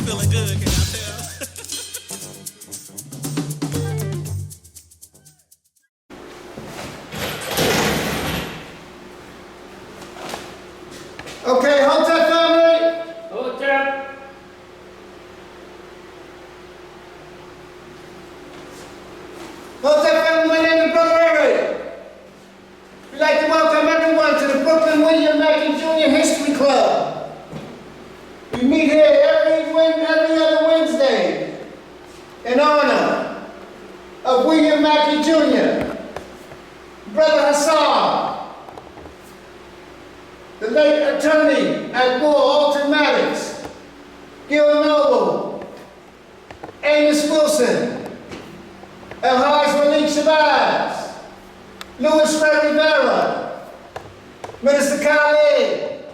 feeling good, can y'all tell? Okay, Hotel family. Hotel. Hotel family, my name is Brother Ray. We'd like to welcome everyone to the Brooklyn William Mackey Jr. History Club. We meet here every other Wednesday in honor of William Mackey Jr., Brother Hassan, the late attorney at War Alton Maddox, Gil Noble, Amos Wilson, El-Haj Malik Shabazz, Louis Ray Rivera, Minister Khalid,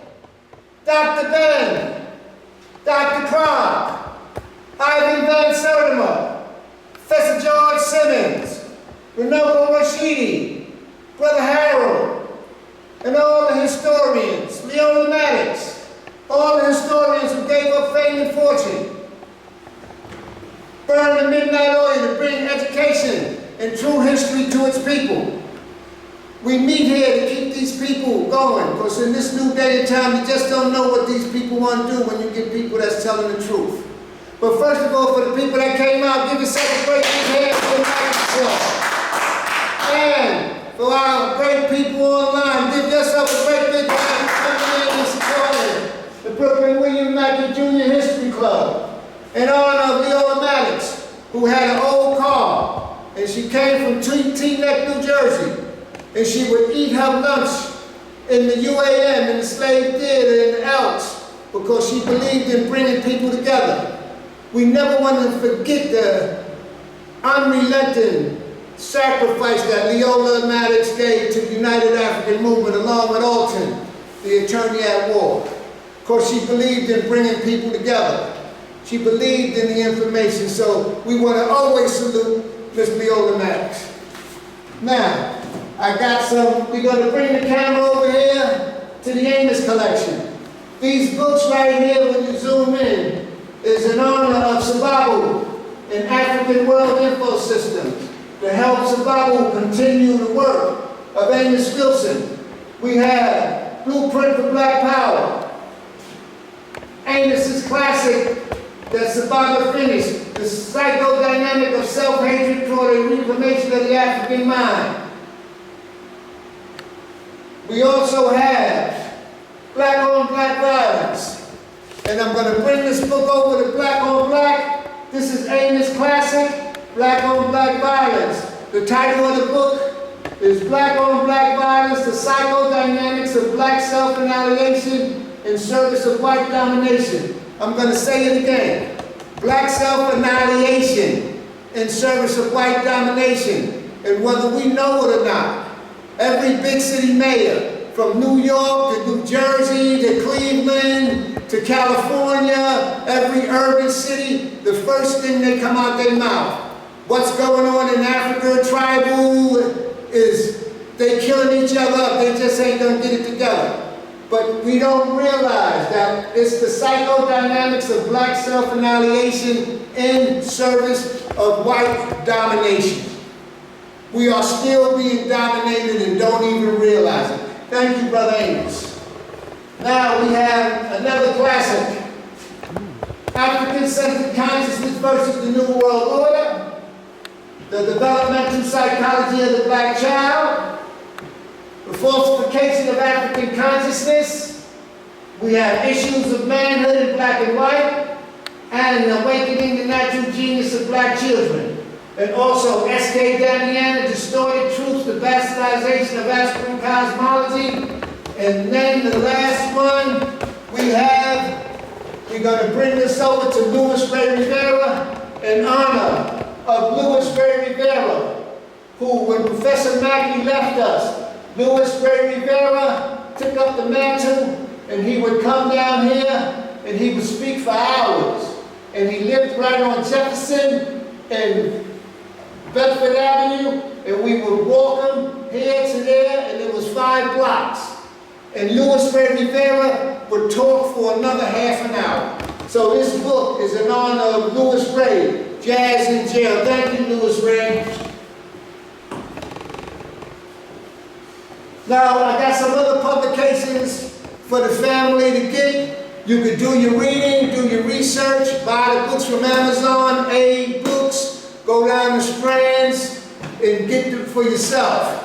Dr. Ben, Dr. Clark, Ivan Van Sertima, Professor George Simmons, Renoko Rashidi, Brother Harold, and all the historians, Leona Maddox, all the historians who gave up fame and fortune, burned the midnight oil to bring education and true history to its people. We meet here to keep these people going, because in this new day and time, you just don't know what these people want to do when you get people that's telling the truth. But first of all, for the people that came out, give yourself a great big hand for the Maddox. And for our great people online, give yourself a great big hand for coming in and supporting the Brooklyn William Mackey Jr. History Club in honor of Leona Maddox, who had an old car, and she came from Teaneck, New Jersey, and she would eat her lunch in the UAM, in the Slave Theater in Elks, because she believed in bringing people together. We never want to forget the unrelenting sacrifice that Leona Maddox gave to the United African Movement, along with Alton, the attorney at war. Of course, she believed in bringing people together. She believed in the information, so we want to always salute Miss Leona Maddox. Now, we're going to bring the camera over here to the Amos collection. These books right here, when you zoom in, is in honor of Sababu and African World Info Systems to help Sababu continue the work of Amos Wilson. We have Blueprint for Black Power, Amos's classic that Sababu finished, The Psychodynamic of Self-Hatred Toward a Reclamation of the African Mind. We also have Black on Black Violence. And I'm going to bring this book over to Black on Black. This is Amos' classic, Black on Black Violence. The title of the book is Black on Black Violence, The Psychodynamics of Black Self-Annihilation in Service of White Domination. I'm going to say it again. Black self-annihilation in service of white domination. And whether we know it or not, every big city mayor, from New York to New Jersey to Cleveland to California, every urban city, the first thing that come out their mouth, what's going on in Africa, tribal, is they killing each other up, they just ain't gonna get it together. But we don't realize that it's the psychodynamics of black self-annihilation in service of white domination. We are still being dominated and don't even realize it. Thank you, Brother Amos. Now we have another classic, African-Centered Consciousness versus the New World Order, the developmental psychology of the black child, the falsification of African consciousness. We have issues of manhood in black and white, and awakening the natural genius of black children. And also S.K. Damiana, Distorted Truths, the Bastardization of African Cosmology. And then the last one we're going to bring this over to Louis Ray Rivera in honor of Louis Ray Rivera, who, when Professor Mackey left us, Louis Ray Rivera took up the mantle, and he would come down here and he would speak for hours. And he lived right on Jefferson and Bedford Avenue, and we would walk him here to there, and it was 5 blocks. And Louis Ray Rivera would talk for another half an hour. So this book is in honor of Louis Ray, Jazz in Jail. Thank you, Louis Ray. Now, I got some other publications for the family to get. You could do your reading, do your research, buy the books from Amazon, A Books, go down the Strands, and get them for yourself.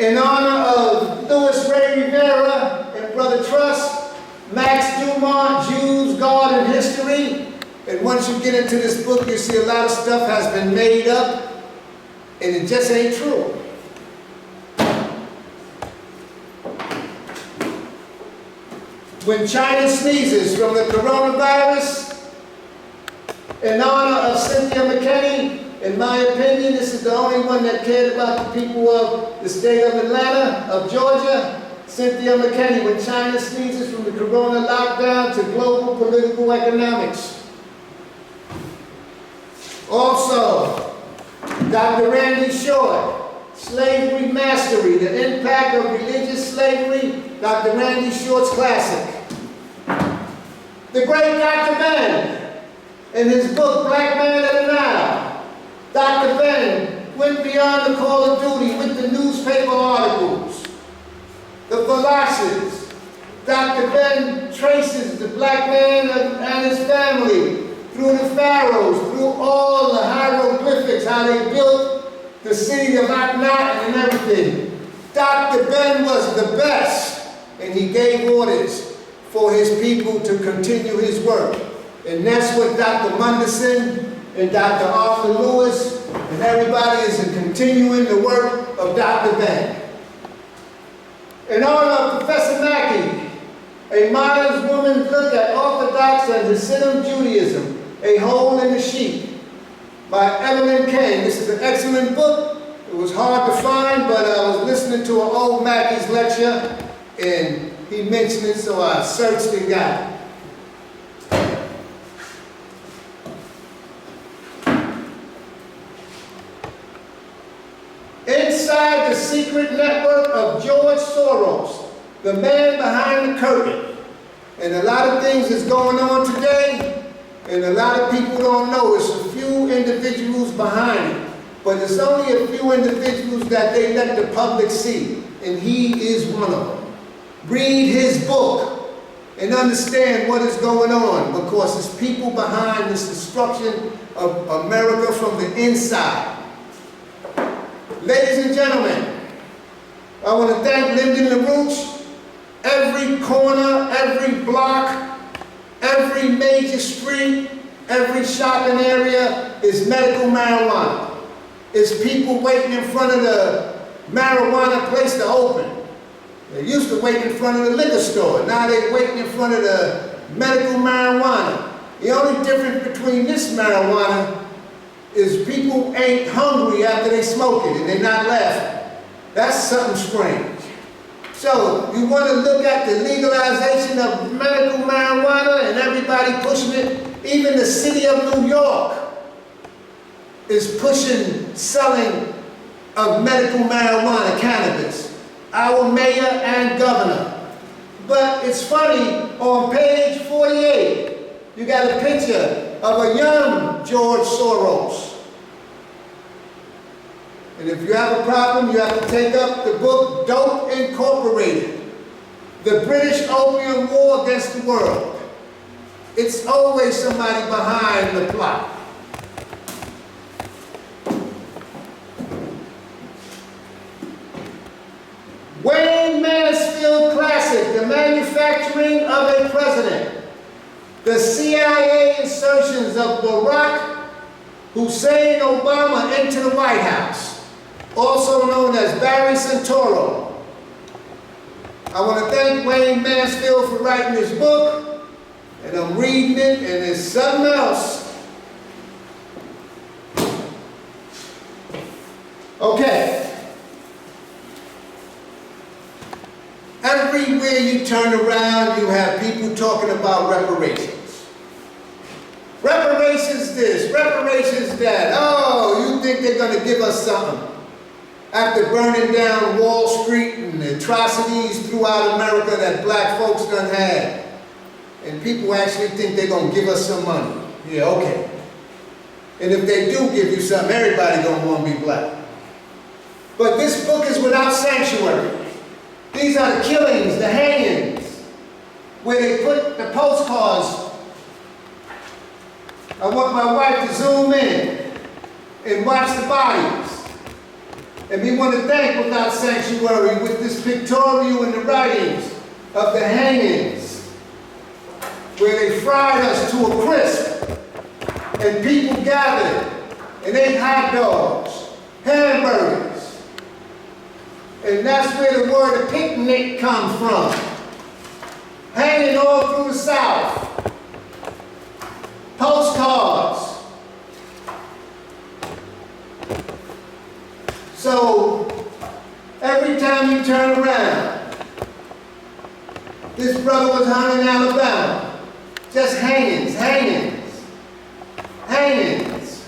In honor of Louis Ray Rivera and Brother Truss, Max Dumont, Jews, God, and History. And once you get into this book, you see a lot of stuff has been made up, and it just ain't true. When China sneezes from the coronavirus, in honor of Cynthia McKinney, in my opinion, this is the only one that cared about the people of the state of Atlanta, of Georgia. Cynthia McKinney, when China sneezes from the corona lockdown to global political economics. Also, Dr. Randy Short, Slavery Mastery, the Impact of Religious Slavery, Dr. Randy Short's classic. The great Dr. Ben, in his book, Black Man of the Nile, Dr. Ben went beyond the call of duty with the newspaper articles. The Velasquez, Dr. Ben traces the black man and his family through the pharaohs, through all the hieroglyphics, how they built the city of Akhenaten and everything. Dr. Ben was the best, and he gave orders for his people to continue his work. And that's what Dr. Monderson and Dr. Arthur Lewis and everybody is continuing the work of Dr. Ben. In honor of Professor Mackey, A Modern Woman's Look at Orthodox and Hasidic Judaism, A Hole in the Sheet, by Evelyn Kane. This is an excellent book. It was hard to find, but I was listening to an old Mackey's lecture, and he mentioned it, so I searched and got it. Inside the secret network of George Soros, the man behind the curtain. And a lot of things is going on today, and a lot of people don't know. It's a few individuals behind it, but it's only a few individuals that they let the public see, and he is one of them. Read his book and understand what is going on, because it's people behind this destruction of America from the inside. Ladies and gentlemen, I want to thank Lyndon LaRouche. Every corner, every block, every major street, every shopping area is medical marijuana. It's people waiting in front of the marijuana place to open. They used to wait in front of the liquor store. Now they're waiting in front of the medical marijuana. The only difference between this marijuana is people ain't hungry after they smoke it and they're not laughing. That's something strange. So you want to look at the legalization of medical marijuana and everybody pushing it. Even the city of New York is pushing selling of medical marijuana, cannabis. Our mayor and governor. But it's funny, on page 48, you got a picture of a young George Soros. And if you have a problem, you have to take up the book Dope Incorporated, The British Opium War Against the World. It's always somebody behind the plot. Wayne Mansfield Classic, The Manufacturing of a President. The CIA insertions of Barack Hussein Obama into the White House, also known as Barry Santoro. I want to thank Wayne Mansfield for writing this book, and I'm reading it, and it's something else. Okay. Everywhere you turn around, you have people talking about reparations. Reparations this, reparations that. Oh, you think they're going to give us something. After burning down Wall Street and the atrocities throughout America that black folks done had. and people actually think they're going to give us some money. Yeah, okay. And if they do give you something, everybody going to want to be black. But this book is without sanctuary. These are the killings, the hangings, where they put the postcards. I want my wife to zoom in and watch the bodies. And we want to thank Without Sanctuary with this pictorial and the writings of the hangings, where they fried us to a crisp, and people gathered and ate hot dogs, hamburgers. And that's where the word picnic comes from. Hanging all through the South. Postcards. So, every time you turn around, this brother was hung in Alabama. Just hangings, hangings, hangings.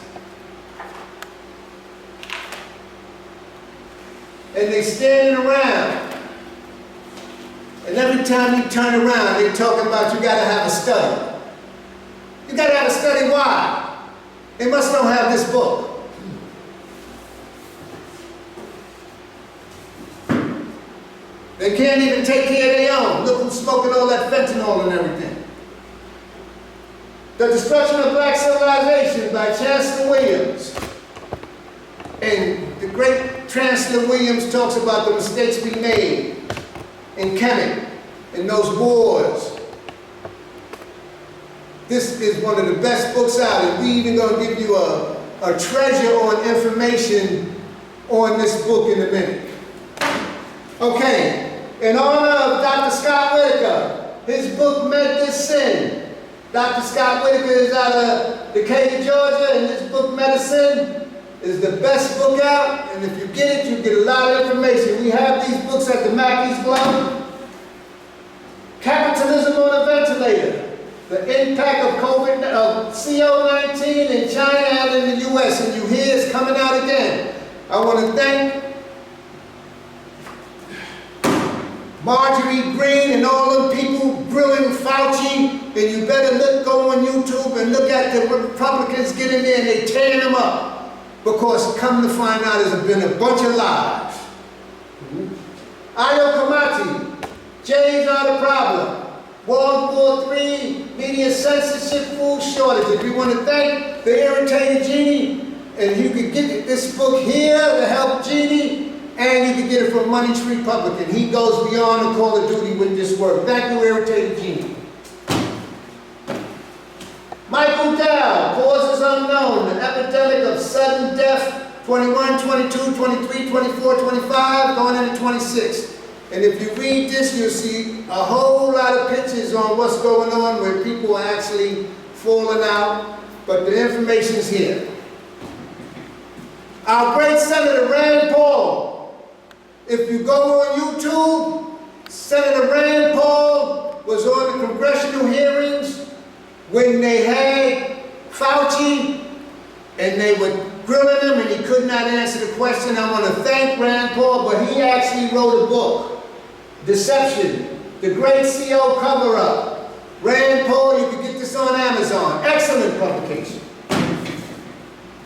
And they standing around. And every time you turn around, they're talking about you gotta have a study. You gotta have a study, why? They must not have this book. They can't even take care of their own. Look who's smoking all that fentanyl and everything. The Destruction of Black Civilization by Chancellor Williams. And the great Chancellor Williams talks about the mistakes we made in Kemet, in those wars. This is one of the best books out, and we even going to give you a treasure on information on this book in a minute. Okay. In honor of Dr. Scott Whitaker, his book, Med This Sin. Dr. Scott Whitaker is out of Decatur, Georgia, and his book, Medicine, is the best book out. And if you get it, you get a lot of information. We have these books at the Mackey's Club. Capitalism on a Ventilator. The impact of CO-19 in China and in the US. And you hear it's coming out again. I want to thank Marjorie Green and all them people grilling Fauci, and you better go on YouTube and look at the Republicans get in there and they tearing them up. Because come to find out there's been a bunch of lies. Ayo Kamati, James are the problem. World War III, media censorship, food shortages. We want to thank the Irritated Genie, and you can get this book here to help Genie. And you can get it from Money Tree Publican. He goes beyond the call of duty with this work. Thank you, Irritated Genie. Michael Dow, Causes Unknown, the epidemic of sudden death, 21, 22, 23, 24, 25, going into 26. And if you read this, you'll see a whole lot of pictures on what's going on where people are actually falling out. But the information is here. Our great Senator Rand Paul. If you go on YouTube, Senator Rand Paul was on the congressional hearings when they had Fauci and they were grilling him and he could not answer the question. I want to thank Rand Paul, but he actually wrote a book, Deception, the Great CO Cover-Up. Rand Paul, you can get this on Amazon. Excellent publication.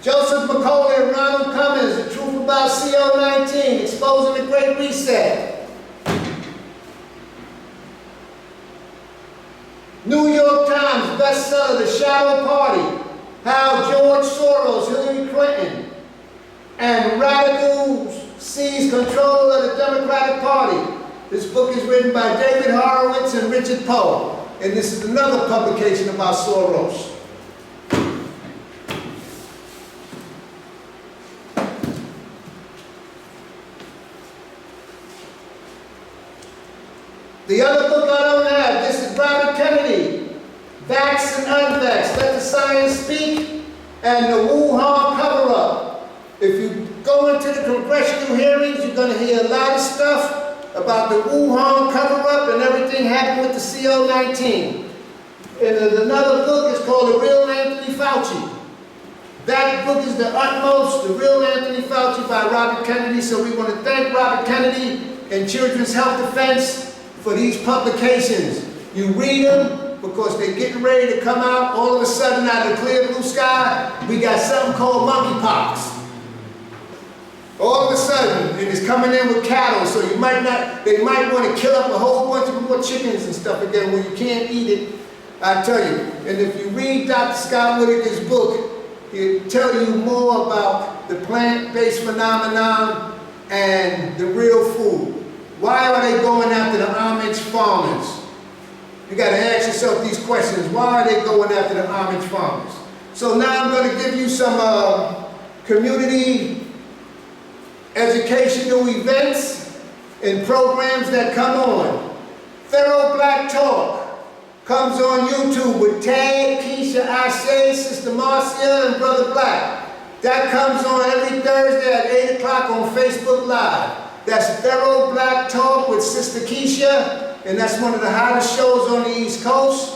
Joseph McCauley and Ronald Cummings, The Truth About CO-19, Exposing the Great Reset. New York Times bestseller, The Shadow Party, How George Soros, Hillary Clinton, and radicals seize control of the Democratic Party. This book is written by David Horowitz and Richard Poe, and this is another publication about Soros. The other book I don't have, this is Robert Kennedy, Vax and Unvax, Let the Science Speak, and the Wuhan Cover-Up. If you go into the congressional hearings, you're going to hear a lot of stuff about the Wuhan Cover-Up and everything happened with the CO-19. And there's another book, it's called The Real Anthony Fauci. That book is the utmost, The Real Anthony Fauci by Robert Kennedy. So we want to thank Robert Kennedy and Children's Health Defense for these publications. You read them, because they're getting ready to come out. All of a sudden, out of the clear blue sky, we got something called monkeypox. All of a sudden, and it's coming in with cattle, so they might want to kill up a whole bunch of more chickens and stuff again when you can't eat it. I tell you, and if you read Dr. Scott Whitaker's book, he'll tell you more about the plant-based phenomenon and the real food. Why are they going after the Amish farmers? You got to ask yourself these questions. Why are they going after the Amish farmers? So now I'm going to give you some community educational events and programs that come on. Thorough Black Talk comes on YouTube with Tad, Keisha, Ashe, Sister Marcia, and Brother Black. That comes on every Thursday at 8 o'clock on Facebook Live. That's Thorough Black Talk with Sister Keisha, and that's one of the hottest shows on the East Coast.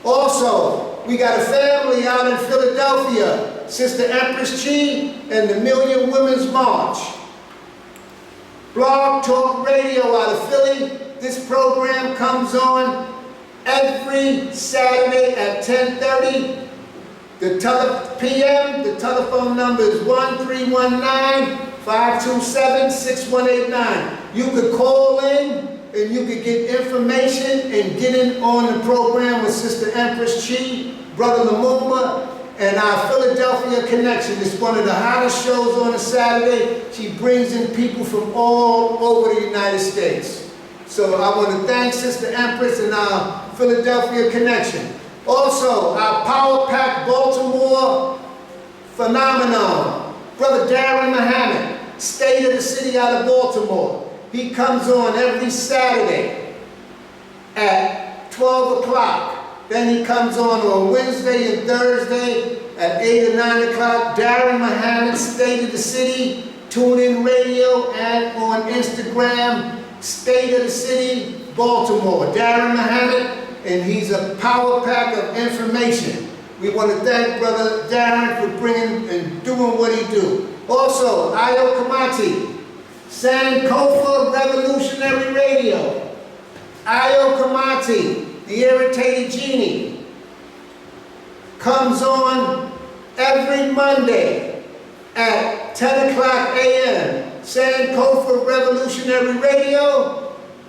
Also, we got a family out in Philadelphia, Sister Empress Chi and the Million Women's March. Blog Talk Radio out of Philly. This program comes on every Saturday at 10:30 p.m. The telephone number is 1319-527-6189. You could call in and you could get information and get in on the program with Sister Empress Chi, Brother Lumumba, and our Philadelphia connection. It's one of the hottest shows on a Saturday. She brings in people from all over the United States. So I want to thank Sister Empress and our Philadelphia connection. Also, our Power Pack Baltimore phenomenon. Brother Darren Muhammad, State of the City out of Baltimore. He comes on every Saturday at 12 o'clock. Then he comes on Wednesday and Thursday at 8 or 9 o'clock. Darren Muhammad, State of the City, TuneIn Radio, and on Instagram, State of the City, Baltimore. Darren Muhammad, and he's a power pack of information. We want to thank Brother Darren for bringing and doing what he do. Also, Ayo Kamati, Sankofa Revolutionary Radio. Ayo Kamati, the Irritated Genie, comes on every Monday at 10 o'clock a.m. Sankofa Revolutionary Radio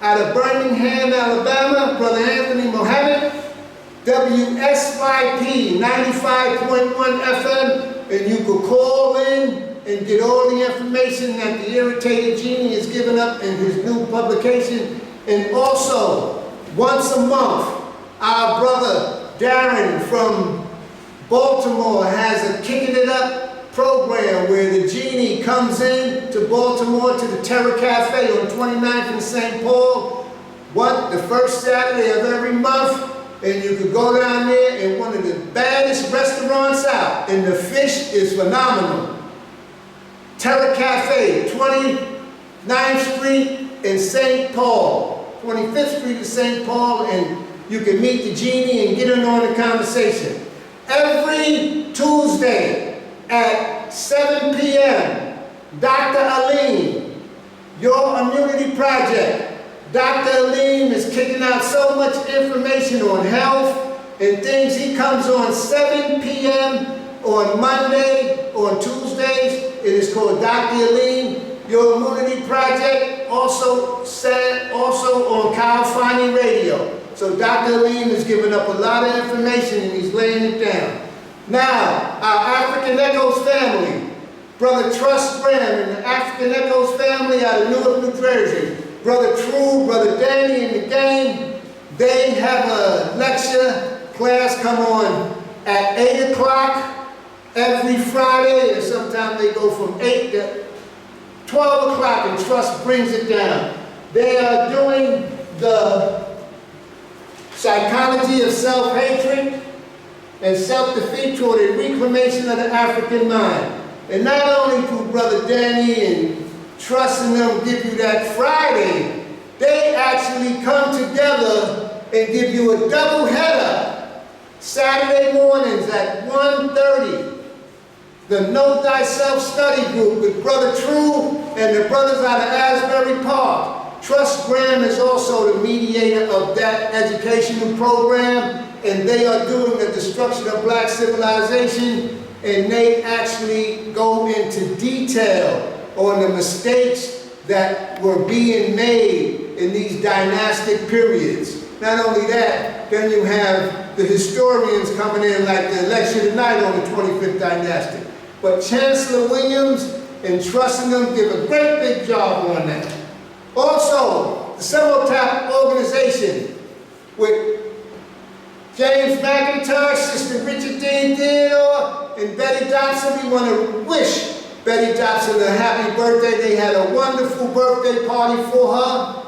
out of Birmingham, Alabama. Brother Anthony Mohammed, WSYP 95.1 FM, and you could call in and get all the information that the Irritated Genie is giving up in his new publication. And also, once a month, our brother Darren from Baltimore has a Kicking It Up program where the Genie comes in to Baltimore to the Terror Cafe on 29th and St. Paul, the first Saturday of every month, and you could go down there in one of the baddest restaurants out, and the fish is phenomenal. Terror Cafe, 29th Street in St. Paul, 25th Street in St. Paul, and you can meet the Genie and get in on the conversation. Every Tuesday at 7 p.m., Dr. Aleem, Your Immunity Project. Dr. Aleem is kicking out so much information on health and things. He comes on 7 p.m. on Monday, on Tuesdays. It is called Dr. Aleem, Your Immunity Project, also on California Radio. So Dr. Aleem is giving up a lot of information and he's laying it down. Now, our African Echoes family, Brother Trust Graham and the African Echoes family out of Newark, New Jersey, Brother True, Brother Danny and the gang, they have a lecture class come on at 8 o'clock every Friday, and sometimes they go from 8 to 12 o'clock, and Trust brings it down. They are doing the psychology of self-hatred and self-defeat toward a reclamation of the African mind. And not only do Brother Danny and Trust in them give you that Friday, they actually come together and give you a double header Saturday mornings at 1:30. The Know Thyself Study Group with Brother True and the brothers out of Asbury Park. Trust Graham is also the mediator of that educational program, and they are doing the destruction of black civilization, and they actually go into detail on the mistakes that were being made in these dynastic periods. Not only that, then you have the historians coming in like the election tonight on the 25th dynasty. But Chancellor Williams and Trussingham did a great big job on that. Also, the Semotap organization with James McIntosh, Sister Richard Dean Theodore, and Betty Dobson. We want to wish Betty Dobson a happy birthday. They had a wonderful birthday party for her.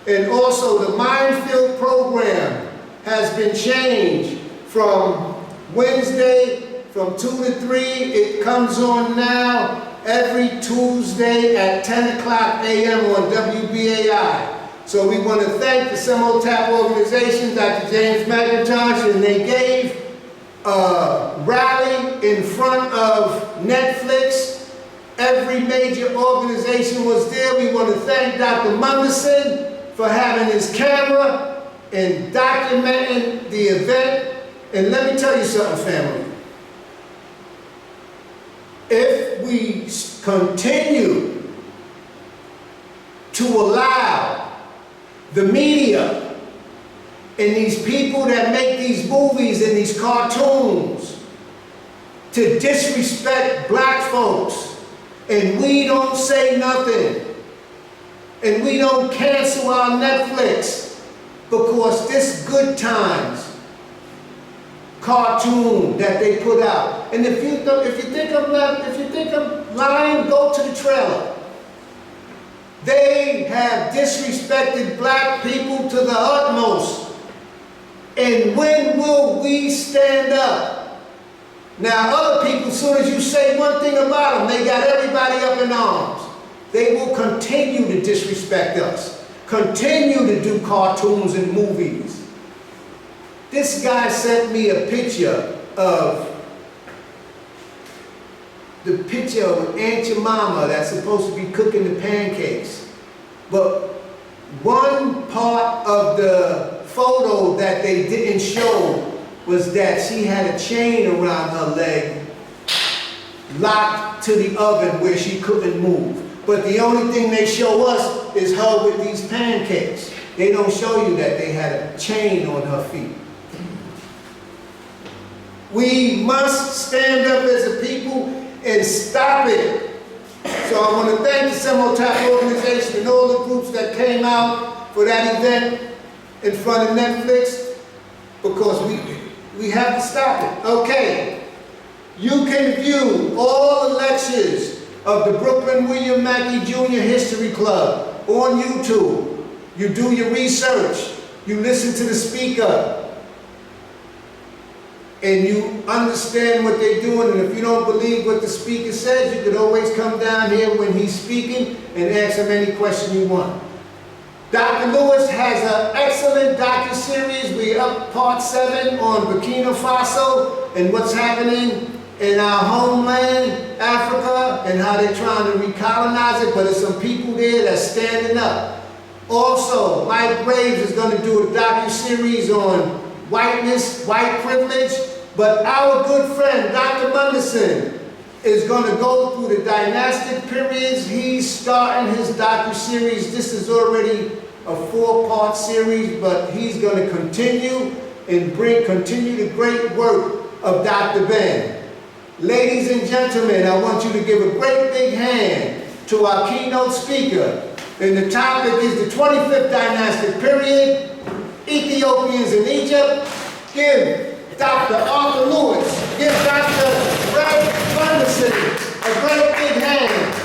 And also the Minefield program has been changed from Wednesday from 2 to 3. It comes on now every Tuesday at 10 o'clock a.m. on WBAI. So we want to thank the Semotap organization, Dr. James McIntosh, and they gave a rally in front of Netflix. Every major organization was there. We want to thank Dr. Monderson for having his camera and documenting the event. And let me tell you something, family. If we continue to allow the media and these people that make these movies and these cartoons to disrespect black folks, and we don't say nothing, and we don't cancel our Netflix because this Good Times cartoon that they put out. And if you think I'm lying, go to the trailer. They have disrespected black people to the utmost. And when will we stand up? Now, other people, as soon as you say one thing about them, they got everybody up in arms. They will continue to disrespect us, continue to do cartoons and movies. This guy sent me a picture of Aunt Jemima that's supposed to be cooking the pancakes. But one part of the photo that they didn't show was that she had a chain around her leg, locked to the oven where she couldn't move. But the only thing they show us is her with these pancakes. They don't show you that they had a chain on her feet. We must stand up as a people and stop it. So I want to thank the Semotap organization and all the groups that came out for that event in front of Netflix, because we have to stop it. Okay, you can view all the lectures of the Brooklyn William Mackey Jr. History Club on YouTube. You do your research, you listen to the speaker, and you understand what they're doing. And if you don't believe what the speaker says, you could always come down here when he's speaking and ask him any question you want. Dr. Lewis has an excellent docuseries. We're up part 7 on Burkina Faso and what's happening in our homeland, Africa, and how they're trying to recolonize it, but there's some people there that's standing up. Also, Mike Graves is going to do a docuseries on whiteness, white privilege, but our good friend, Dr. Monderson, is going to go through the dynastic periods. He's starting his docuseries. This is already a 4-part series, but he's going to continue and continue the great work of Dr. Ben. Ladies and gentlemen, I want you to give a great big hand to our keynote speaker. And the topic is the 25th dynastic period, Ethiopians in Egypt. Give Dr. Arthur Lewis, give Dr. Ray Monderson a great big hand.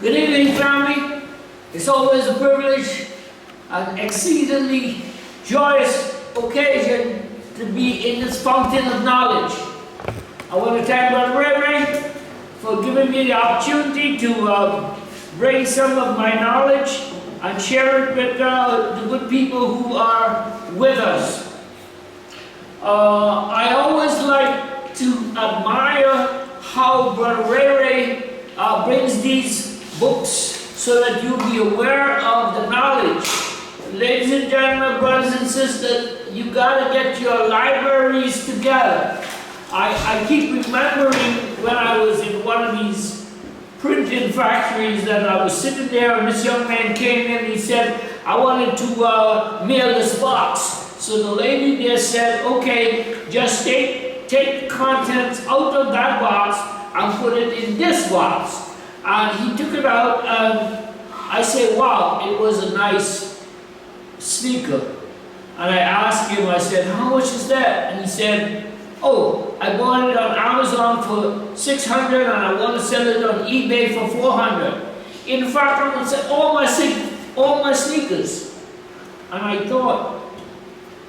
Good evening, family. It's always a privilege and exceedingly joyous occasion to be in this fountain of knowledge. I want to thank Brother Ray for giving me the opportunity to bring some of my knowledge and share it with the good people who are with us. I always like to admire how Brother Ray brings these books so that you'll be aware of the knowledge. Ladies and gentlemen, brothers and sisters, you gotta get your libraries together. I keep remembering when I was in one of these printing factories that I was sitting there and this young man came in and he said, I wanted to mail this box. So the lady there said, okay, just take the contents out of that box and put it in this box. And he took it out and I said, wow, it was a nice sneaker. And I asked him, I said, how much is that? And he said, oh, I bought it on Amazon for $600 and I want to sell it on eBay for $400. In fact, I'm going to sell all my sneakers. And I thought,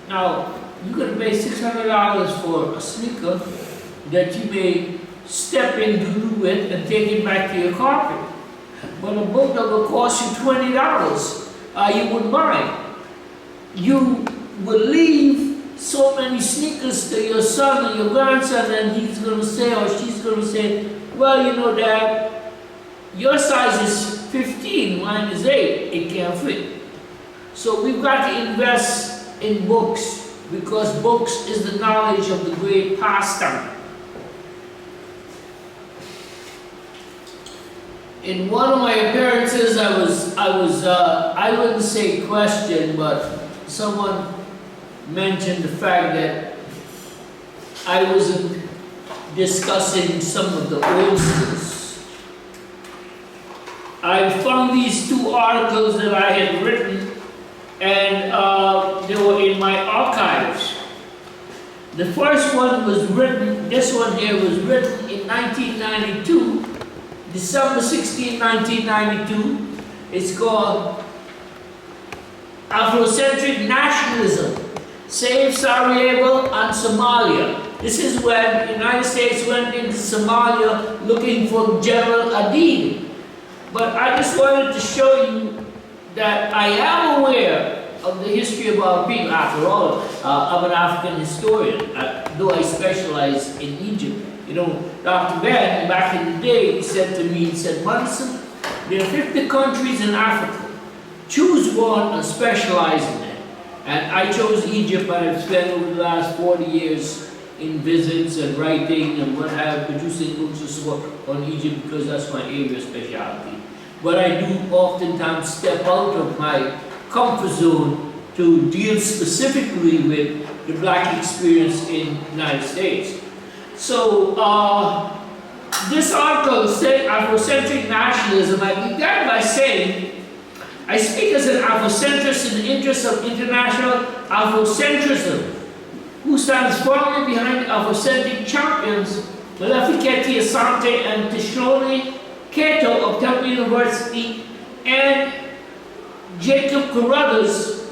now, you're going to pay $600 for a sneaker that you may step into with and take it back to your carpet. But a book that will cost you $20, you wouldn't buy. You will leave so many sneakers to your son or your grandson and he's going to say or she's going to say, well, you know, Dad, your size is 15, mine is 8, it can't fit. So we've got to invest in books because books is the knowledge of the great pastime. In one of my appearances, I wouldn't say question, but someone mentioned the fact that I wasn't discussing some of the oldsters. I found these two articles that I had written, and they were in my archives. The first one was written, this one here was written in 1992, December 16, 1992. It's called Afrocentric Nationalism, Save Sarajevo and Somalia. This is when the United States went into Somalia looking for General Adid. But I just wanted to show you that I am aware of the history of our people. After all, I'm an African historian, though I specialize in Egypt. You know, Dr. Ben, back in the day, he said to me, he said, Monderson, there are 50 countries in Africa. Choose one and specialize in it. And I chose Egypt, and I've spent over the last 40 years in visits and writing and what have, producing books and so on Egypt because that's my area of specialty. But I do oftentimes step out of my comfort zone to deal specifically with the black experience in the United States. So, this article said Afrocentric Nationalism. I began by saying, I speak as an Afrocentrist in the interest of international Afrocentrism, who stands firmly behind Afrocentric champions, Malefiketi Asante and Tishoni Keto of Temple University, and Jacob Carruthers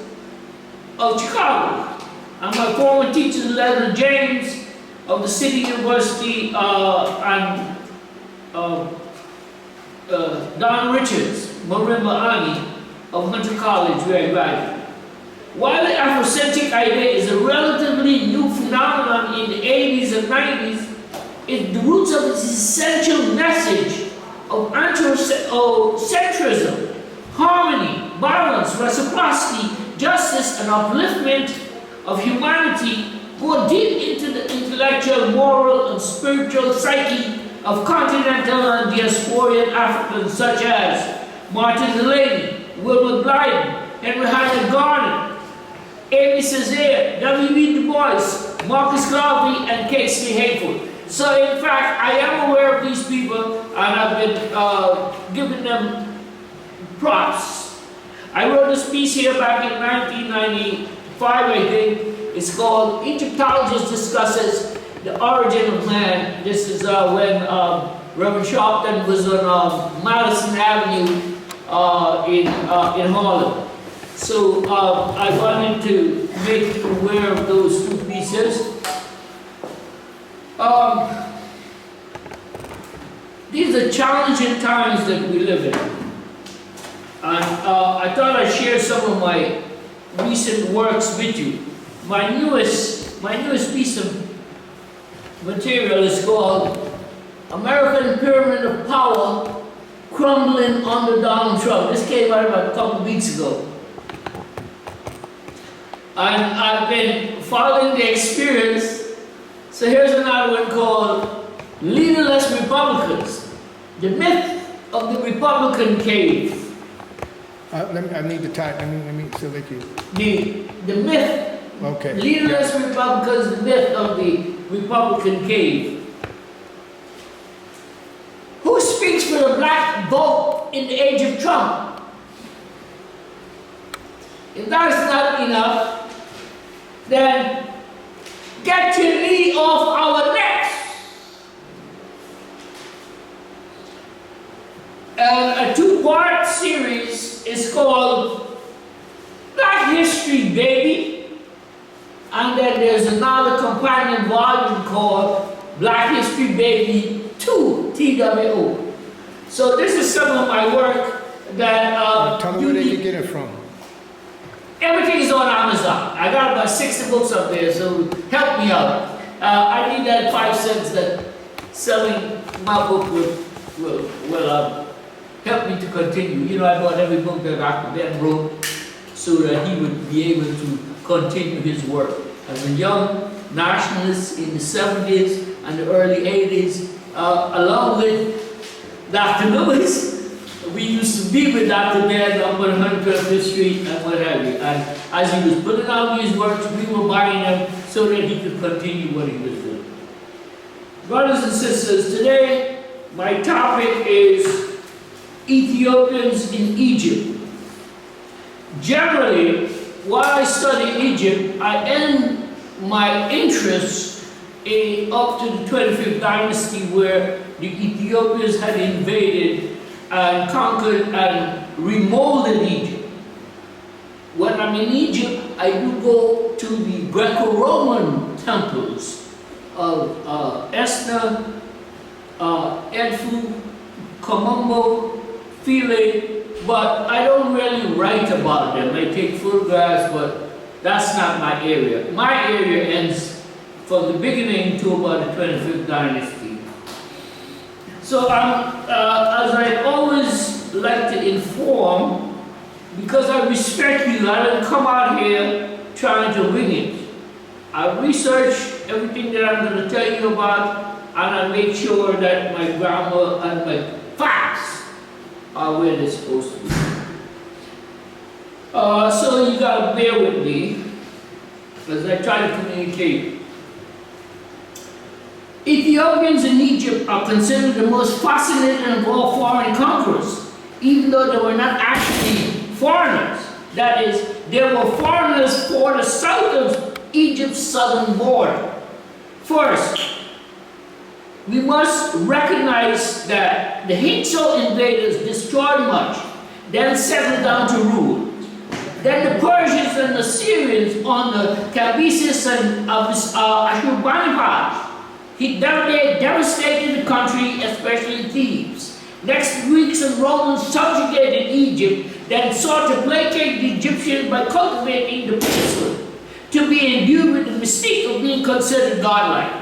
of Chicago, and my former teacher, Leonard James, of the City University, and Don Richards, Marimba Ani, of Hunter College, where I graduated. While the Afrocentric idea is a relatively new phenomenon in the 80s and 90s, the roots of its essential message of anthropocentrism, harmony, balance, reciprocity, justice, and upliftment of humanity go deep into the intellectual, moral, and spiritual psyche of continental and diasporian Africans such as Martin Delaney, Wilbur Blyden, Henry Highland Garnet, Amy Césaire, W.E. Du Bois, Marcus Garvey, and Casey Hayford. So in fact, I am aware of these people and I've been giving them props. I wrote this piece here back in 1995, I think. It's called Egyptologist Discusses the Origin of Man. This is when Reverend Sharpton was on Madison Avenue in Harlem. So I wanted to make you aware of those two pieces. These are challenging times that we live in. And I thought I'd share some of my recent works with you. My newest piece of material is called American Pyramid of Power Crumbling Under Donald Trump. This came out about a couple of weeks ago. And I've been following the experience. So here's another one called Leaderless Republicans. The myth of the Republican cave. I need to type. Let me so that you. The myth. Okay. Leaderless Republicans, the myth of the Republican cave. Who speaks for the black vote in the age of Trump? If that is not enough, then get your knee off our necks. And a two-part series is called Black History, Baby. And then there's another companion volume called Black History, Baby 2, TWO. So this is some of my work that... tell me where they can get it from. Everything is on Amazon. I got about 60 books up there, so help me out. I need that 5 cents that selling my book will help me to continue. You know, I bought every book that Dr. Ben wrote so that he would be able to continue his work. As a young nationalist in the 70s and the early 80s, along with Dr. Lewis, we used to be with Dr. Ben up on 112th Street and what have you. And as he was putting out these works, we were buying them so that he could continue what he was doing. Brothers and sisters, today my topic is Ethiopians in Egypt. Generally, while I study Egypt, I end my interest up to the 25th dynasty, where the Ethiopians had invaded and conquered and remolded Egypt. When I'm in Egypt, I do go to the Greco-Roman temples of Esna, Edfu, Komombo, Philae, but I don't really write about them. I take photographs, but that's not my area. My area ends from the beginning to about the 25th dynasty. So as I always like to inform, because I respect you, I don't come out here trying to wing it. I research everything that I'm going to tell you about, and I make sure that my grammar and my facts are where they're supposed to be. So you gotta bear with me as I try to communicate. Ethiopians in Egypt are considered the most fascinating of all foreign conquerors, even though they were not actually foreigners. That is, they were foreigners for the south of Egypt's southern border. First, we must recognize that the Hyksos invaders destroyed much, then settled down to rule. Then the Persians and the Syrians on the Cambyses and Ashurbanipal, they devastated the country, especially Thebes. Next, Greeks and Romans subjugated Egypt, then sought to placate the Egyptians by cultivating the priesthood, to be endued with the mystique of being considered godlike.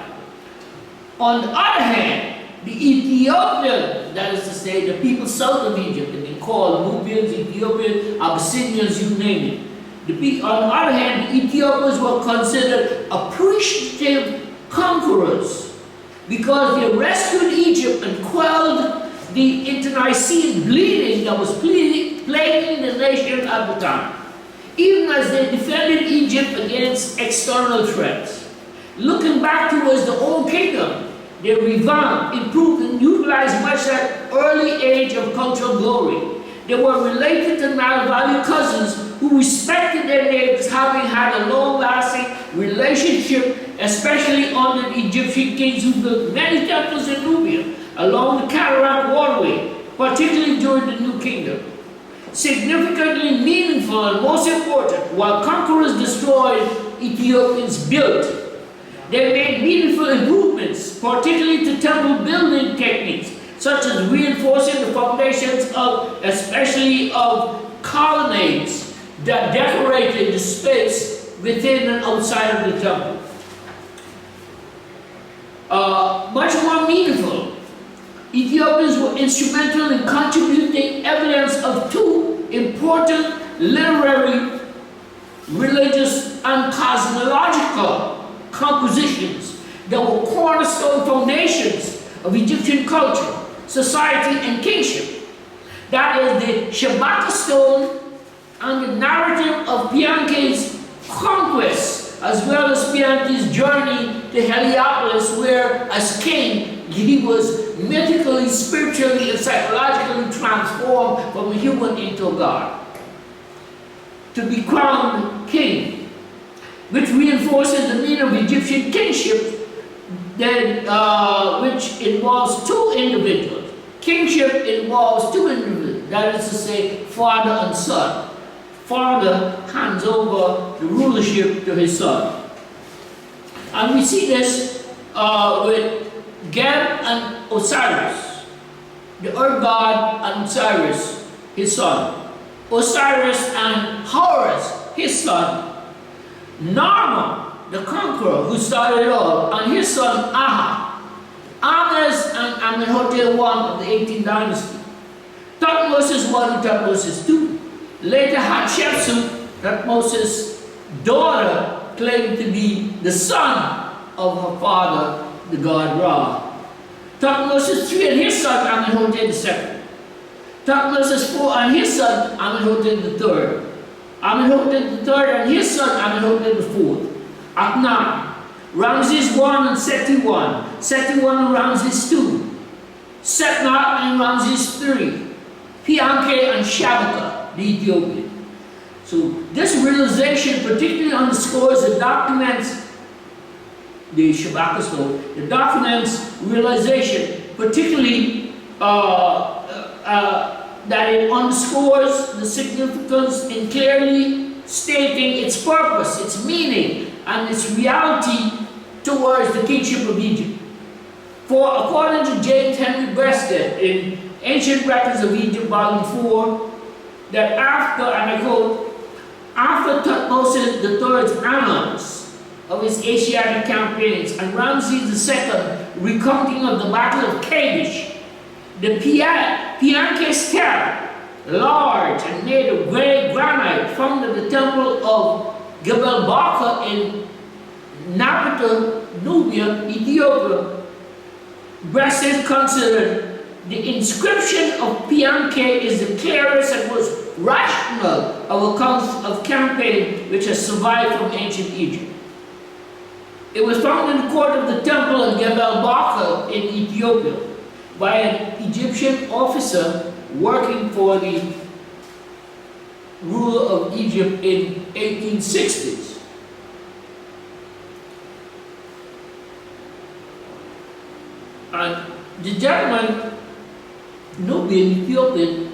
On the other hand, the Ethiopians, that is to say, the people south of Egypt, have been called Nubians, Ethiopians, Abyssinians, you name it. On the other hand, the Ethiopians were considered appreciative conquerors because they rescued Egypt and quelled the internecine bleeding that was plaguing the nation at the time, even as they defended Egypt against external threats. Looking back towards the Old Kingdom, they revamped, improved, and utilized much that early age of cultural glory. They were related to Nile Valley cousins who respected their neighbors, having had a long-lasting relationship, especially under the Egyptian kings who built many temples in Nubia. along the Cataract Waterway, particularly during the New Kingdom. Significantly meaningful and most important, while conquerors destroyed, Ethiopians built. They made meaningful improvements, particularly to temple building techniques, such as reinforcing the foundations of, especially of colonnades that decorated the space within and outside of the temple. Much more meaningful, Ethiopians were instrumental in contributing evidence of two important literary, religious, and cosmological compositions that were cornerstone foundations of Egyptian culture, society, and kingship. That is the Shabaka stone and the narrative of Pianke's conquest, as well as Pianke's journey to Heliopolis, where as king he was mythically, spiritually, and psychologically transformed from a human into a god to be crowned king, which reinforces the meaning of Egyptian kingship, which involves two individuals. Kingship involves two individuals, that is to say, father and son. Father hands over the rulership to his son. And we see this with Geb and Osiris, the earth god, and Osiris, his son. Osiris and Horus, his son. Narmer, the conqueror who started it all, and his son Aha. Ahmes and Amenhotep I of the 18th dynasty. Thutmose I and Thutmose II. Later Hatshepsut, Thutmose's daughter, claimed to be the son of her father, the god Ra. Thutmose III and his son Amenhotep II. Thutmose IV and his son Amenhotep III. Amenhotep III and his son Amenhotep IV. Akhenaten, Ramses I and Seti I. Seti I and Ramses II. Setnat and Ramses III. Pianke and Shabaka, the Ethiopian. So this realization particularly underscores the documents, the Shabaka stone, the documents realization, particularly that it underscores the significance in clearly stating its purpose, its meaning, and its reality towards the kingship of Egypt. For according to James Henry Breasted in Ancient Records of Egypt, Volume 4, that after, and I quote, after Thutmose III's annals of his Asiatic campaigns and Ramses II recounting of the Battle of Kadesh, the Pianke stele, large and made of gray granite, found at the temple of Gebel Barka in Napata, Nubia, Ethiopia, Breasted considered the inscription of Pianke is the clearest and most rational of accounts of campaign which has survived from ancient Egypt. It was found in the court of the temple of Gebel Barka in Ethiopia by an Egyptian officer working for the ruler of Egypt in 1860s. And the gentleman, Nubian, Ethiopian,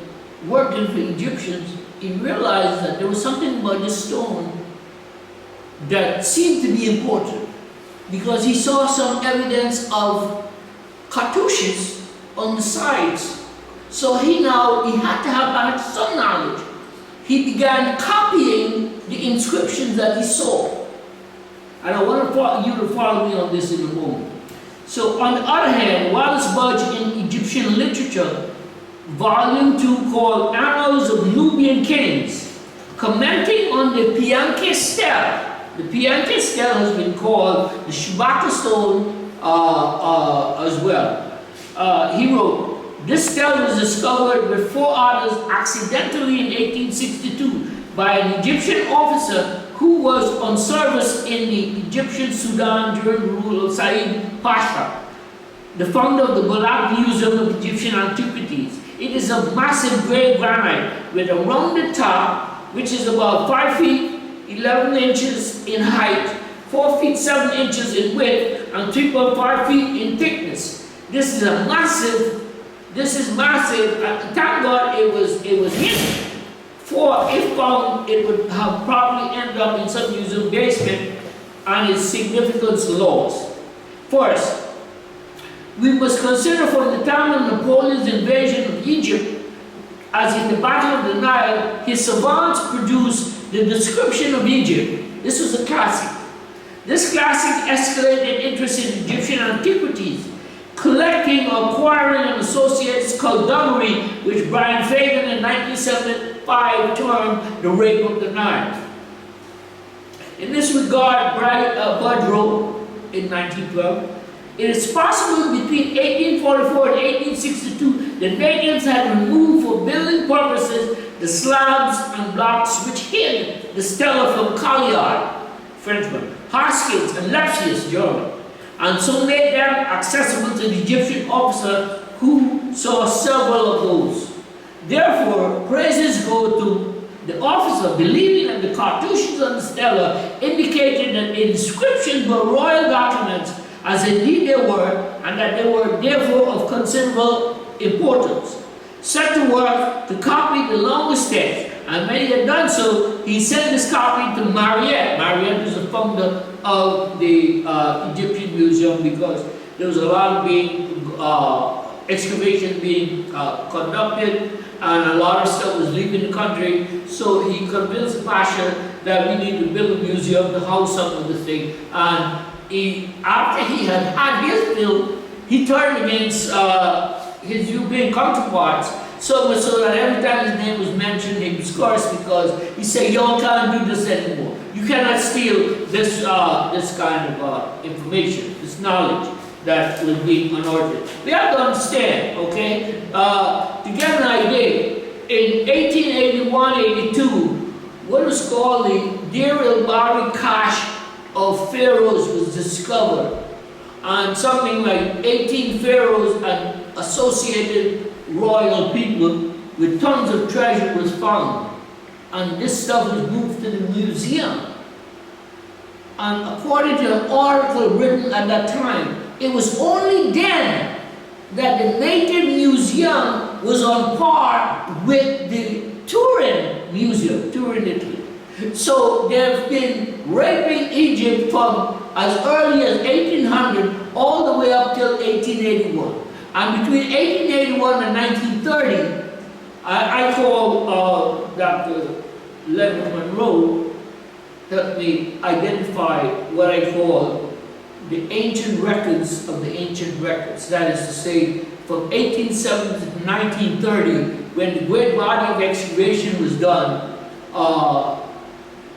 working for Egyptians, he realized that there was something about this stone that seemed to be important, because he saw some evidence of cartouches on the sides. So he had to have some knowledge. He began copying the inscriptions that he saw. And I want you to follow me on this in a moment. So on the other hand, Wallace Budge in Egyptian Literature, Volume 2, called Annals of Nubian Kings, commenting on the Pianke stele. The Pianke stele has been called the Shabaka stone as well. He wrote, this stele was discovered with 4 others accidentally in 1862 by an Egyptian officer who was on service in the Egyptian Sudan during the rule of Said Pasha, the founder of the Balak Museum of Egyptian Antiquities. It is of massive gray granite with a rounded top, which is about 5 feet 11 inches in height, 4 feet 7 inches in width, and 3.5 feet in thickness. This is a massive, this is massive, and thank God it was hidden. For if found, it would have probably ended up in some museum basement and its significance lost. First, we must consider from the time of Napoleon's invasion of Egypt, as in the Battle of the Nile, his savants produced the description of Egypt. This was a classic. This classic escalated interest in Egyptian antiquities, collecting or acquiring an associated skullduggery, which Brian Fagan in 1975 termed the rape of the Nile. In this regard, Bud wrote in 1912, it is possible between 1844 and 1862 that Natives had removed for building purposes the slabs and blocks which hid the stela from Caillard, Frenchman, Hoskins, and Lepsius, German, and so made them accessible to the Egyptian officer who saw several of those. Therefore, praises go to the officer believing that the cartouches on the stela indicated that the inscriptions were royal documents, as indeed they were, and that they were therefore of considerable importance. Set to work to copy the longest text, and when he had done so, he sent this copy to Mariette. Mariette was the founder of the Egyptian Museum, because there was a lot of excavation being conducted, and a lot of stuff was leaving the country. So he convinced the Pasha that we need to build a museum to house some of the thing. And after he had his built, he turned against his European counterparts, so much so that every time his name was mentioned, he was cursed, because he said, y'all can't do this anymore. You cannot steal this, this kind of information, this knowledge that was being unearthed. We have to understand, okay? To get an idea, in 1881-82, what was called the Deir el-Bahari cache of pharaohs was discovered, and something like 18 pharaohs and associated royal people with tons of treasure was found, and this stuff was moved to the museum. And according to an article written at that time, it was only then that the Native Museum was on par with the Turin Museum, Turin, Italy. So they've been raping Egypt from as early as 1800 all the way up till 1881. And between 1881 and 1930, I call Dr. Leonard Monroe helped me identify what I call the ancient records of the ancient records. That is to say, from 1870 to 1930, when the great body of excavation was done,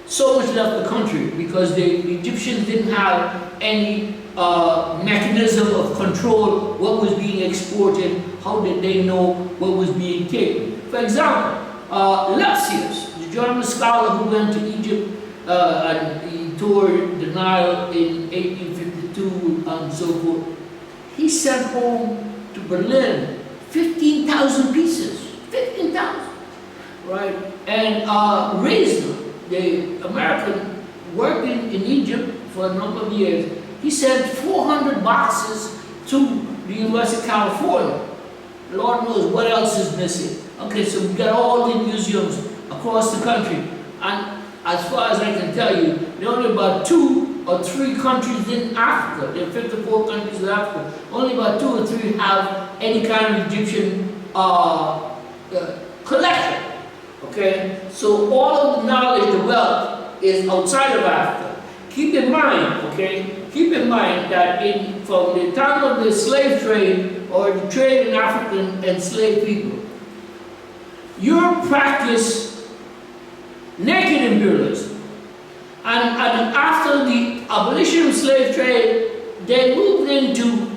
so much left the country because the Egyptians didn't have any mechanism of control what was being exported. How did they know what was being taken? For example, Lepsius, the German scholar who went to Egypt and he toured the Nile in 1852 and so forth, he sent home to Berlin 15,000 pieces, 15,000, right? And Reisner, the American working in Egypt for a number of years, he sent 400 boxes to the University of California. Lord knows what else is missing. Okay, so we got all the museums across the country, and as far as I can tell you, there are only about 2 or 3 countries in Africa. There are 54 countries in Africa. Only about 2 or 3 have any kind of Egyptian collection. Okay, so all of the knowledge, the wealth, is outside of Africa. Keep in mind, okay, keep in mind that from the time of the slave trade or the trade in African enslaved people, Europe practiced naked imperialism. And after the abolition of slave trade, they moved into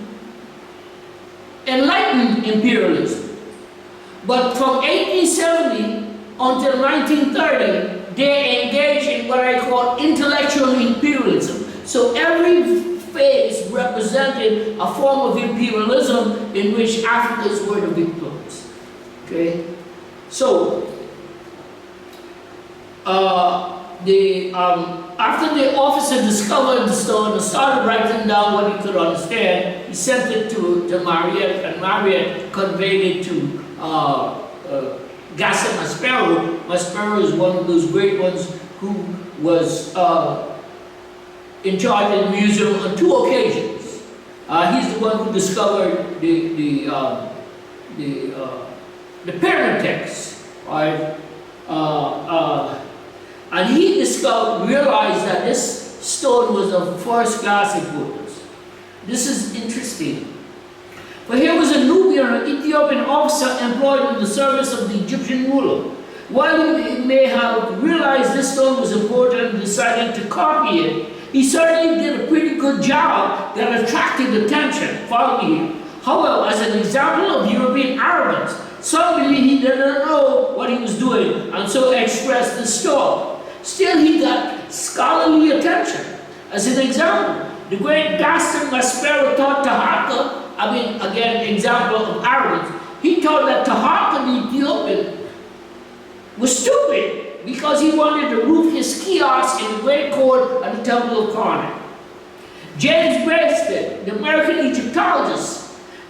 enlightened imperialism. But from 1870 until 1930, they engaged in what I call intellectual imperialism. So every phase represented a form of imperialism in which Africans were the victims. Okay? So, after the officer discovered the stone and started writing down what he could understand, he sent it to Mariette, and Mariette conveyed it to Gaston Maspero. Maspero is one of those great ones who was in charge of the museum on 2 occasions. He's the one who discovered the pyramid text, right? And he realized that this stone was of first-class importance. This is interesting. But here was a Nubian, an Ethiopian officer employed in the service of the Egyptian ruler. While he may have realized this stone was important and decided to copy it, he certainly did a pretty good job that attracted attention. Follow me here. However, as an example of European arrogance, some believe he did not know what he was doing and so expressed this stone. Still, he got scholarly attention. As an example, the great Gaston Maspero taught Taharqa, again, example of arrogance. He thought that Taharqa, the Ethiopian, was stupid because he wanted to roof his kiosk in the great court at the Temple of Karnak. James Breasted, the American Egyptologist,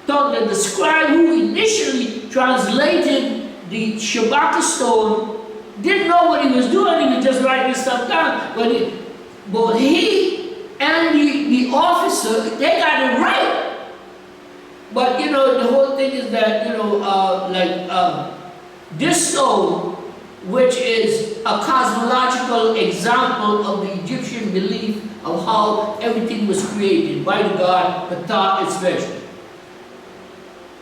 thought that the scribe who initially translated the Shabaka stone didn't know what he was doing. He was just writing stuff down. But he and the officer, they got it right. But the whole thing is that this stone, which is a cosmological example of the Egyptian belief of how everything was created by the god Ptah, especially.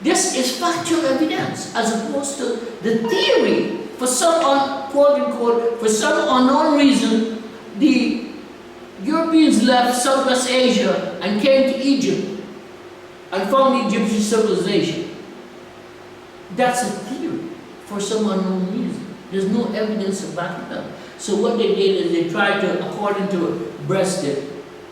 This is factual evidence, as opposed to the theory. For some, quote-unquote, for some unknown reason, the Europeans left Southwest Asia and came to Egypt and found the Egyptian civilization. That's a theory for some unknown reason. There's no evidence to back it up. So what they did is they tried to, according to Breasted,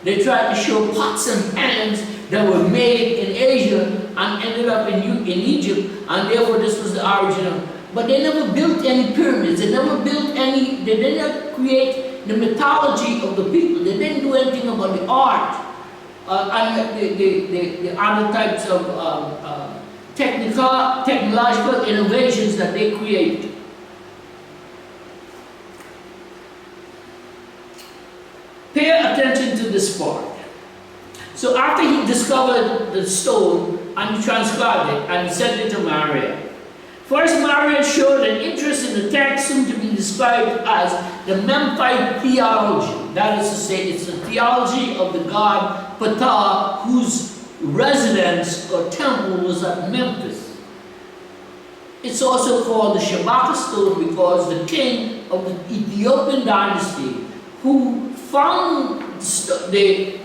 they tried to show pots and pans that were made in Asia and ended up in Egypt, and therefore this was the origin of. But they never built any pyramids. They never built any. They didn't create the mythology of the people. They didn't do anything about the art and the other types of technological innovations that they created. Pay attention to this part. So after he discovered the stone and he transcribed it and he sent it to Mariette. First, Mariette showed an interest in the text soon to be described as the Memphite theology. That is to say, it's the theology of the god Ptah, whose residence or temple was at Memphis. It's also called the Shabaka stone because the king of the Ethiopian dynasty, who found the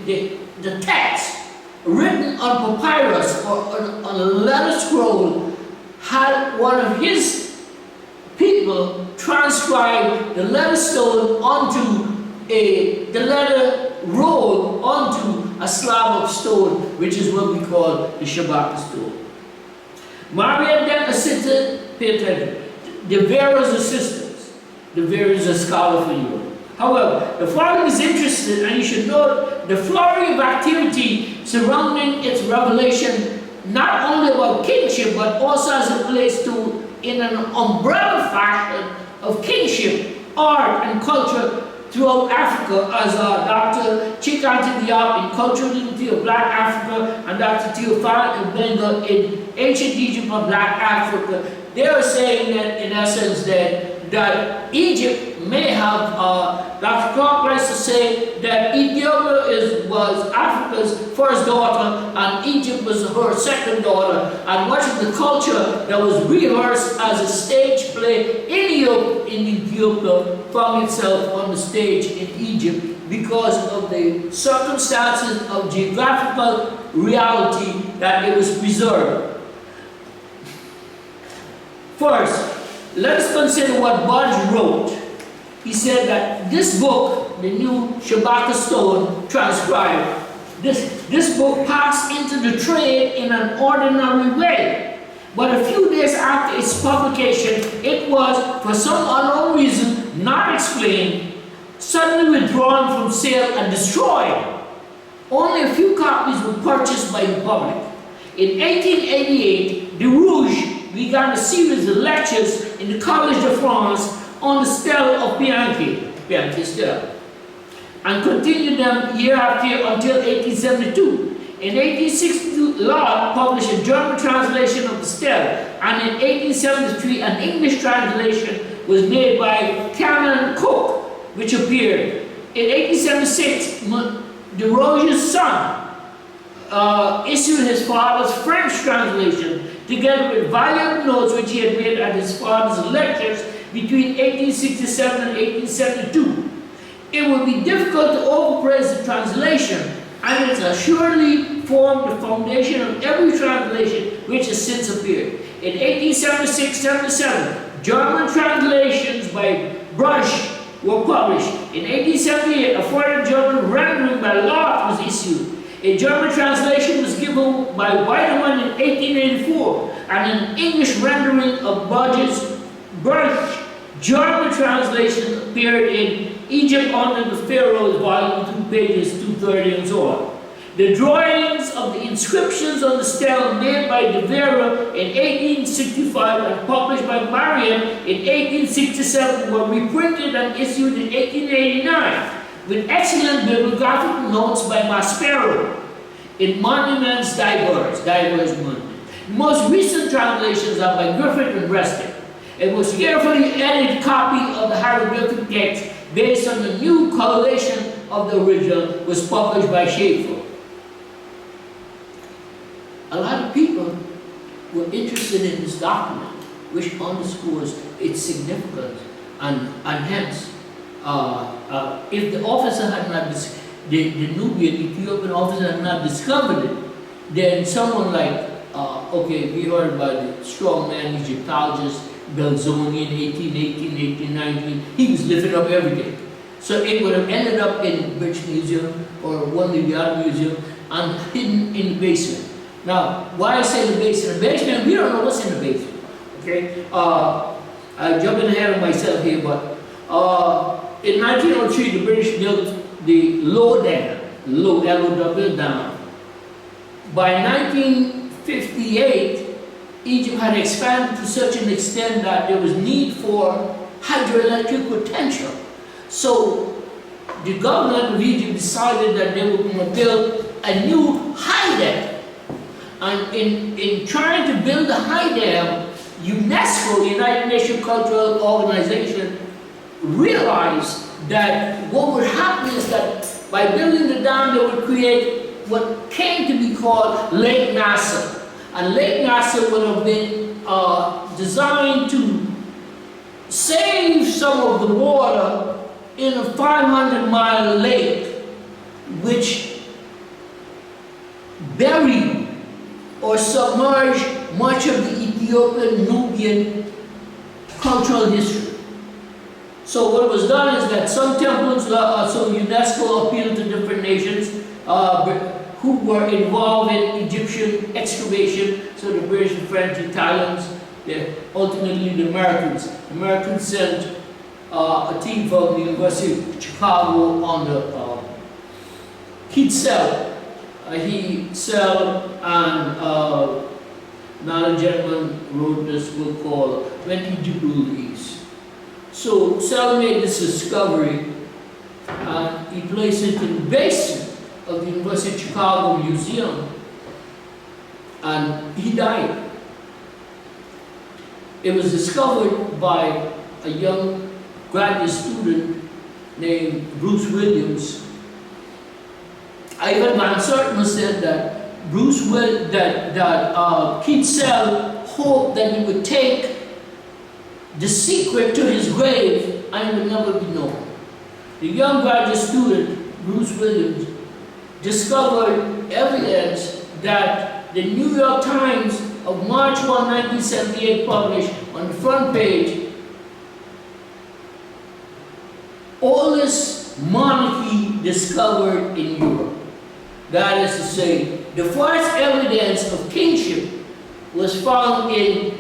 text written on papyrus or on a letter scroll, had one of his people transcribe the letter stone onto the letter roll onto a slab of stone, which is what we call the Shabaka stone. Mariette then assisted, pay attention, the various assistants, the various scholar for Europe. However, the following is interesting, and you should note the flurry of activity surrounding its revelation, not only about kingship, but also as it relates to, in an umbrella fashion, of kingship, art, and culture throughout Africa, as Dr. Chikante Diop in Cultural Unity of Black Africa and Dr. Theophane Benga in Ancient Egypt of Black Africa. They are saying that, in essence, that Egypt may have, Dr. Clark likes to say that Ethiopia was Africa's first daughter and Egypt was her second daughter, and much of the culture that was rehearsed as a stage play in Ethiopia found itself on the stage in Egypt because of the circumstances of geographical reality that it was preserved. First, let us consider what Budge wrote. He said that this book, the new Shabaka stone transcribed, this book passed into the trade in an ordinary way. But a few days after its publication, it was, for some unknown reason, not explained, suddenly withdrawn from sale and destroyed. Only a few copies were purchased by the public. In 1888, de Rouge began a series of lectures in the College de France on the stele of Bianchi's stele, and continued them year after year until 1872. In 1862, Laud published a German translation of the stele, and in 1873, an English translation was made by Canon Cook, which appeared. In 1876, de Rouge's son issued his father's French translation, together with valuable notes which he had made at his father's lectures between 1867 and 1872. It would be difficult to overpraise the translation, and it assuredly formed the foundation of every translation which has since appeared. In 1876-77, German translations by Brush were published. In 1878, a foreign German rendering by Laud was issued. A German translation was given by Weidemann in 1884, and an English rendering of Brush's German translation appeared in Egypt under the Pharaohs, volume 2, pages 230 and so on. The drawings of the inscriptions on the stele made by de Vera in 1865 and published by Mariam in 1867 were reprinted and issued in 1889 with excellent bibliographical notes by Maspero in Monuments Diverse. The most recent translations are by Griffith and Resnick. A most carefully edited copy of the hieroglyphic text based on the new collation of the original was published by Schaeffer. A lot of people were interested in this document, which underscores its significance, and hence, if the officer had not, the Nubian Ethiopian officer had not discovered it, then someone like, okay, we heard about the strongman Egyptologist Belzoni in 1818, 1819, he was lifting up everything. So it would have ended up in the British Museum or one of the other museums and hidden in the basement. Now, why I say the basement? The basement, we don't know what's in the basement. Okay? I'm jumping ahead of myself here, but in 1903, the British built the Low Dam, L-O-W Dam. By 1958, Egypt had expanded to such an extent that there was need for hydroelectric potential. So the government of Egypt decided that they were going to build a new high dam. And in trying to build a high dam, UNESCO, the United Nations Cultural Organization, realized that what would happen is that by building the dam, they would create what came to be called Lake Nasser. And Lake Nasser would have been designed to save some of the water in a 500-mile lake, which buried or submerged much of the Ethiopian Nubian cultural history. So what was done is that some temples, so UNESCO appealed to different nations who were involved in Egyptian excavation, so the British, the French, the Italians, ultimately the Americans. The Americans sent a team from the University of Chicago on the Keith Sell. He, Sell, and another gentleman wrote this book called When Egypt Ruled the East. So Sell made this discovery, and he placed it in the basement of the University of Chicago Museum, and he died. It was discovered by a young graduate student named Bruce Williams. Ivan Van Sertima said that Keith Sell hoped that he would take the secret to his grave and it would never be known. The young graduate student, Bruce Williams, discovered evidence that the New York Times of March 1, 1978 published on the front page, oldest monarchy discovered in Europe. That is to say, the first evidence of kingship was found in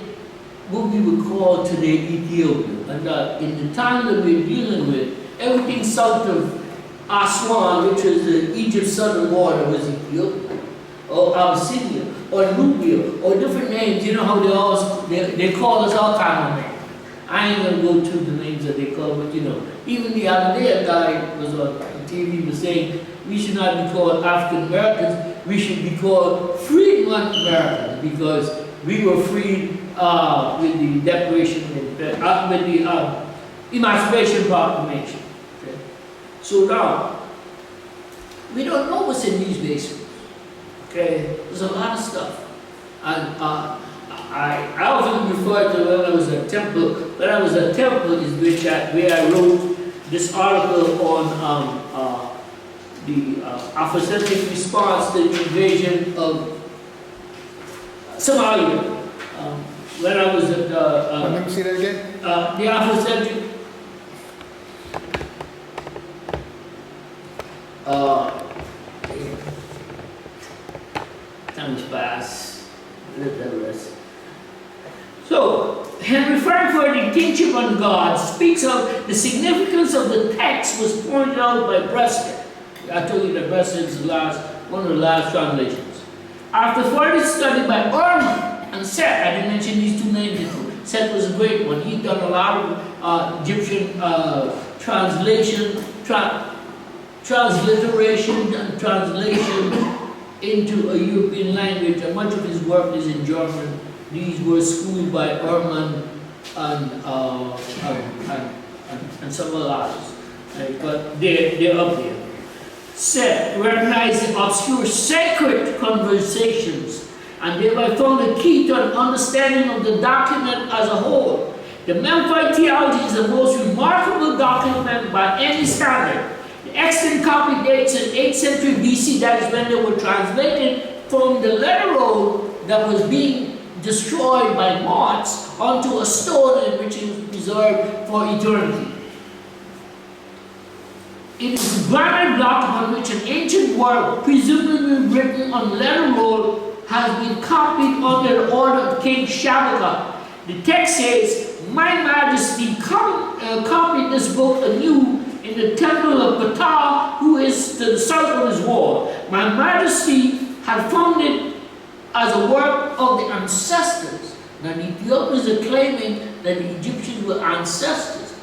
what we would call today Ethiopia. And in the time that we're dealing with, everything south of Aswan, which was Egypt's southern border, was Ethiopia, or Abyssinia, or Nubia, or different names. You know how they call us all kind of names. I ain't gonna go through the names that they call, but you know, even the other day a guy was on TV was saying we should not be called African Americans, we should be called Freedmen Americans, because we were freed with the Declaration, with the Emancipation Proclamation. Okay? So now, we don't know what's in these basements. Okay, there's a lot of stuff, and I often refer to when I was at Temple. When I was at Temple is where I wrote this article on the Afrocentric response to the invasion of Somalia. When I was at let me see that again. the Afrocentric. Time's pass. Let that rest. So, Henry Frankfurt in Kingship on God speaks of the significance of the text was pointed out by Breslin. I told you that Breslin is one of the last translations. After further study by Ehrman and Seth, I didn't mention these two names before. Seth was a great one. He'd done a lot of Egyptian translation, transliteration and translation into a European language, and much of his work is in German. These were schooled by Ehrman and some others, right? But they're up there. Seth recognized the obscure sacred conversations and thereby found a key to an understanding of the document as a whole. The Memphite theology is the most remarkable document by any standard. The extant copy dates in 8th century BC, that is when they were translated from the letter roll that was being destroyed by moths onto a stone in which it was preserved for eternity. It is a granite block upon which an ancient work, presumably written on letter roll, has been copied under the order of King Shabaka. The text says, "My Majesty copied this book anew in the temple of Ptah, who is to the south of his wall. My Majesty had found it as a work of the ancestors." Now the Ethiopians are claiming that the Egyptians were ancestors,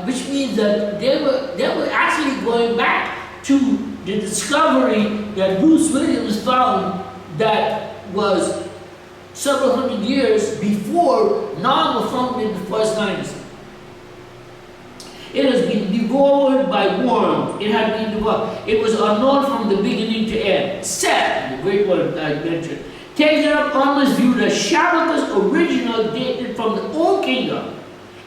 which means that they were actually going back to the discovery that Bruce Williams found that was several hundred years before Nam was found in the first dynasty. It has been devoured by worms. It had been devoured. It was unknown from the beginning to end. Seth, the great one I mentioned, takes it up on this view that Shabaka's original dated from the Old Kingdom.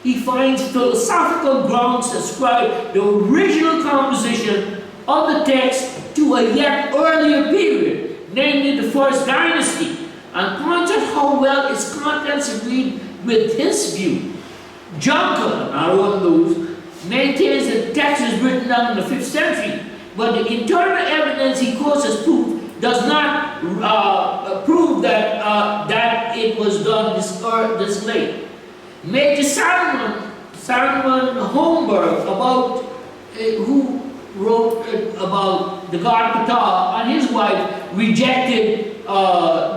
He finds philosophical grounds to ascribe the original composition of the text to a yet earlier period, namely the First Dynasty, and points out how well its contents agreed with his view. Junker, another one of those, maintains that the text was written down in the 5th century, but the internal evidence he quotes as proof does not prove that it was done this late. Major Salomon Holmberg, who wrote about the god Ptah, and his wife rejected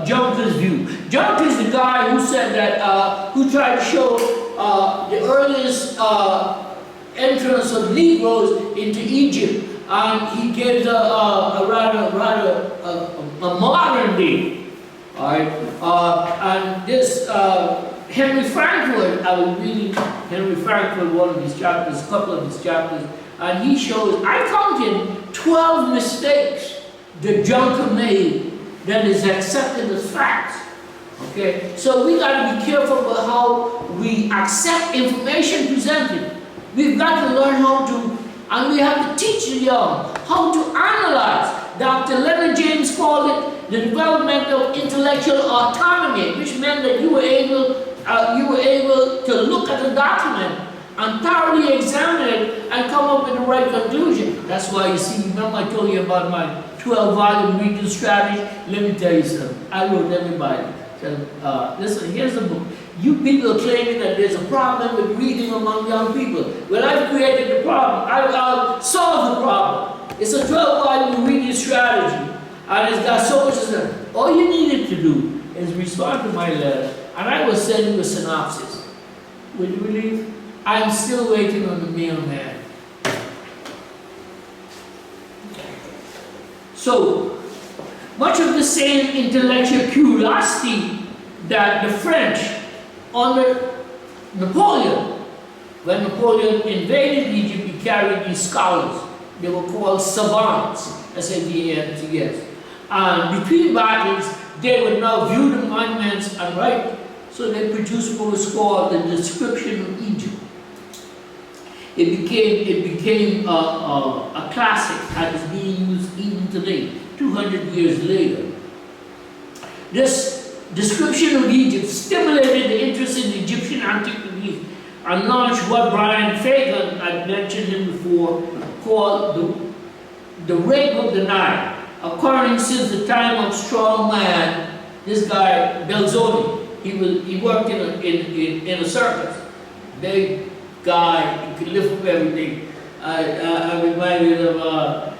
Junker's view. Junker is the guy who said that, who tried to show the earliest entrance of Negroes into Egypt, and he gives a rather modern day. All right, and this Henry Frankfurt, I was reading Henry Frankfurt, one of his chapters, a couple of his chapters, and he shows, I counted 12 mistakes that Junker made that is accepted as facts. Okay, so we got to be careful about how we accept information presented. We've got to learn how to, and we have to teach the young how to analyze. Dr. Leonard James called it the development of intellectual autonomy, which meant that you were able to look at a document and thoroughly examine it and come up with the right conclusion. That's why you see, remember I told you about my 12-volume reading strategy? Let me tell you something. I wrote everybody. Listen, here's the book. You people are claiming that there's a problem with reading among young people. Well, I've created the problem. I'll solve the problem. It's a 12-volume reading strategy. And it's got so much to say. All you needed to do is respond to my letter, and I will send you a synopsis. Would you believe? I'm still waiting on the mailman. So, much of the same intellectual curiosity that the French under Napoleon, when Napoleon invaded Egypt, he carried these scholars. They were called savants, S-A-V-A-N-T-S. And between battles, they would now view the monuments and write. So they produced what was called the Description of Egypt. It became a classic that is being used even today, 200 years later. This Description of Egypt stimulated the interest in Egyptian antiquities and launched what Brian Fagan, I'd mentioned him before, called the Rape of the Nile, occurring since the time of strong man, this guy, Belzoni. He worked in a circus. Big guy, he could lift up everything. I'm reminded of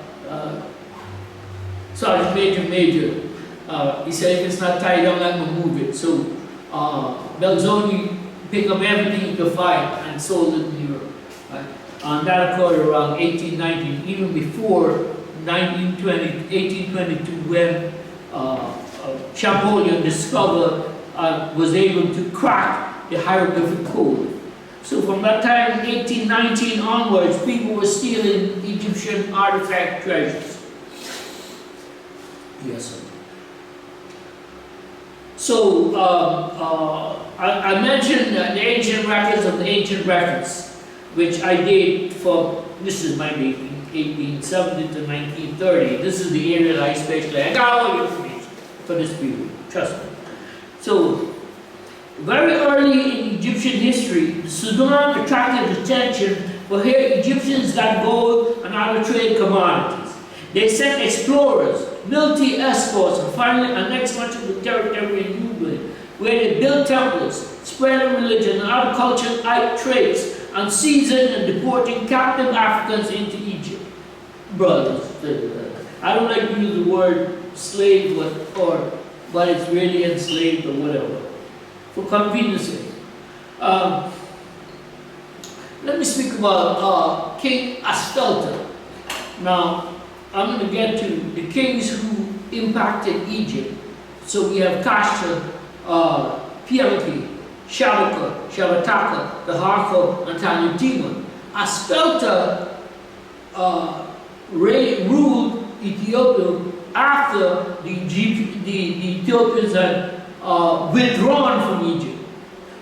Sergeant Major. He said, if it's not tied down, I'm going to move it. So Belzoni picked up everything he could find and sold it in Europe. And that occurred around 1819, even before 1822, when Champollion was able to crack the hieroglyphic code. So from that time, 1819 onwards, people were stealing Egyptian artifact treasures. Yes, sir. So I mentioned the ancient records of the ancient records, which I date from, this is my dating, 1870 to 1930. This is the area that I specialize. I got all the information for this period, trust me. So, very early in Egyptian history, the Sudan attracted attention for here Egyptians got gold and other trade commodities. They sent explorers, military escorts, and finally annexed much of the territory in Nubia, where they built temples, spread religion and other cultural traits, and seizing and deporting captive Africans into Egypt. Brothers, I don't like to use the word slave, but it's really enslaved or whatever, for convenience sake. Let me speak about King Asfelta. Now, I'm going to get to the kings who impacted Egypt. So we have Kashta, Pianki, Shabataka, the Harko, and Tanutima. Asfelta ruled Ethiopia after the Ethiopians had withdrawn from Egypt.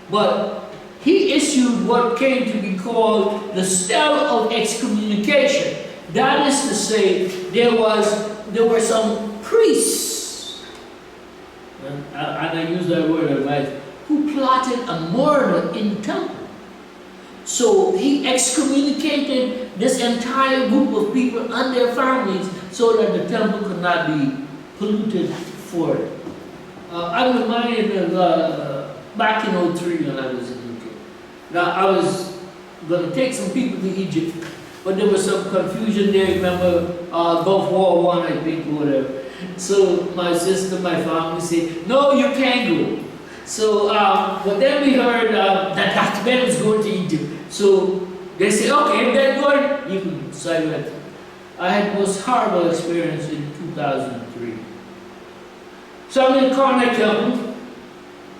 But he issued what came to be called the Stele of Excommunication. That is to say, there were some priests, and I use that word, right, who plotted a murder in the temple. So he excommunicated this entire group of people and their families so that the temple could not be polluted for it. I'm reminded of back in 03 when I was in UK. Now I was going to take some people to Egypt, but there was some confusion there. Remember Gulf War I, I think, or whatever. So my sister, my family said, no, you can't go. So, but then we heard that Dr. Ben was going to Egypt. So they said, okay, if they're going, you can go. So I went. I had the most horrible experience in 2003. So I'm in the corner temple,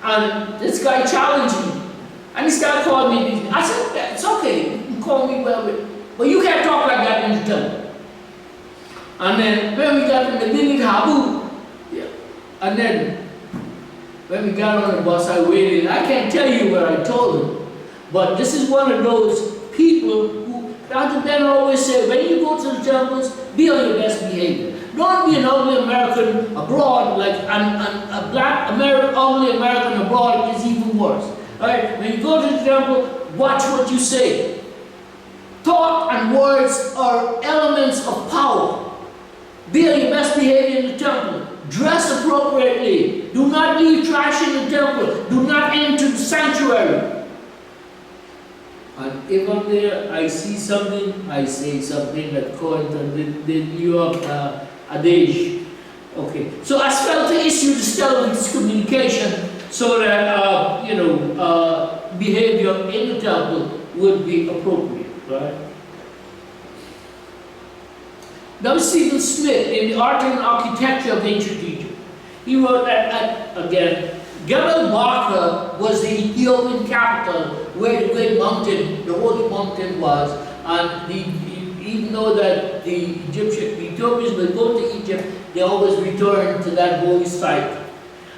and this guy challenged me. And he started calling me. I said, it's okay, you can call me well, but you can't talk like that in the temple. And then when we got in the Bini Habu, yeah, and then when we got on the bus, I waited. I can't tell you what I told him, but this is one of those people who Dr. Ben always said, when you go to the temples, be on your best behavior. Don't be an ugly American abroad, like a black ugly American abroad is even worse. All right? When you go to the temple, watch what you say. Thought and words are elements of power. Be on your best behavior in the temple. Dress appropriately. Do not leave trash in the temple. Do not enter the sanctuary. And if I'm there, I see something, I say something that caught the New York adage. Okay, so I felt to issue the Stellar's communication so that, behavior in the temple would be appropriate, right? W. Stephen Smith, in the Art and Architecture of Ancient Egypt, he wrote that, again, Gebel Barka was the Ethiopian capital where the great mountain, the holy mountain was, and even though that the Ethiopians would go to Egypt, they always returned to that holy site.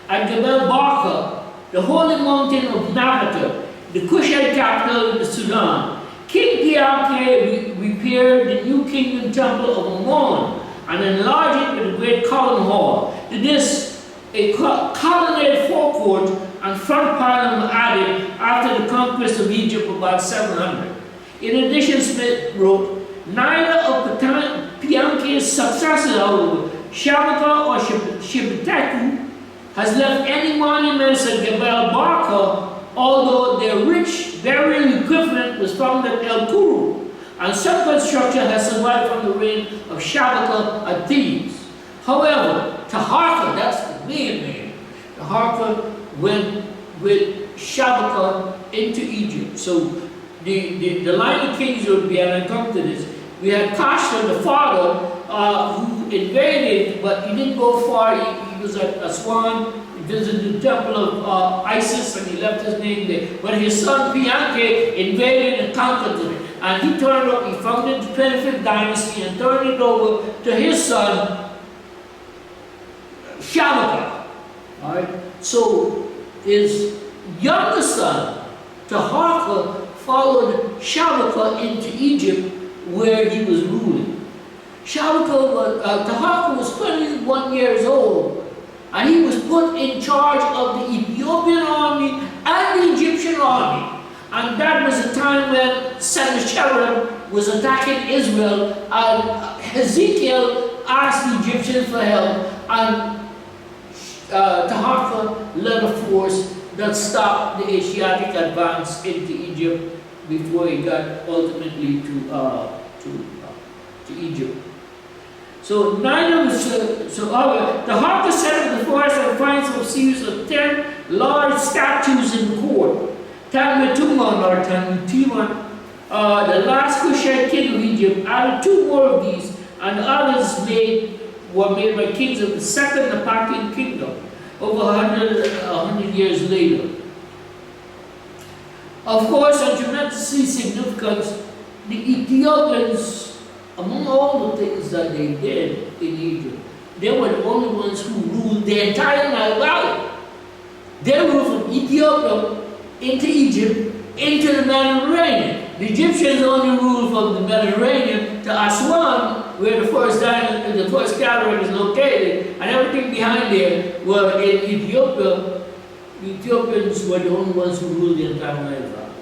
At Gebel Barka, the holy mountain of Nabata, the Kushite capital of the Sudan, King Piake repaired the new kingdom temple of Amon and enlarged it with a great column hall. To this, a colonnade forecourt and front pylon were added after the conquest of Egypt about 700. In addition, Smith wrote, neither of Pianke's successors, however, Shabaka or Shibiteku, has left any monuments at Gebel Barka, although their rich burial equivalent was found at El Kuru, and some construction has survived from the reign of Shabaka at Thebes. However, Taharqa, that's the main name, Taharqa went with Shabaka into Egypt. So the line of kings would be, and I come to this, we had Kashta, the father, who invaded, but he didn't go far. He was at Aswan. He visited the temple of Isis, and he left his name there. But his son Pianke invaded and conquered it. And he founded the 25th dynasty and turned it over to his son, Shabaka. All right? So his younger son, Taharqa, followed Shabaka into Egypt, where he was ruling. Taharqa was 21 years old, and he was put in charge of the Ethiopian army and the Egyptian army. And that was the time when Sennacherib was attacking Israel, and Ezekiel asked the Egyptians for help, and Taharqa led a force that stopped the Asiatic advance into Egypt before he got ultimately to Egypt. So Taharqa set up the forest and finds a series of 10 large statues in the court. Tanmetuman or Tanmutiman, the last Kushite king of Egypt, added 2 more of these, and others were made by kings of the second Nabatean kingdom, over 100 years later. Of course, and tremendously significant, the Ethiopians, among all the things that they did in Egypt, they were the only ones who ruled the entire Nile Valley. They ruled from Ethiopia into Egypt, into the Mediterranean. The Egyptians only ruled from the Mediterranean to Aswan, where the first cataract is located, and everything behind there were in Ethiopia. The Ethiopians were the only ones who ruled the entire Nile Valley.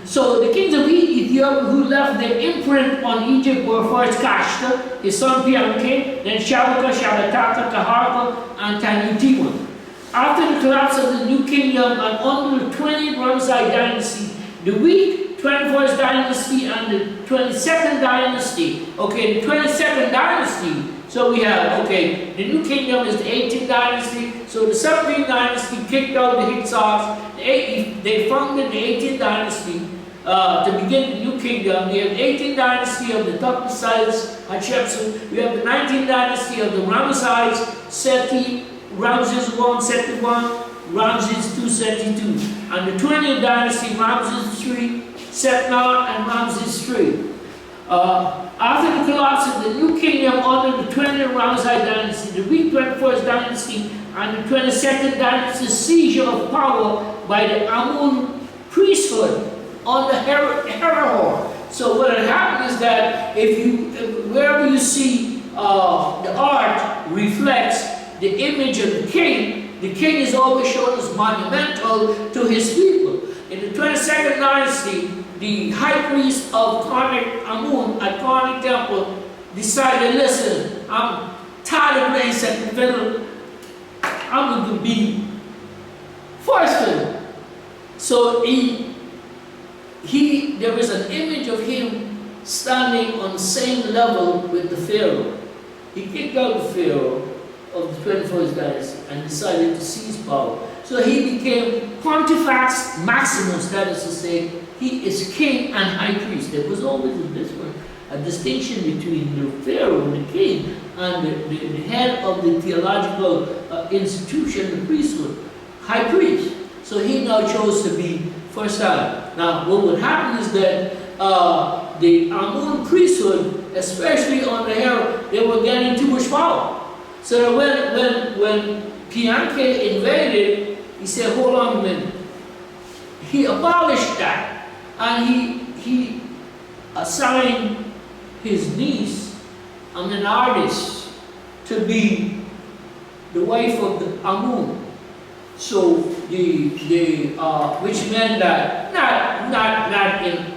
So the kings of Ethiopia who left their imprint on Egypt were first Kashta, his son Pianke, then Shabaka, Shabataka, Taharqa, and Tanutiman. After the collapse of the new kingdom and under the 20th Ramesside dynasty, the weak 21st dynasty and the 22nd dynasty, okay, the 22nd dynasty, so we have, okay, the new kingdom is the 18th dynasty, so the 17th dynasty kicked out the Hyksos, they founded the 18th dynasty to begin the new kingdom. We have the 18th dynasty of the Thutmosides, Hatshepsut, we have the 19th dynasty of the Ramessides, Seti, Ramses I, Seti I, Ramses II, Seti II, and the 20th dynasty, Ramses III, Setna, and Ramses III. After the collapse of the new kingdom under the 20th Ramesside dynasty, the weak 21st dynasty, and the 22nd dynasty's seizure of power by the Amun priesthood on the Herihor. So what had happened is that wherever you see the art reflects the image of the king is always shown as monumental to his people. In the 22nd dynasty, the high priest of Karnak Amun at Karnak Temple decided, listen, I'm tired of playing second fiddle. I'm going to be first Pharaoh. So there was an image of him standing on the same level with the Pharaoh. He kicked out the Pharaoh of the 21st dynasty and decided to seize power. So he became Pontifex Maximus, that is to say, he is king and high priest. There was always a distinction between the Pharaoh, the king, and the head of the theological institution, the priesthood, high priest. So he now chose to be first time. Now, what would happen is that the Amun priesthood, especially on the Herod, they were getting too much power. So when Pianke invaded, he said, hold on a minute. He abolished that, and he assigned his niece, an artist, to be the wife of the Amun. So which meant that not in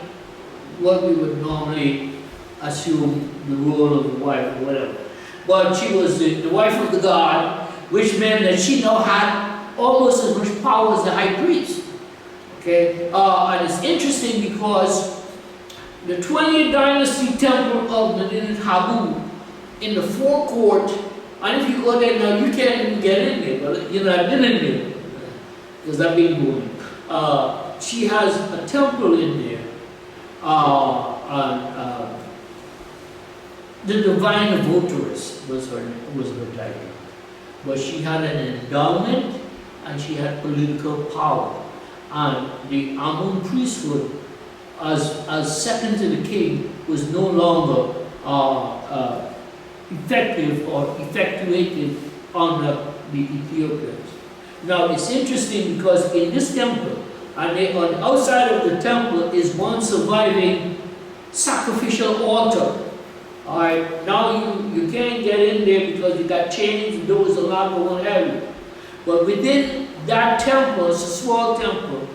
what we would normally assume the role of the wife or whatever, but she was the wife of the god, which meant that she now had almost as much power as the high priest. Okay, and it's interesting because the 20th dynasty temple of Medinet Habu in the forecourt, and if you go there now, you can't even get in there, but you know, I've been in there, because I've been going. She has a temple in there, the divine votaress was her title. But she had an endowment and she had political power. And the Amun priesthood, as second to the king, was no longer effective or effectuated under the Ethiopians. Now it's interesting because in this temple, and on the outside of the temple is one surviving sacrificial altar. Alright, now you can't get in there because you got chains, doors are locked, or what have you. But within that temple, it's a small temple,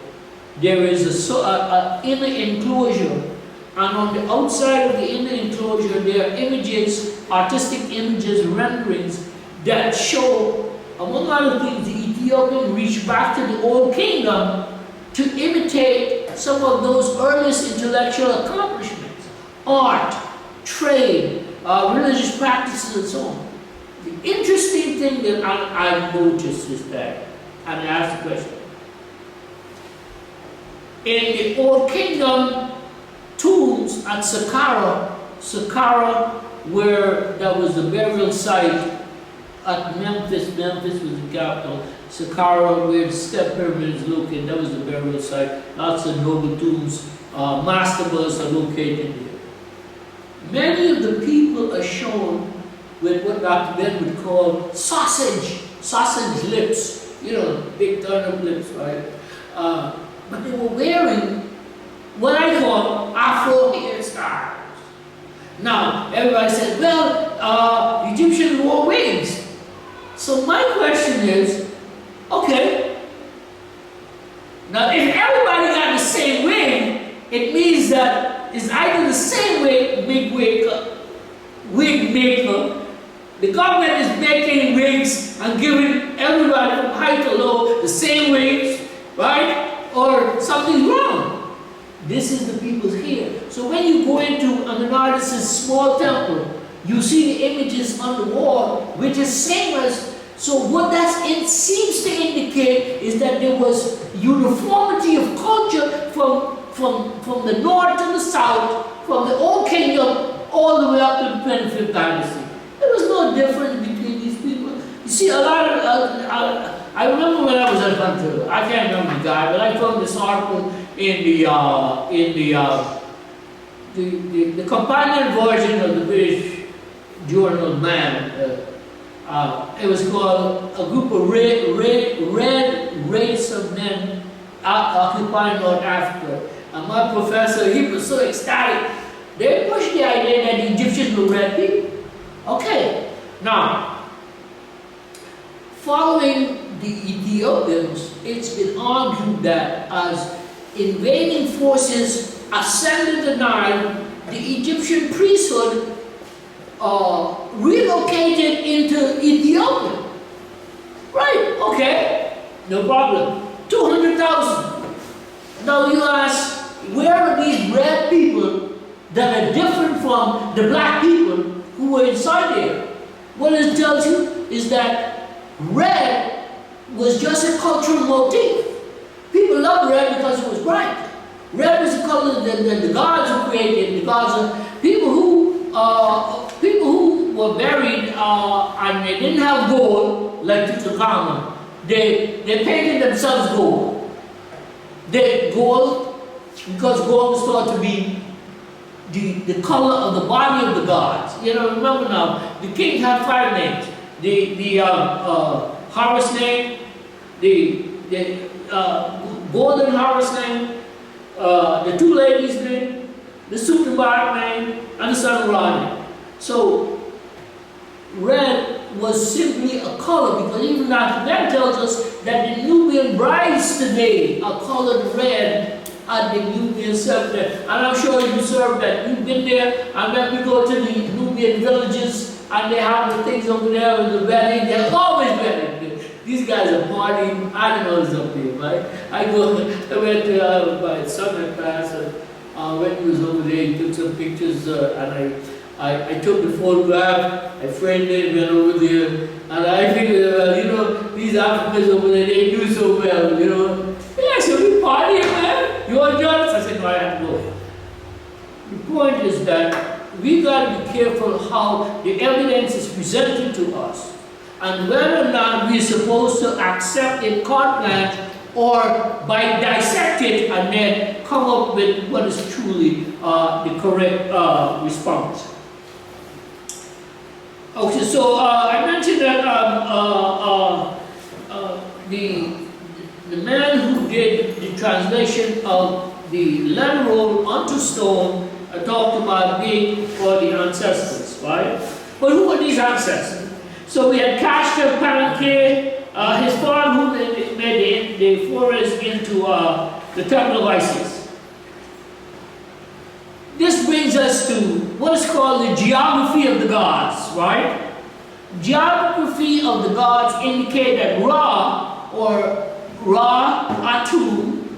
there is an inner enclosure, and on the outside of the inner enclosure there are images, artistic images, renderings that show, among other things, the Ethiopian reached back to the old kingdom to imitate some of those earliest intellectual accomplishments, art, trade, religious practices, and so on. The interesting thing that I noticed is that, and I asked the question, in the Old Kingdom tombs at Saqqara, where that was the burial site at Memphis was the capital, Saqqara, where the Step Pyramid is located, that was the burial site. Lots of noble tombs, mastabas are located there. Many of the people are shown with what Dr. Ben would call sausage lips, you know, big turnip lips, right? But they were wearing what I call Afro hairstyles. Now, everybody said, well, Egyptians wore wigs. So my question is, okay, now if everybody got the same wig, it means that it's either the same wig maker, the government is making wigs and giving everybody from high to low the same wigs, right? Or something's wrong. This is the people's hair. So when you go into an artist's small temple, you see the images on the wall, which is same as. So what it seems to indicate is that there was uniformity of culture from the north to the south, from the Old Kingdom all the way up to the 25th dynasty. There was no difference between these people. You see, a lot of I remember when I was at Hunter, I can't remember the guy, but I found this article in the companion version of the British journal Man. It was called A Group of Red Race of Men Occupying North Africa. And my professor, he was so ecstatic. They pushed the idea that the Egyptians were red people. Okay, now, following the Ethiopians, it's been argued that as invading forces ascended the Nile, the Egyptian priesthood relocated into Ethiopia. Right, Okay, no problem. 200,000. Now you ask, where are these red people that are different from the black people who were inside there? What it tells you is that red was just a cultural motif. People loved red because it was bright. Red was the color that the gods who created. The gods of people who were buried and they didn't have gold like Tutankhamun. They painted themselves gold. Gold, because gold was thought to be the color of the body of the gods. You know, remember now, the king had 5 names. The harvest name, the golden harvest name, the 2 ladies' name, the Supermarket name, and the Son of Ra name. So, red was simply a color, because even that tells us that the Nubian brides today are colored red at the Nubian cemetery. And I'm sure you served that. You've been there, and when we go to the Nubian villages, and they have the things over there with the wedding, they're always wedding. These guys are partying animals up there, right? I went to my son and pastor, when he was over there, he took some pictures, and I took the photograph, I framed it, went over there, and I figured, you know, these Africans over there, they do so well, you know. Yeah, so we partying, man. You want jealous? I said, no, I have to go. The point is that we got to be careful how the evidence is presented to us, and whether or not we're supposed to accept it carte blanche or by dissect it and then come up with what is truly the correct response. Okay, so I mentioned that the man who did the translation of the letter roll onto stone talked about being for the ancestors, right? But who were these ancestors? So we had Castor Palanque, his father who made the forays into the temple of Isis. This brings us to what is called the geography of the gods, right? Geography of the gods indicate that Ra, or Ra-Atum,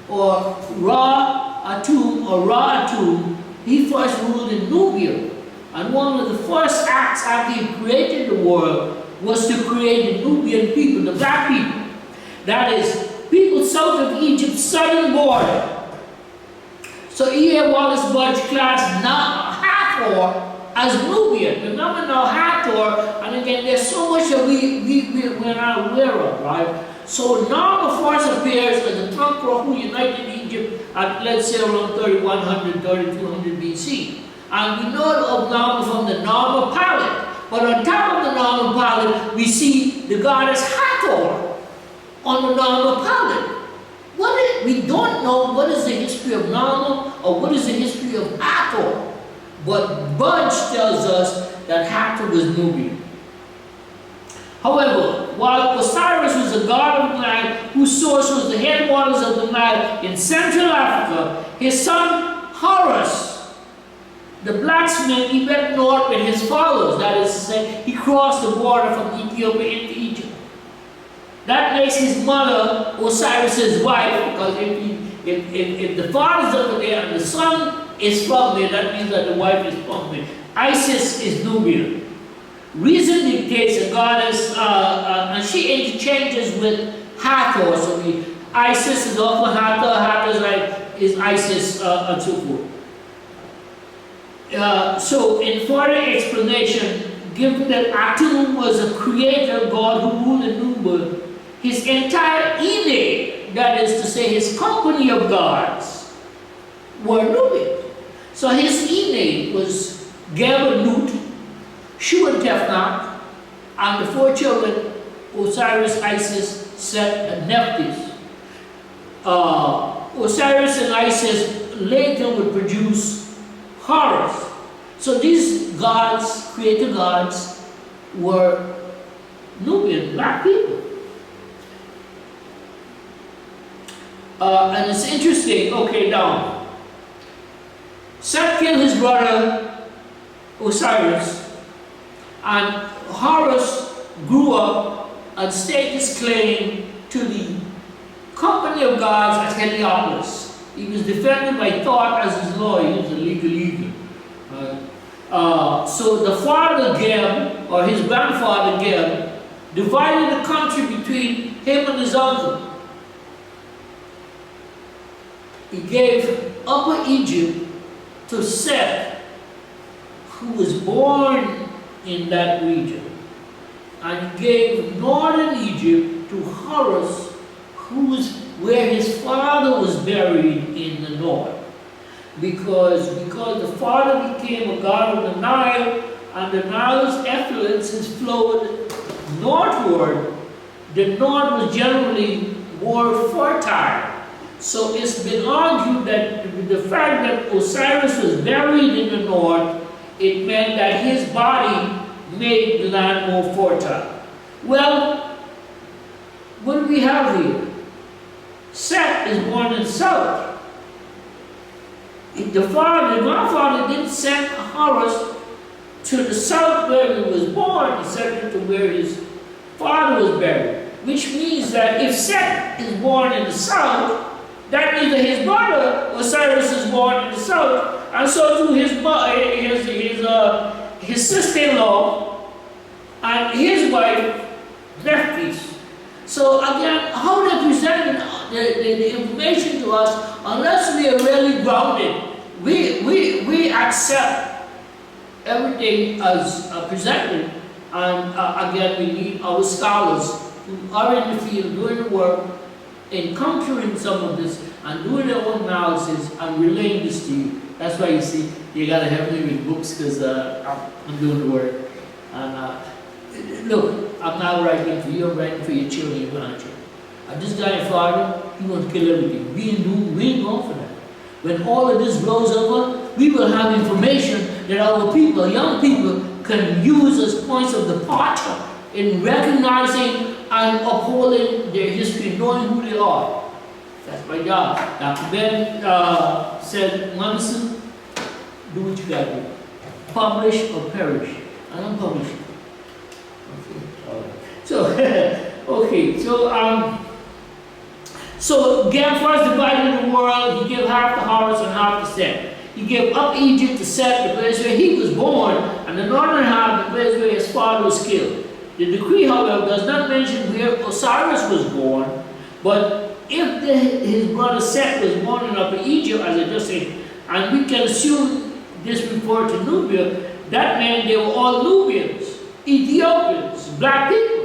or Ra-Atum, or Ra-Atum, he first ruled in Nubia. And one of the first acts after he created the world was to create the Nubian people, the black people. That is, people south of Egypt's southern border. So E.A. Wallace Budge classed Hathor as Nubian. Remember now Hathor, and again, there's so much that we're not aware of, right? So now the first appears as the trunk who united Egypt at, let's say, around 3100, 3200 BC. And we know of Nama from the Nama palette. But on top of the Nama palette, we see the goddess Hathor on the Nama palette. We don't know what is the history of Nama or what is the history of Hathor. But Budge tells us that Hathor was Nubian. However, while Osiris was the god of the Nile, whose source was the headwaters of the Nile in Central Africa, his son Horus, the blacksmith, he went north with his followers. That is to say, he crossed the border from Ethiopia into Egypt. That makes his mother Osiris's wife, because if the father's over there and the son is from there, that means that the wife is from there. Isis is Nubian. Reason dictates a goddess, and she interchanges with Hathor. So Isis is also Hathor, Hathor is Isis, and so forth. So in further explanation, given that Atum was a creator god who ruled in Nubia, his entire Ine, that is to say his company of gods, were Nubian. So his Ine was Geber-Nut, Shu and Tefnach, and the 4 children, Osiris, Isis, Set, and Nephthys. Osiris and Isis later would produce Horus. So these gods, creator gods, were Nubian, black people. And it's interesting, okay, now, Set killed his brother Osiris, and Horus grew up and staked his claim to the company of gods at Heliopolis. He was defended by Thoth as his lawyer. He was a legal eagle. So the father Geb, or his grandfather Geb, divided the country between him and his uncle. He gave Upper Egypt to Seth, who was born in that region, and he gave northern Egypt to Horus, where his father was buried in the north. Because the father became a god of the Nile, and the Nile's effluences flowed northward. The north was generally more fertile. So it's been argued that the fact that Osiris was buried in the north, it meant that his body made the land more fertile. Well, what do we have here? Seth is born in the south. The grandfather didn't send Horus to the south where he was born, he sent him to where his father was buried. Which means that if Seth is born in the south, that means that his brother Osiris is born in the south, and so too his sister-in-law and his wife Nephthys. So again, how they presented the information to us, unless we are really grounded, we accept everything as presented, and again, we need our scholars who are in the field doing the work, encountering some of this and doing their own analysis and relaying this to you. That's why you see you gotta help me with books, because I'm doing the work. And look, I'm not writing for you, I'm writing for your children, your grandchildren. This guy in Florida, he wants to kill everything. We ain't going for that. When all of this blows over, we will have information that our people, young people, can use as points of departure in recognizing and upholding their history, knowing who they are. That's my job. Dr. Ben said, Monderson, do what you got to do. Publish or perish. And I'm publishing. Okay, so Geb first divided the world. He gave half to Horus and half to Seth. He gave up Egypt to Seth, the place where he was born, and the northern half, the place where his father was killed. The decree, however, does not mention where Osiris was born, but if his brother Seth was born in Upper Egypt, as I just said, and we can assume this referred to Nubia, that meant they were all Nubians, Ethiopians, black people.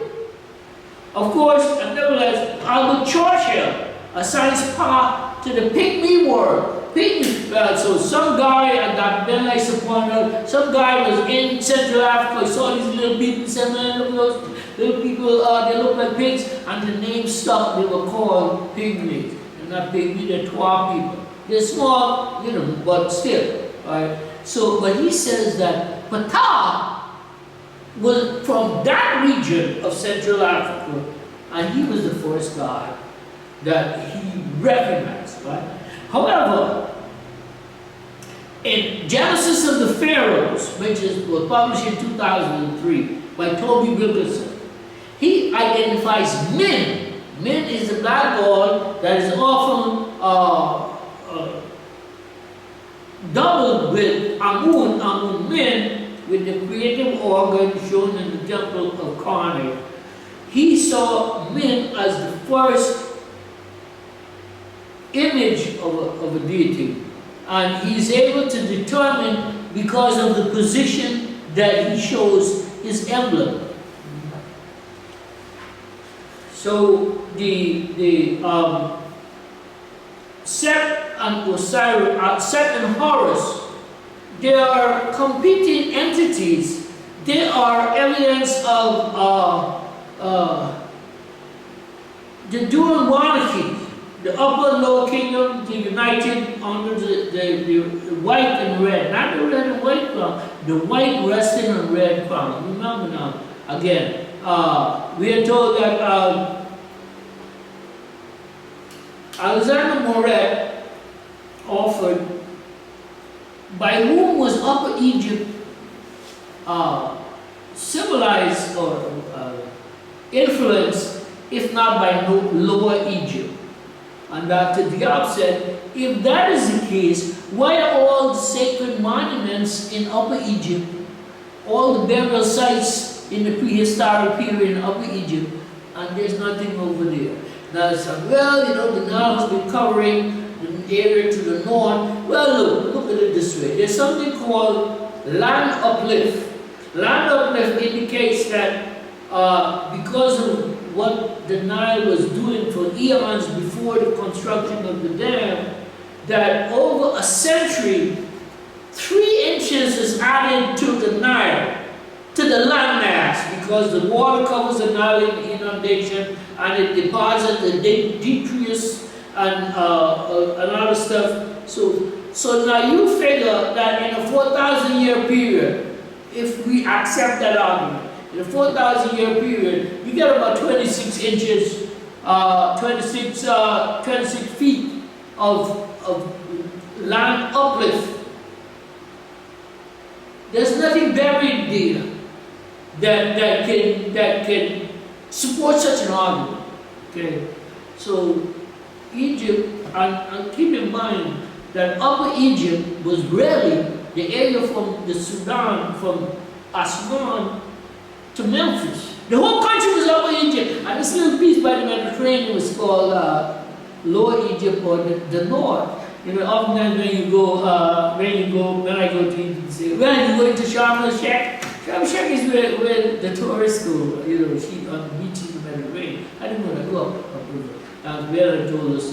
Of course, and nevertheless, Albert Churchill assigns part to the Pygmy world. So some guy, and Dr. Ben likes to point out, some guy was in Central Africa, he saw these little people, said, man, look at those little people, they look like pigs, and the name stuck, they were called pygmies. They're not pygmy, they're Twa people. They're small, you know, but still, right? So, but he says that Ptah was from that region of Central Africa, and he was the first god that he recognized, right? However, in Genesis of the Pharaohs, which was published in 2003 by Toby Wilkinson, he identifies Min. Min is the black god that is often doubled with Amun Min, with the creative organ shown in the temple of Karnak. He saw Min as the first image of a deity, and he's able to determine, because of the position that he shows his emblem. So the Seth and Osiris, Seth and Horus, they are competing entities. They are evidence of the dual monarchy. The upper and lower kingdom, they united under the white and red, not the red and white crown, the white resting on red crown. Remember now, again, we are told that Alexander Moret offered, by whom was Upper Egypt civilized or influenced, if not by Lower Egypt. And Dr. Diop said, if that is the case, why are all the sacred monuments in Upper Egypt, all the burial sites in the prehistoric period in Upper Egypt, and there's nothing over there? Now it's like, well, you know, the Nile has been covering the area to the north. Well, look at it this way. There's something called land uplift. Land uplift indicates that because of what the Nile was doing for eons before the construction of the dam, that over a century, 3 inches is added to the Nile, to the landmass, because the water covers the Nile in inundation and it deposits the detritus and other stuff. So now you figure that in a 4,000-year period, if we accept that argument, in a 4,000-year period, you get about 26 inches, 26 feet of land uplift. There's nothing buried there that can support such an argument. Okay, so Egypt, and keep in mind that Upper Egypt was really the area from the Sudan, from Aswan to Memphis. The whole country was Upper Egypt, and this little piece by the Mediterranean was called Lower Egypt, or the North. You know, oftentimes when I go to Egypt, say, well, you go into Sharm el-Sheikh. Sharm el-Sheikh is where the tourists go, you know, on the beaches of the Mediterranean. I didn't want to go upriver. And where they told us,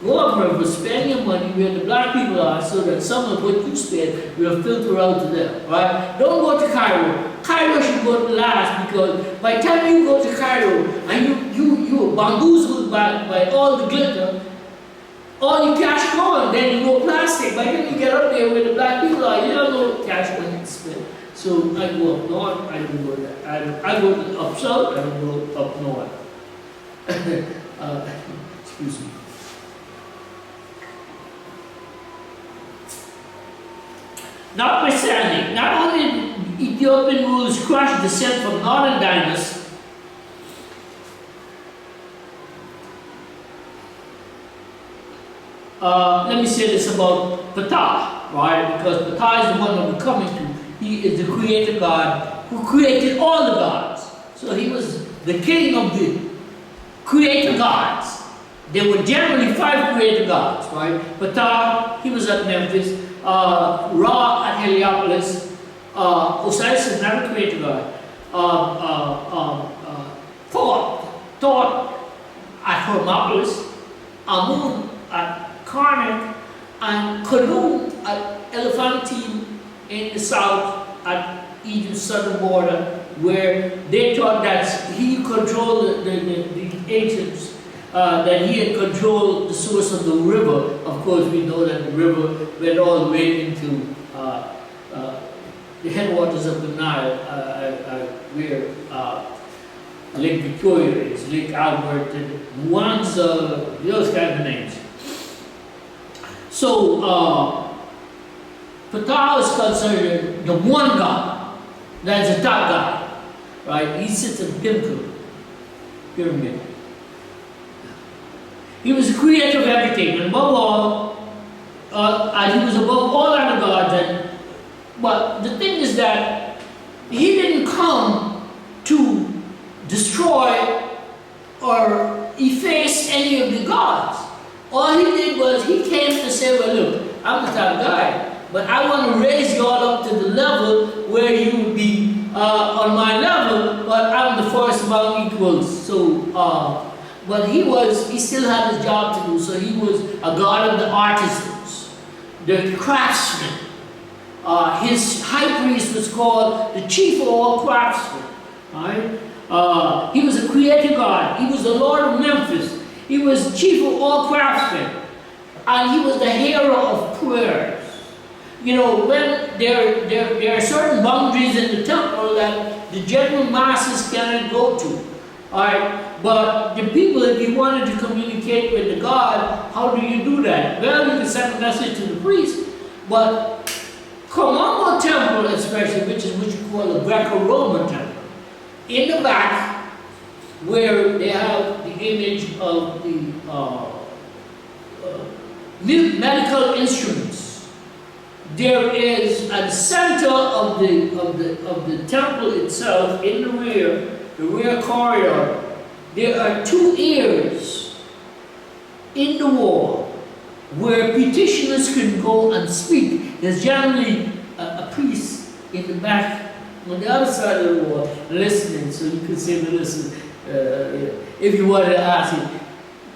go upriver, spend your money where the black people are, so that some of what you spend will filter out to them, right? Don't go to Cairo. Cairo should go to last, because by the time you go to Cairo and you are bamboozled by all the glitter, all your cash gone, then you go plastic. By the time you get up there where the black people are, you don't know cash money to spend. So I go up north, I don't go there. I go up south, I don't go up north. Excuse me. Notwithstanding, not only did Ethiopian rulers crush descent from northern dynasts, let me say this about Ptah, right? Because Ptah is the one that we're coming to. He is the creator God who created all the gods. So he was the king of the creator gods. There were generally 5 creator gods, right? Ptah, he was at Memphis. Ra at Heliopolis. Osiris is not a creator god. Thoth at Hermopolis. Amun at Karnak, and Khnum at Elephantine in the south at Egypt's southern border, where they thought that he controlled the ancients, that he had controlled the source of the river. Of course, we know that the river went all the way into the headwaters of the Nile, where Lake Victoria is, Lake Albert, and Mwanza, those kind of names. So, Ptah is considered the one God, that's the top God, right? He sits at the pinnacle, pyramid. He was the creator of everything, and above all, and he was above all other gods. But the thing is that he didn't come to destroy or efface any of the gods. All he did was he came to say, well, look, I'm the top guy, but I want to raise you all up to the level where you would be on my level, but I'm the first among equals. So, but he still had his job to do, so he was a god of the artisans, the craftsmen. His high priest was called the chief of all craftsmen. Right? He was a creator god. He was the Lord of Memphis. He was chief of all craftsmen. And he was the hero of prayers. You know, when there are certain boundaries in the temple that the general masses cannot go to. Alright? But the people, if you wanted to communicate with the God, how do you do that? Well, you can send a message to the priest. But Komamo temple especially, which is what you call the Greco-Roman temple, in the back where they have the image of the medical instruments. There is at the center of the temple itself, in the rear corridor, there are two ears in the wall where petitioners can go and speak. There's generally a priest in the back on the other side of the wall listening, so you can say to listen. If you wanted to ask him,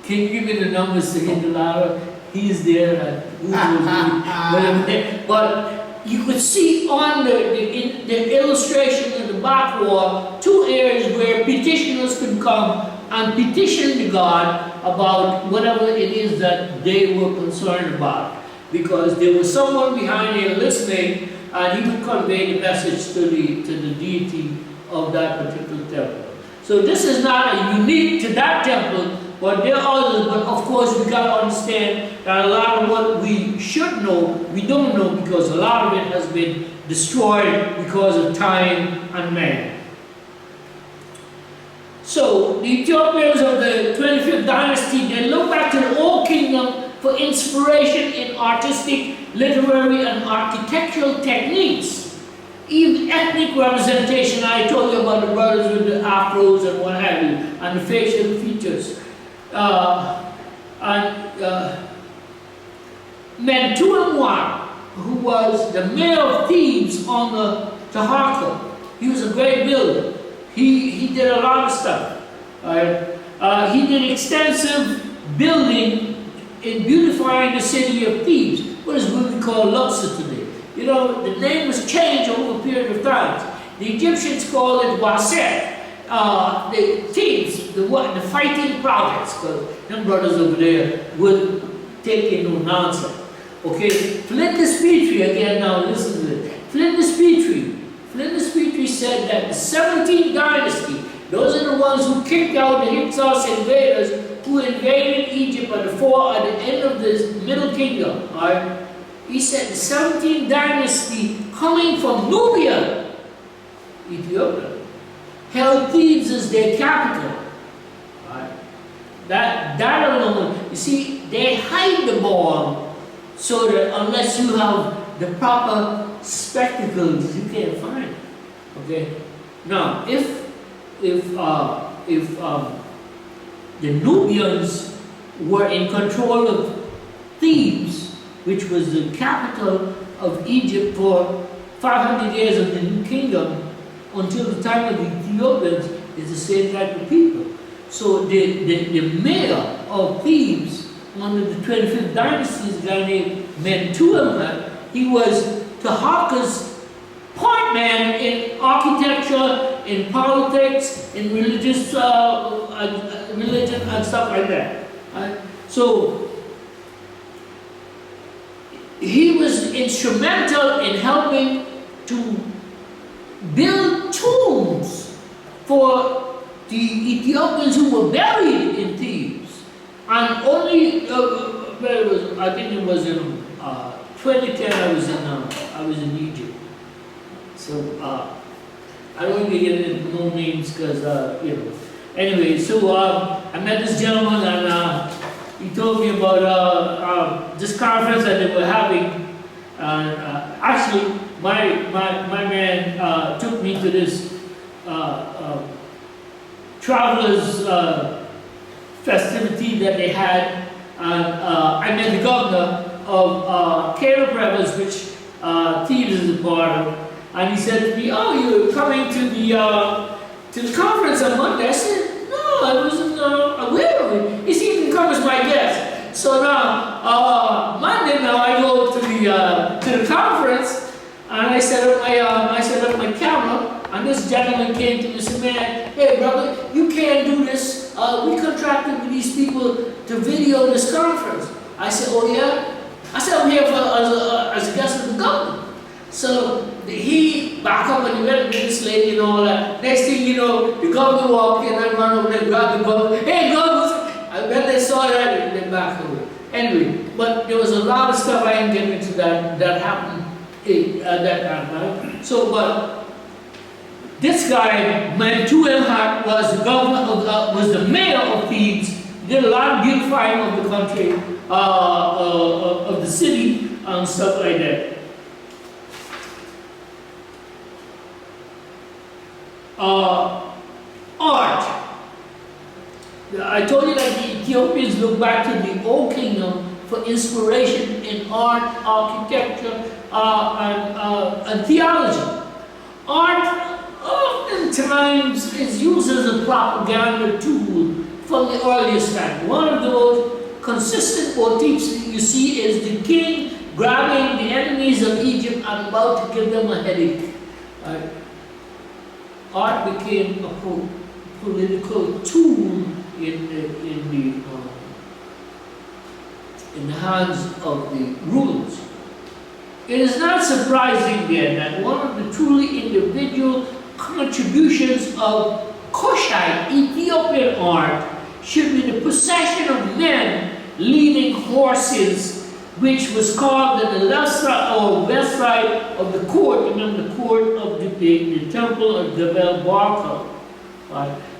can you give me the numbers to hit the louder? He's there and but you could see on the illustration of the back wall two areas where petitioners could come and petition to God about whatever it is that they were concerned about, because there was someone behind there listening, and he would convey the message to the deity of that particular temple. So this is not unique to that temple, but there are others. But of course, we got to understand that a lot of what we should know, we don't know, because a lot of it has been destroyed because of time and man. So the Ethiopians of the 25th dynasty, they look back to the old kingdom for inspiration in artistic, literary, and architectural techniques. Even ethnic representation. I told you about the brothers with the afros and what have you, and the facial features. Mentuamwa, who was the mayor of Thebes on the Taharqa, he was a great builder. He did a lot of stuff. He did extensive building in beautifying the city of Thebes, what is what we call Luxor today. You know, the name was changed over a period of time. The Egyptians called it Waset. The Thebes, the fighting province, because them brothers over there would take in no nonsense. Okay, Flinders Petrie, again now listen to it. Flinders Petrie said that the 17th dynasty, those are the ones who kicked out the Hyksos invaders who invaded Egypt at the end of the Middle Kingdom. Right? He said the 17th dynasty coming from Nubia, Ethiopia, held Thebes as their capital. Right? That alone, you see, they hide the ball so that unless you have the proper spectacles, you can't find it. Okay? Now, if the Nubians were in control of Thebes, which was the capital of Egypt for 500 years of the New Kingdom, until the time of the Ethiopians, is the same type of people. So the mayor of Thebes under the 25th dynasty is a guy named Mentuamwa. He was Taharqa's point man in architecture, in politics, in religion and stuff like that. Right? So he was instrumental in helping to build tombs for the Ethiopians who were buried in Thebes. And only, I think it was in 2010, I was in Egypt. So I don't want to get into no names because, you know. Anyway, so I met this gentleman and he told me about this conference that they were having. Actually, my man took me to this travelers festivity that they had, and I met the governor of Caleb Rebels, which Thebes is a part of, and he said to me, "Oh, you're coming to the conference on Monday?" I said, "No, I wasn't aware of it." He said, "You can come as my guest." So now Monday, now I go to the conference, and I set up my camera. And this gentleman came to me and said, "Man, hey brother, you can't do this. We contracted with these people to video this conference." I said, "Oh yeah?" I said, "I'm here as a guest of the governor." So he back up and he went with this lady and all that. Next thing you know, the governor walked in and ran over there and grabbed the governor. "Hey governor!" And when they saw that, they back over. Anyway, but there was a lot of stuff I didn't get into that happened at that time, right? So, but This guy, Mentuemhat, was the governor was the mayor of Thebes. Did a lot of beautifying of the country, of the city, and stuff like that. Art. I told you that the Ethiopians look back to the Old Kingdom for inspiration in art, architecture, and theology. Art oftentimes is used as a propaganda tool from the earliest time. One of those consistent motifs you see is the king grabbing the enemies of Egypt and about to give them a headache. Art became a political tool in the hands of the rulers. It is not surprising then that one of the truly individual contributions of Kushite Ethiopian art should be the possession of men leading horses, which was called the left side or west side of the court, remember the court of the temple of Gebel Barka.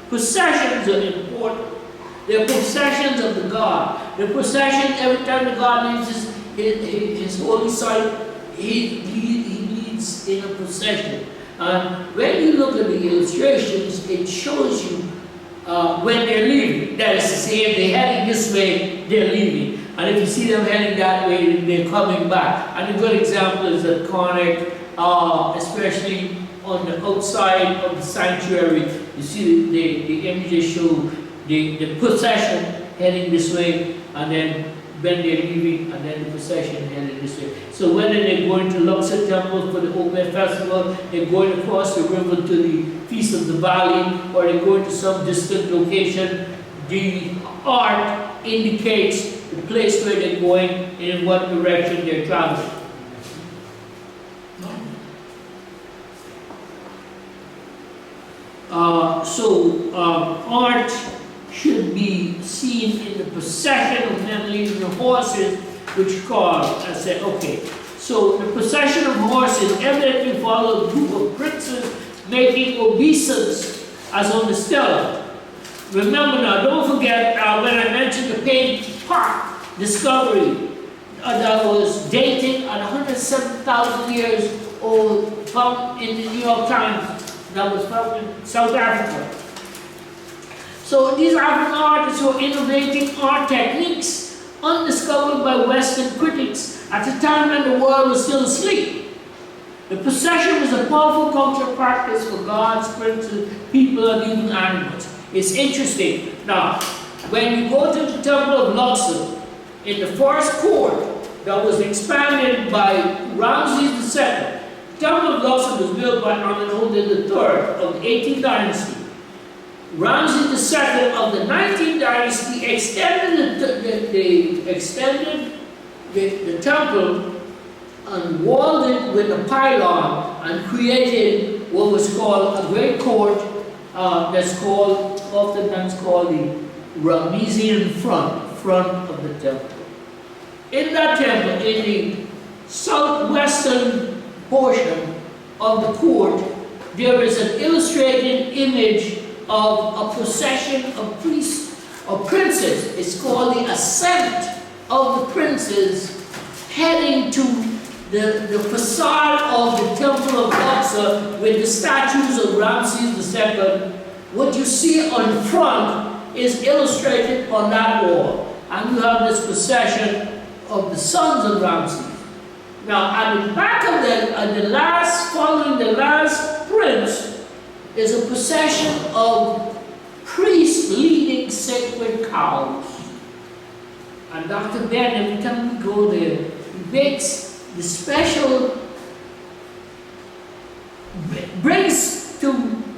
Possessions are important. They're possessions of the god. The possession, every time the god leaves his holy site, he leads in a procession. And when you look at the illustrations, it shows you when they're leaving. That is to say, if they're heading this way, they're leaving. And if you see them heading that way, they're coming back. And a good example is at Karnak, especially on the outside of the sanctuary. You see the images show the procession heading this way, and then when they're leaving, and then the procession heading this way. So whether they're going to Luxor Temple for the Open Festival, they're going across the river to the Feast of the Valley, or they're going to some distant location, the art indicates the place where they're going and in what direction they're traveling. Art should be seen in the procession of men leading the horses, which called, I said, okay. So the procession of horses evidently followed a group of princes making obeisance as on the stela. Remember now, don't forget when I mentioned the Page Park discovery that was dated at 107,000 years old, found in the New York Times, that was found in South Africa. So these African artists were innovating art techniques undiscovered by Western critics at a time when the world was still asleep. The procession was a powerful cultural practice for gods, princes, people, and even animals. It's interesting. Now, when you go to the Temple of Luxor, in the first court that was expanded by Ramses II, the Temple of Luxor was built by Amenhotep III of the 18th dynasty. Ramses II of the 19th dynasty extended the temple and walled it with a pylon and created what was called a great court that's called, oftentimes called the Ramesian front of the temple. In that temple, in the southwestern portion of the court, there is an illustrated image of a procession of priests or princes. It's called the ascent of the princes heading to the facade of the Temple of Luxor with the statues of Ramses II. What you see on front is illustrated on that wall. And you have this procession of the sons of Ramses. Now, at the back of following the last prince, is a procession of priests leading sacred cows. And Dr. Ben, every time we go there, he makes the special, brings to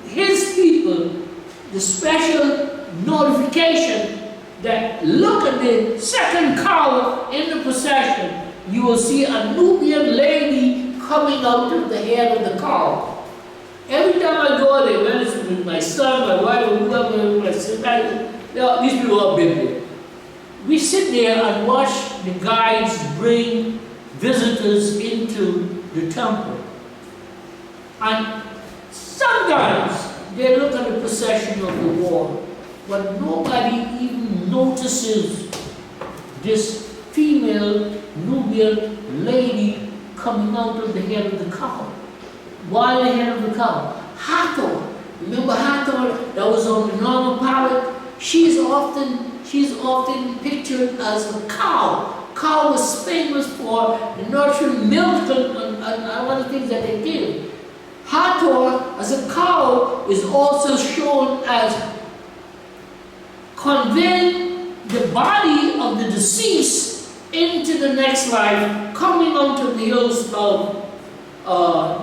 his people the special notification that look at the second cow in the procession. You will see a Nubian lady coming out of the head of the cow. Every time I go there, whether it's with my son, my wife, or whoever, my sister, these people are big there. We sit there and watch the guides bring visitors into the temple. And some Sometimes they look at the procession of the war, but nobody even notices this female Nubian lady coming out of the head of the cow. Why the head of the cow? Hathor. Remember Hathor that was on the normal palette? She's often pictured as a cow. Cow was famous for nurturing milk and other things that they did. Hathor, as a cow, is also shown as conveying the body of the deceased into the next life, coming onto the hills of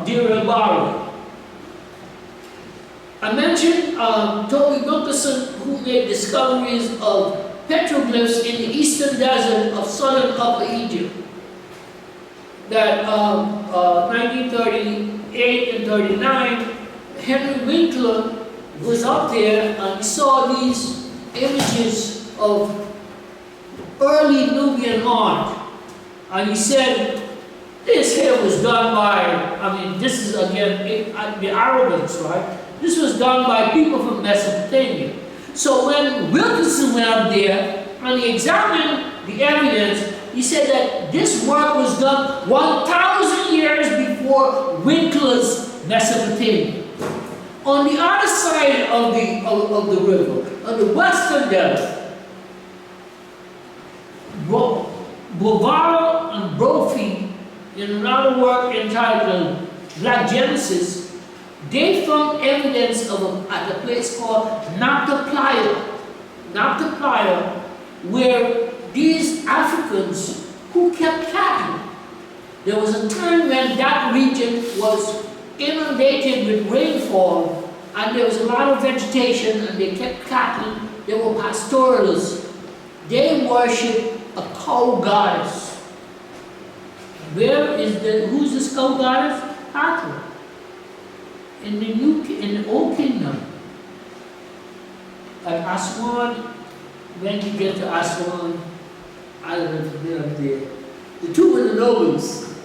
Deir el-Bahari. I mentioned Toby Monderson, who made discoveries of petroglyphs in the eastern desert of southern Upper Egypt. That 1938 and 39, Henry Winkler was up there and he saw these images of early Nubian art. And he said, this here was done by, this is again the Arabs, right? This was done by people from Mesopotamia. So when Wilkinson went up there and he examined the evidence, he said that this work was done 1,000 years before Winkler's Mesopotamia. On the other side of the river, on the western delta, Bovaro and Brophy, in another work entitled Black Genesis, they found evidence at a place called Nabta Playa, where these Africans who kept cattle, there was a time when that region was inundated with rainfall and there was a lot of vegetation and they kept cattle. They were pastoralists. They worshipped a cow goddess. Who's this cow goddess? Hathor. In the Old Kingdom, at Aswan, when you get to Aswan, I don't know if you've been up there. The two of the nobles,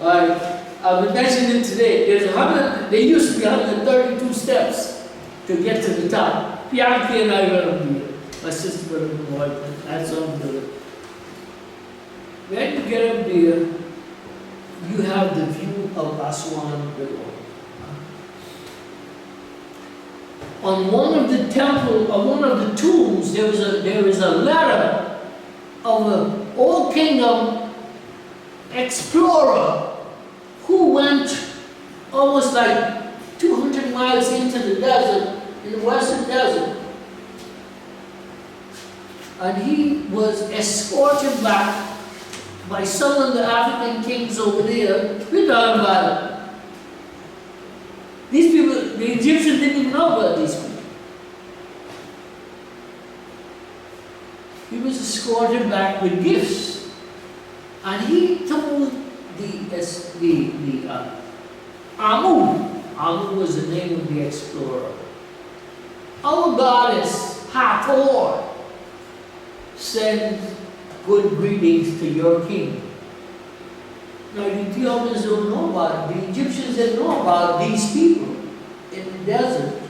I've been mentioning today. There used to be 132 steps to get to the top. Bianchi and I went up there. My sister went up there. That's all I'm doing. When you get up there, you have the view of Aswan below. On one of the tombs, there is a letter of an Old Kingdom explorer who went almost like 200 miles into the desert, in the western desert. And he was escorted back by some of the African kings over there. We're talking about it. These people, the Egyptians didn't even know about these people. He was escorted back with gifts. And he told Amu was the name of the explorer. Our goddess, Hathor, sends good greetings to your king. Now, the Ethiopians don't know about it. The Egyptians didn't know about these people in the desert.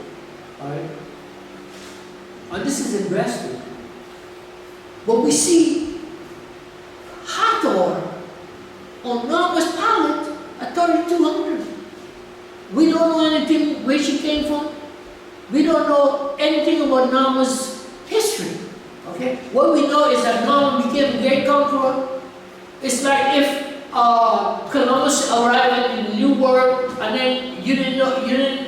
All right? And this is interesting. But we see Hathor on Nama's palette at 3,200. We don't know anything where she came from. We don't know anything about Nama's history. Okay? What we know is that Nama became a great conqueror. It's like if Columbus arrived in the New World, and then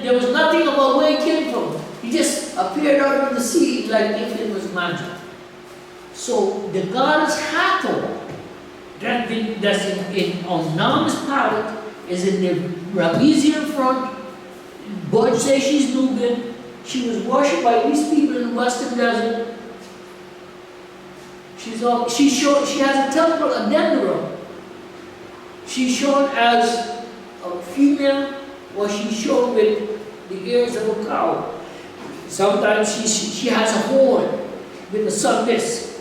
there was nothing about where he came from. He just appeared out of the sea like if it was magic. So the goddess Hathor, that's on Nama's palette, is in the Ramesian front. Boys say she's Nubian. She was worshipped by these people in the western desert. She has a temple at Dendera. She's shown as a female, or she's shown with the ears of a cow. Sometimes she has a horn with a sun disk.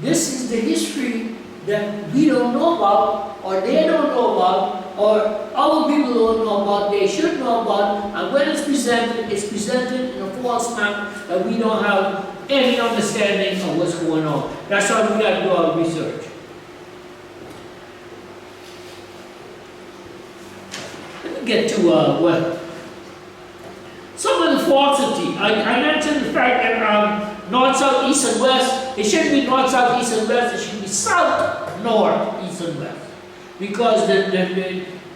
This is the history that we don't know about, or they don't know about, or our people don't know about, they should know about, and when it's presented in a false manner that we don't have any understanding of what's going on. That's why we got to do our research. Let me get to some of the falsity. I mentioned the fact that north, south, east, and west, it shouldn't be north, south, east, and west, it should be south, north, east, and west. Because in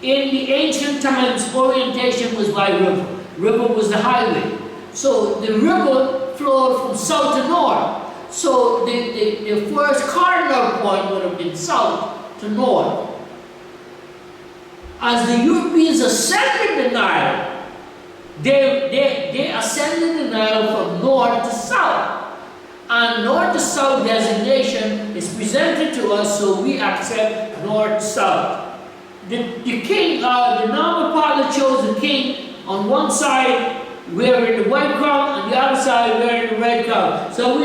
the ancient times, orientation was by river. River was the highway. So the river flowed from south to north. So the first cardinal point would have been south to north. As the Europeans ascended the Nile, they ascended the Nile from north to south. And north to south designation is presented to us, so we accept north-south. The king, the normal parlor chose the king on one side wearing the white crown, and the other side wearing the red crown. So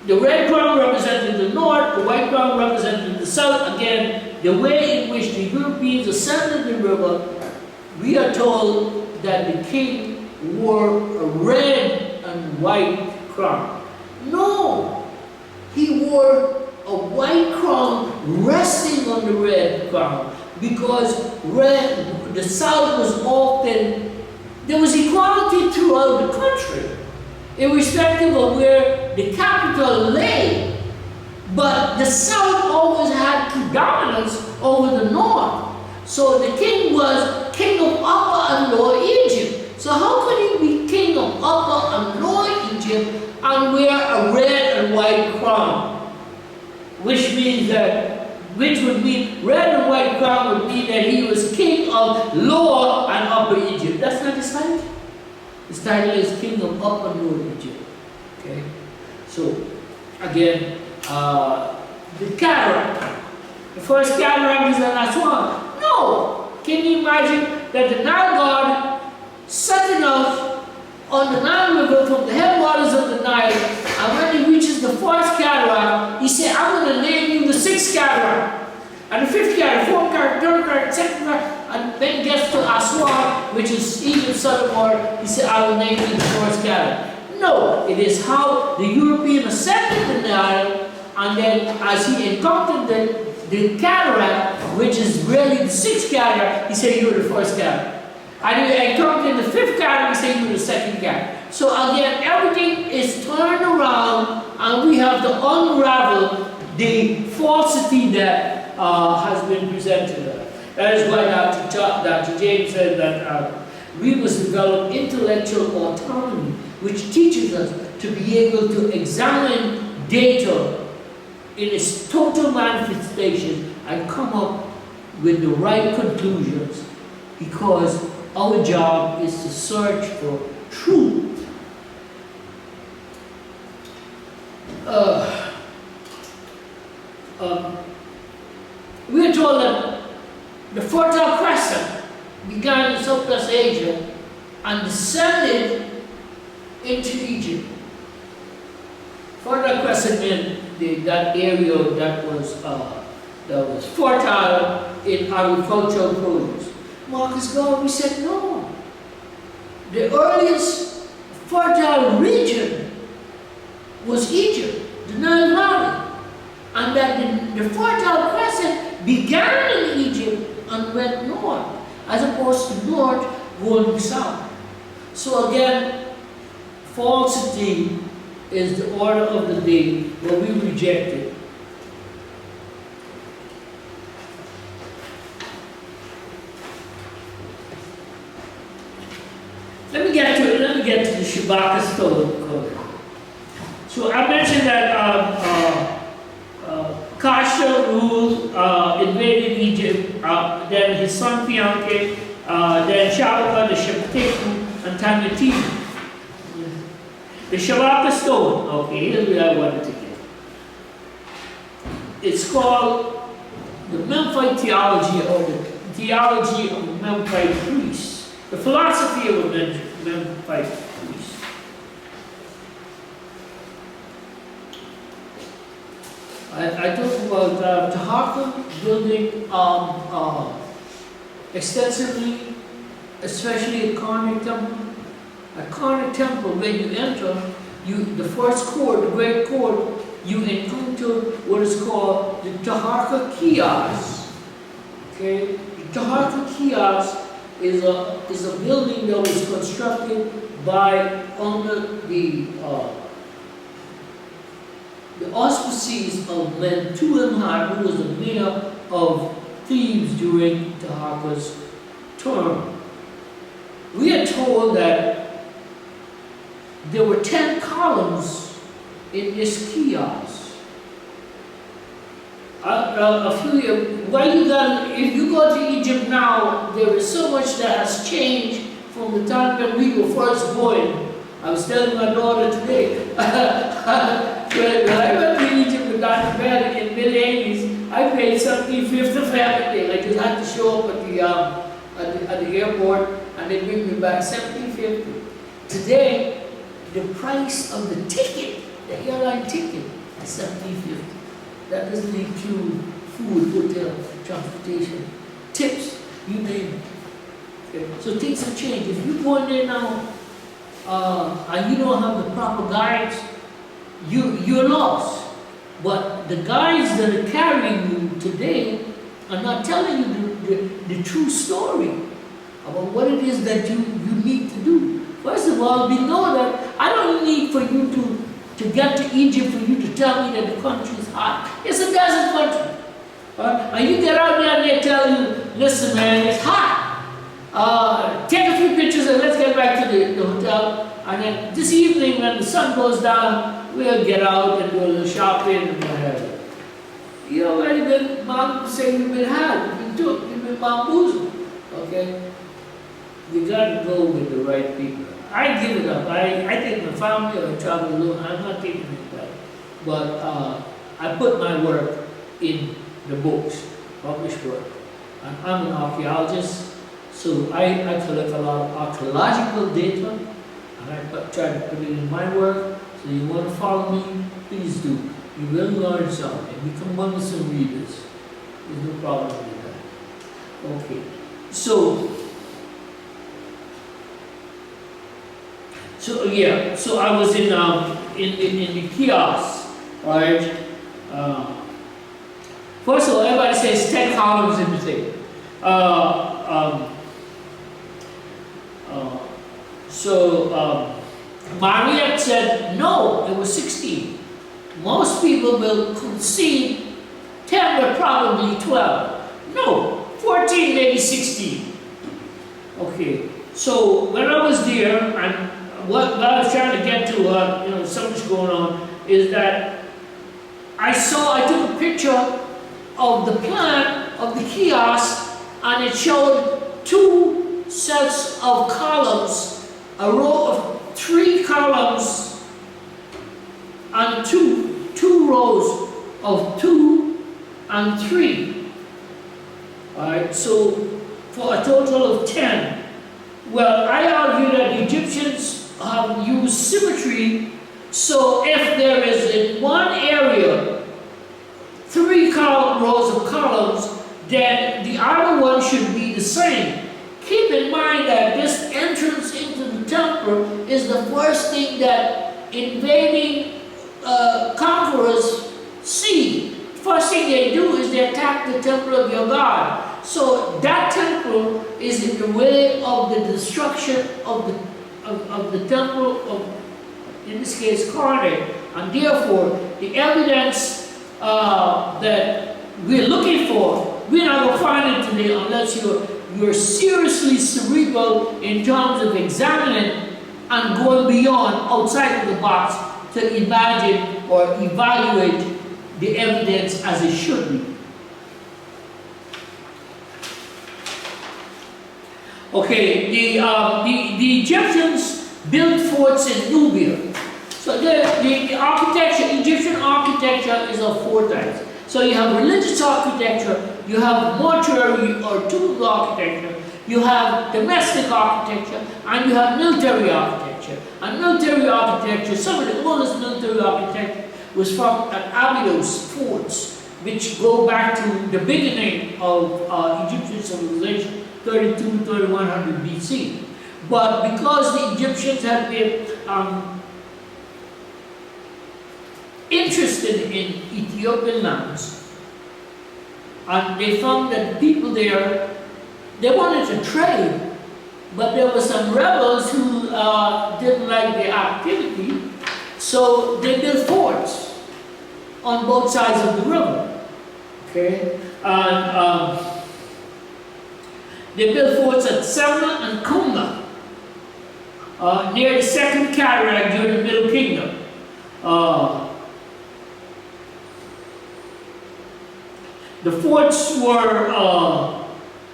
the red crown represented the north, the white crown represented the south. Again, the way in which the Europeans ascended the river, we are told that the king wore a red and white crown. No, he wore a white crown resting on the red crown, because the south was often, there was equality throughout the country, irrespective of where the capital lay. But the south always had predominance over the north. So the king was king of Upper and Lower Egypt. So how could he be king of Upper and Lower Egypt and wear a red and white crown? Which would mean, red and white crown would mean that he was king of Lower and Upper Egypt. That's not his title. His title is king of Upper and Lower Egypt. Okay? So, again, the cataract. The first cataract is an Aswan. No! Can you imagine that the Nile God setting out on the Nile River from the headwaters of the Nile, and when he reaches the first cataract, he said, I'm going to name you the sixth cataract, and the fifth cataract, fourth cataract, third cataract, second cataract, and then gets to Aswan, which is Egypt's southern border. He said, I will name you the first cataract. No, it is how the European ascended the Nile, and then as he encountered the cataract, which is really the sixth cataract, he said, you're the first cataract. And he encountered the fifth cataract, he said, you're the second cataract. So again, everything is turned around, and we have to unravel the falsity that has been presented. That is why Dr. James said that we must develop intellectual autonomy, which teaches us to be able to examine data in its total manifestation and come up with the right conclusions, because our job is to search for truth. We are told that the Fertile Crescent began in Southwest Asia and descended into Egypt. Fertile Crescent meant that area that was fertile in agricultural produce. Marcus Garvey said no. The earliest fertile region was Egypt, the Nile Valley, and that the Fertile Crescent began in Egypt and went north, as opposed to north going south. So again, falsity is the order of the day, but we reject it. Let me get to the Shabaka stone. So I mentioned that Kasha ruled, invaded Egypt, then his son Pianke, then Shabaka, the Shepteku, and Tanyati. The Shabaka stone, okay, here's what I wanted to get. It's called the Memphite theology, or the theology of the Memphite priests, the philosophy of a Memphite priest. I don't about Tahaka building extensively, especially at Karnak Temple. At Karnak Temple, when you enter, the first court, the great court, you encounter what is called the Tahaka Kiosk. Okay, the Tahaka Kiosk is a building that was constructed under the auspices of Mentuemhat, who was the mayor of Thebes during Tahaka's term. We are told that there were 10 columns in this kiosk. If you go to Egypt now, there is so much that has changed from the time when we were first born. I was telling my daughter today, when I went to Egypt with Dr. Bennett in the mid-80s, I paid $17.50 for everything. I just had to show up at the airport and they bring me back $17.50. Today, the price of the ticket, the airline ticket, is $17.50. That doesn't include food, hotel, transportation, tips, you name it. Okay. So things have changed. If you go in there now and you don't have the proper guides, you're lost. But the guides that are carrying you today are not telling you the true story about what it is that you need to do. First of all, we know that I don't need for you to get to Egypt for you to tell me that the country is hot. It's a desert country. And you get out there and they tell you, listen man, it's hot. Take a few pictures and let's get back to the hotel. And then this evening when the sun goes down, we'll get out and do a little shopping and whatever. You already been, Mom saying you've been had, you've been took, you've been bamboozled. Okay? You got to go with the right people. I give it up. I take my family or I travel alone. I'm not taking it back. But I put my work in the books, published work. And I'm an archaeologist, so I collect a lot of archaeological data, and I try to put it in my work. So you want to follow me, please do. You will learn something. Become one of some readers. There's no problem with that. Okay. So I was in the kiosk, right? First of all, everybody says 10 columns in the thing. Mariette said no, it was 16. Most people will concede 10 but probably 12. No, 14, maybe 16. Okay, so when I was there, and what I was trying to get to, so much going on, is that I took a picture of the plan of the kiosk, and it showed 2 sets of columns, a row of 3 columns, and two rows of 2 and 3. All right, so for a total of 10. Well, I argue that the Egyptians have used symmetry, so if there is in one area 3 rows of columns, then the other one should be the same. Keep in mind that this entrance into the temple is the first thing that invading conquerors see. First thing they do is they attack the temple of your God. So that temple is in the way of the destruction of the temple of, in this case, Karnak, and therefore the evidence that we're looking for, we're not going to find it today unless you're seriously cerebral in terms of examining and going beyond, outside of the box, to imagine or evaluate the evidence as it should be. Okay, the Egyptians built forts in Nubia. So the architecture, Egyptian architecture is of 4 types. So you have religious architecture, you have mortuary or tomb architecture, you have domestic architecture, and you have military architecture. And military architecture, some of the oldest military architecture was from Abydos forts which go back to the beginning of Egyptian civilization, 3100 BC. But because the Egyptians had been interested in Ethiopian lands, and they found that people there, they wanted to trade, but there were some rebels who didn't like the activity, so they built forts on both sides of the river. Okay, and they built forts at Selma and Kumba, near the second cataract during the Middle Kingdom. The forts were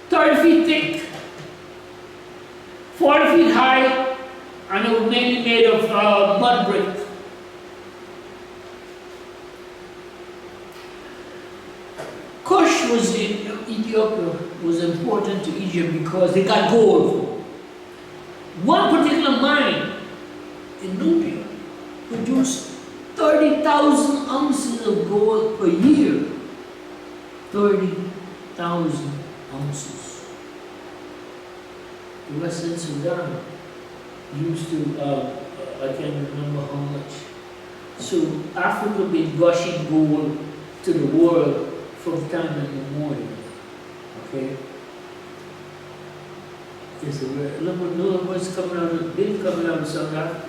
30 feet thick, 40 feet high, and they were mainly made of mud brick. Kush was in Ethiopia was important to Egypt because they got gold. One particular mine in Nubia produced 30,000 ounces of gold per year. 30,000 ounces. The Western Sudan used to, I can't remember how much. So Africa been gushing gold to the world from time immemorial. Okay? There's a look what's coming out of, been coming out of South Africa.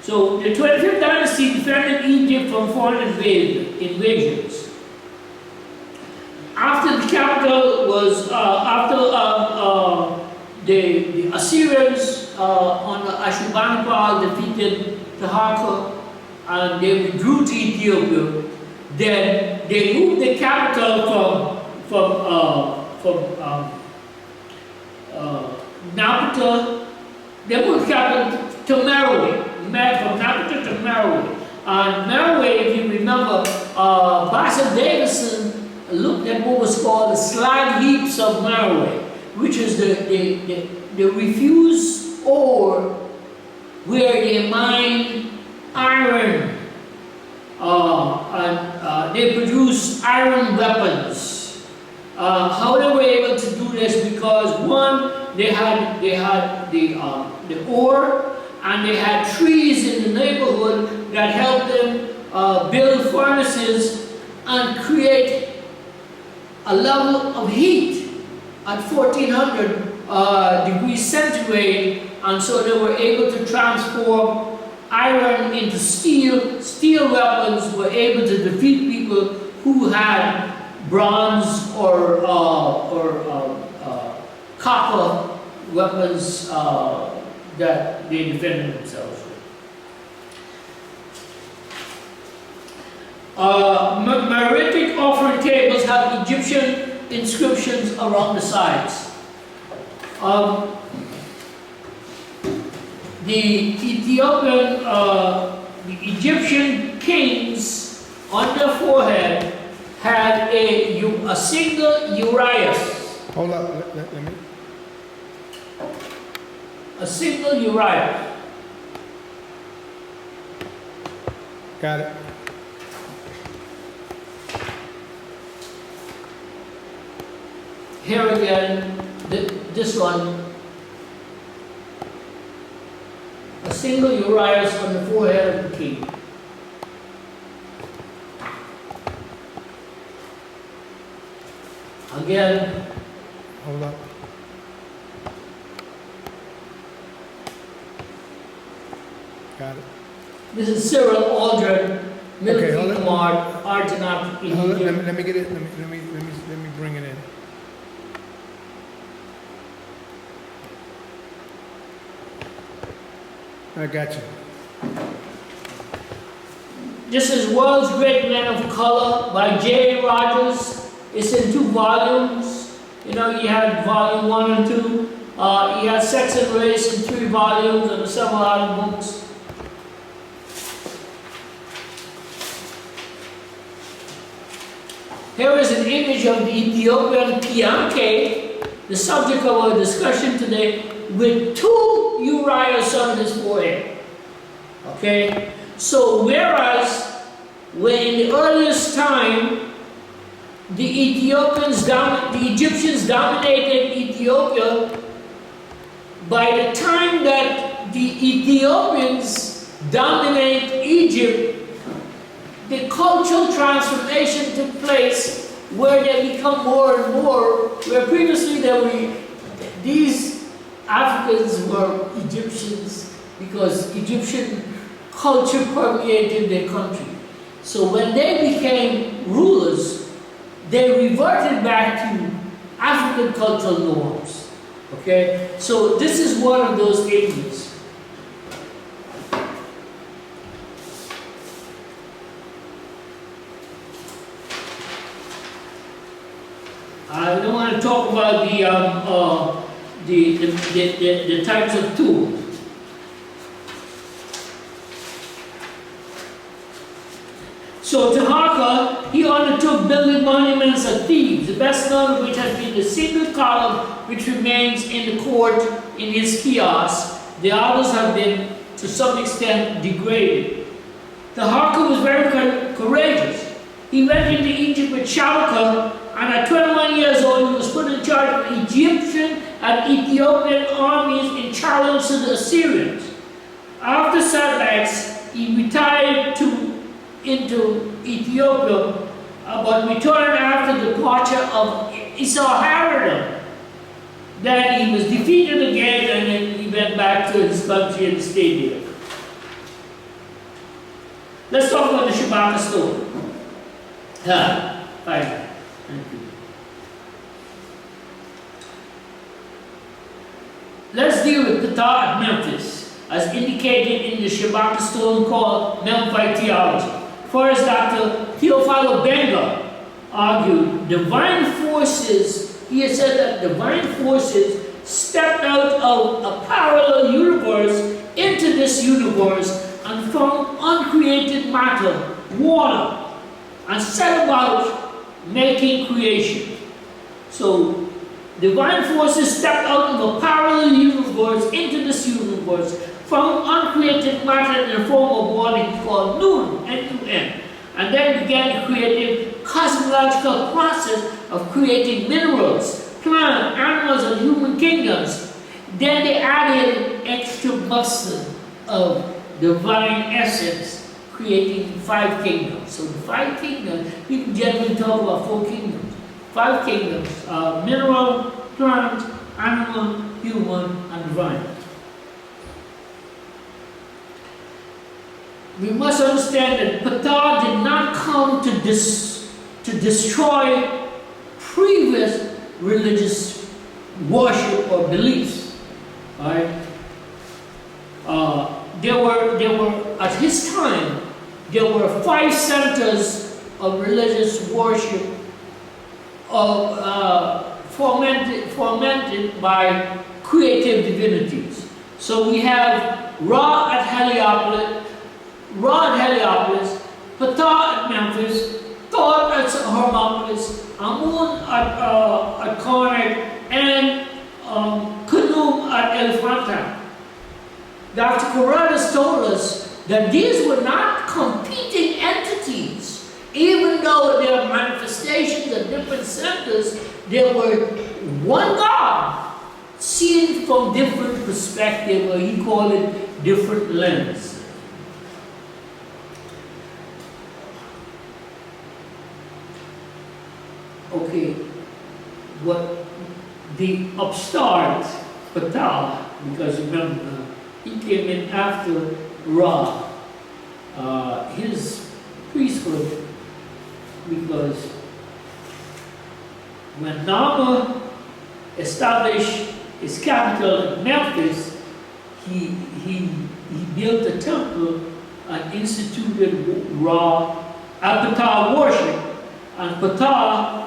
So the 25th dynasty defended Egypt from foreign invasions. After the capital was, the Assyrians on the Ashurbanipal defeated Taharqa and they withdrew to Ethiopia, then they moved the capital from Napata, they moved the capital to Meroe. From Napata to Meroe. And Meroe, if you remember, Basil Davison looked at what was called the slag heaps of Meroe, which is the refuse ore where they mine iron and they produce iron weapons. How they were able to do this? Because one, they had the ore, and they had trees in the neighborhood that helped them build furnaces and create a level of heat at 1400 degrees centigrade, and so they were able to transform iron into steel. Steel weapons were able to defeat people who had bronze or copper weapons that they defended themselves with. Meroitic offering tables have Egyptian inscriptions around the sides. The Egyptian kings on their forehead had a single Urias. Hold up, let me. A single Urias. Got it. Here again, this one. A single Urias on the forehead of the king. Again. Hold up. Got it. This is Cyril Aldrin, military command, Argonaut in Hold on, Egypt. let me get it. Let me bring it in. I got you. This is World's Great Men of Color by J. Rogers. It's in 2 volumes. You know, you had volume 1 and 2. You had Sex and Race in 3 volumes and several other books. Here is an image of the Ethiopian Pianke, the subject of our discussion today, with 2 Urias on his forehead. Okay? So whereas when in the earliest time the Egyptians dominated Ethiopia, by the time that the Ethiopians dominate Egypt, the cultural transformation took place where they become more and more, where previously these Africans were Egyptians because Egyptian culture permeated their country. So when they became rulers, they reverted back to African cultural norms. Okay? So this is one of those areas. I don't want to talk about the types of tools. So Taharqa, he undertook building monuments of Thebes, the best known of which has been the single column which remains in the court in his kiosk. The others have been, to some extent, degraded. Taharqa was very courageous. He went into Egypt with Shabaka, and at 21 years old, he was put in charge of Egyptian and Ethiopian armies in challenge to the Assyrians. After setbacks, he retired into Ethiopia, but returned after the departure of Esarhaddon. Then he was defeated again, and then he went back to his country and stayed there. Let's talk about the Shabaka story. Fine. Thank you. Let's deal with Ptah at Memphis, as indicated in the Shabaka stone called Memphite theology. First, Dr. Theophilo Benga argued divine forces, he had said that divine forces stepped out of a parallel universe into this universe and found uncreated matter, water, and set about making creation. So, divine forces stepped out of a parallel universe into this universe, found uncreated matter in the form of what he called Nun, N-U-N, and then began the creative cosmological process of creating minerals, plants, animals, and human kingdoms. Then they added extra muscle of divine essence, creating 5 kingdoms. So the 5 kingdoms, people generally talk about 4 kingdoms. 5 kingdoms, mineral, plant, animal, human, and divine. We must understand that Ptah did not come to destroy previous religious worship or beliefs. Right? There were at his time, there were 5 centers of religious worship fomented by creative divinities. So we have Ra at Heliopolis, Ptah at Memphis, Thoth at Hermopolis, Amun at Karnak, and Khnum at Elephanta. Dr. Carruthers told us that these were not competing entities. Even though they are manifestations of different centers, they were one God, seen from different perspectives, or he called it different lens. Okay, what the upstart, Ptah, because remember, he came in after Ra, his priesthood, because when Nama established his capital in Memphis, he built a temple and instituted Ptah worship, and Ptah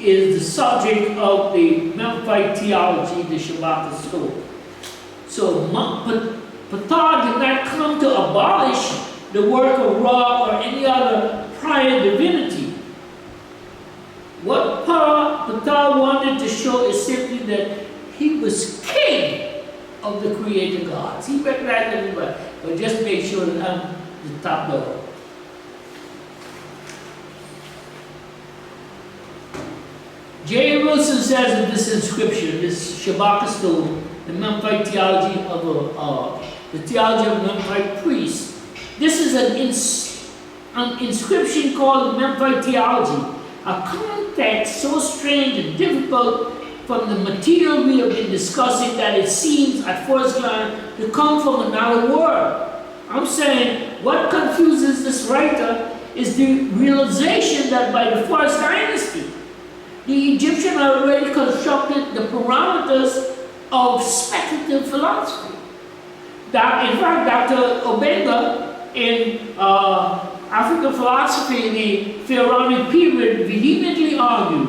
is the subject of the Memphite theology, the Shabaka story. So Ptah did not come to abolish the work of Ra or any other prior divinity. What Ptah wanted to show is simply that he was king of the creator gods. He recognized everybody, but just make sure that the top door. J. Wilson says in this inscription, this Shabbat stone, the Memphite theology of the theology of Memphite priests. This is an inscription called the Memphite theology, a context so strange and difficult from the material we have been discussing that it seems at first glance to come from another world. I'm saying what confuses this writer is the realization that by the first dynasty, the Egyptians had already constructed the parameters of speculative philosophy. That, in fact, Dr. Obenga in African philosophy in the Pharaonic period vehemently argued,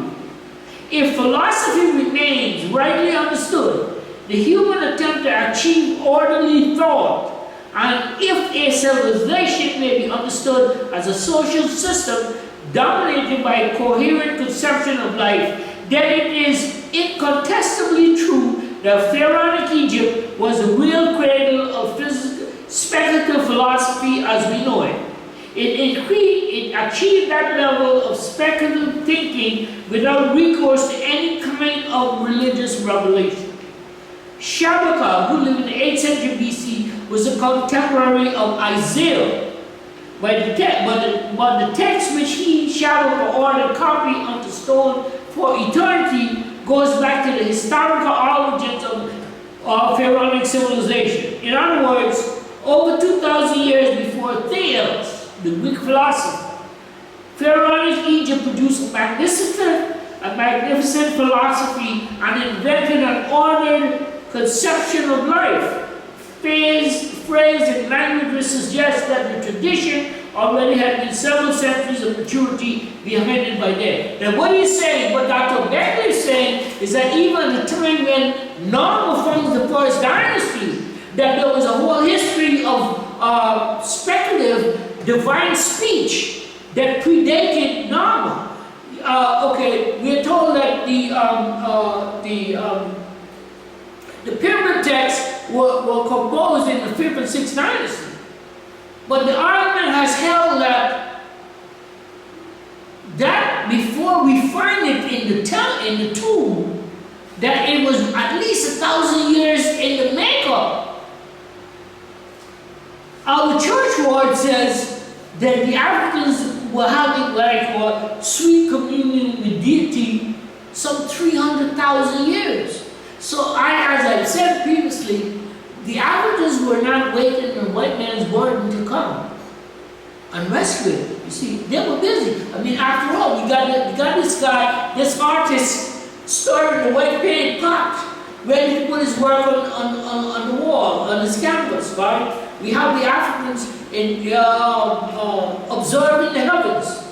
if philosophy remains rightly understood, the human attempt to achieve orderly thought, and if a civilization may be understood as a social system dominated by a coherent conception of life, then it is incontestably true that Pharaonic Egypt was the real cradle of speculative philosophy as we know it. It achieved that level of speculative thinking without recourse to any kind of religious revelation. Shabaka, who lived in the 8th century BC, was a contemporary of Isaiah. But the text which he, Shabaka, ordered copy onto stone for eternity goes back to the historical origins of Pharaonic civilization. In other words, over 2,000 years before Thales, the Greek philosopher, Pharaonic Egypt produced a magnificent philosophy and invented an ordered conception of life. Phrase and language which suggests that the tradition already had been several centuries of maturity behind it by then. Now what he's saying, what Dr. Begley is saying, is that even at the time when Norma formed the first dynasty, that there was a whole history of speculative divine speech that predated Norma. Okay, we're told that the pyramid texts were composed in the 5th and 6th dynasty. But the argument has held that before we find it in the tomb, that it was at least 1,000 years in the makeup. Our church ward says that the Africans were having like sweet communion with deity some 300,000 years. So as I said previously, the Africans were not waiting on white man's burden to come and rescue it. You see, they were busy. I mean, after all, we got this guy, this artist, stored in a white paint pot, ready to put his work on the wall, on his canvas, right? We have the Africans observing the heavens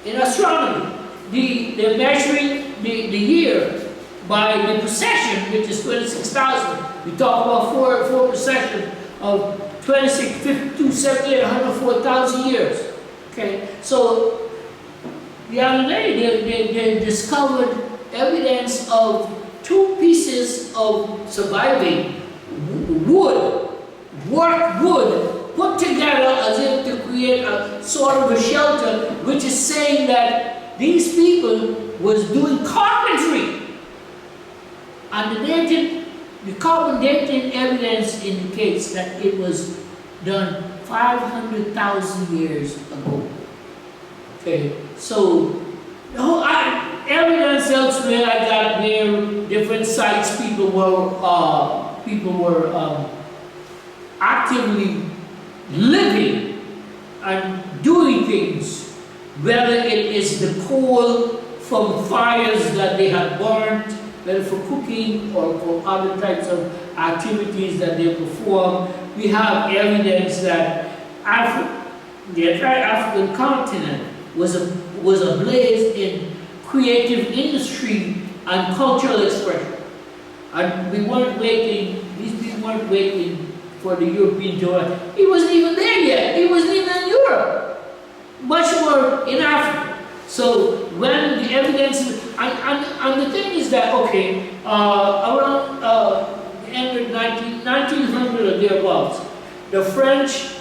in astronomy. They're measuring the year by the precession, which is 26,000. We talk about four precession of 26, 52, 78, 104,000 years. Okay, so the other day they discovered evidence of 2 pieces of surviving wood, worked wood, put together as if to create a sort of a shelter, which is saying that these people was doing carpentry. And the carbon dating evidence indicates that it was done 500,000 years ago. Okay, so evidence elsewhere I got where different sites people were actively living and doing things, whether it is the coal from fires that they had burnt, whether for cooking or for other types of activities that they perform. We have evidence that the entire African continent was ablaze in creative industry and cultural expression. And we weren't waiting, these people weren't waiting for the European tour. He wasn't even there yet. He wasn't even in Europe, much more in Africa. So when the evidence, and the thing is that, okay, around the end of 1900 or thereabouts, the French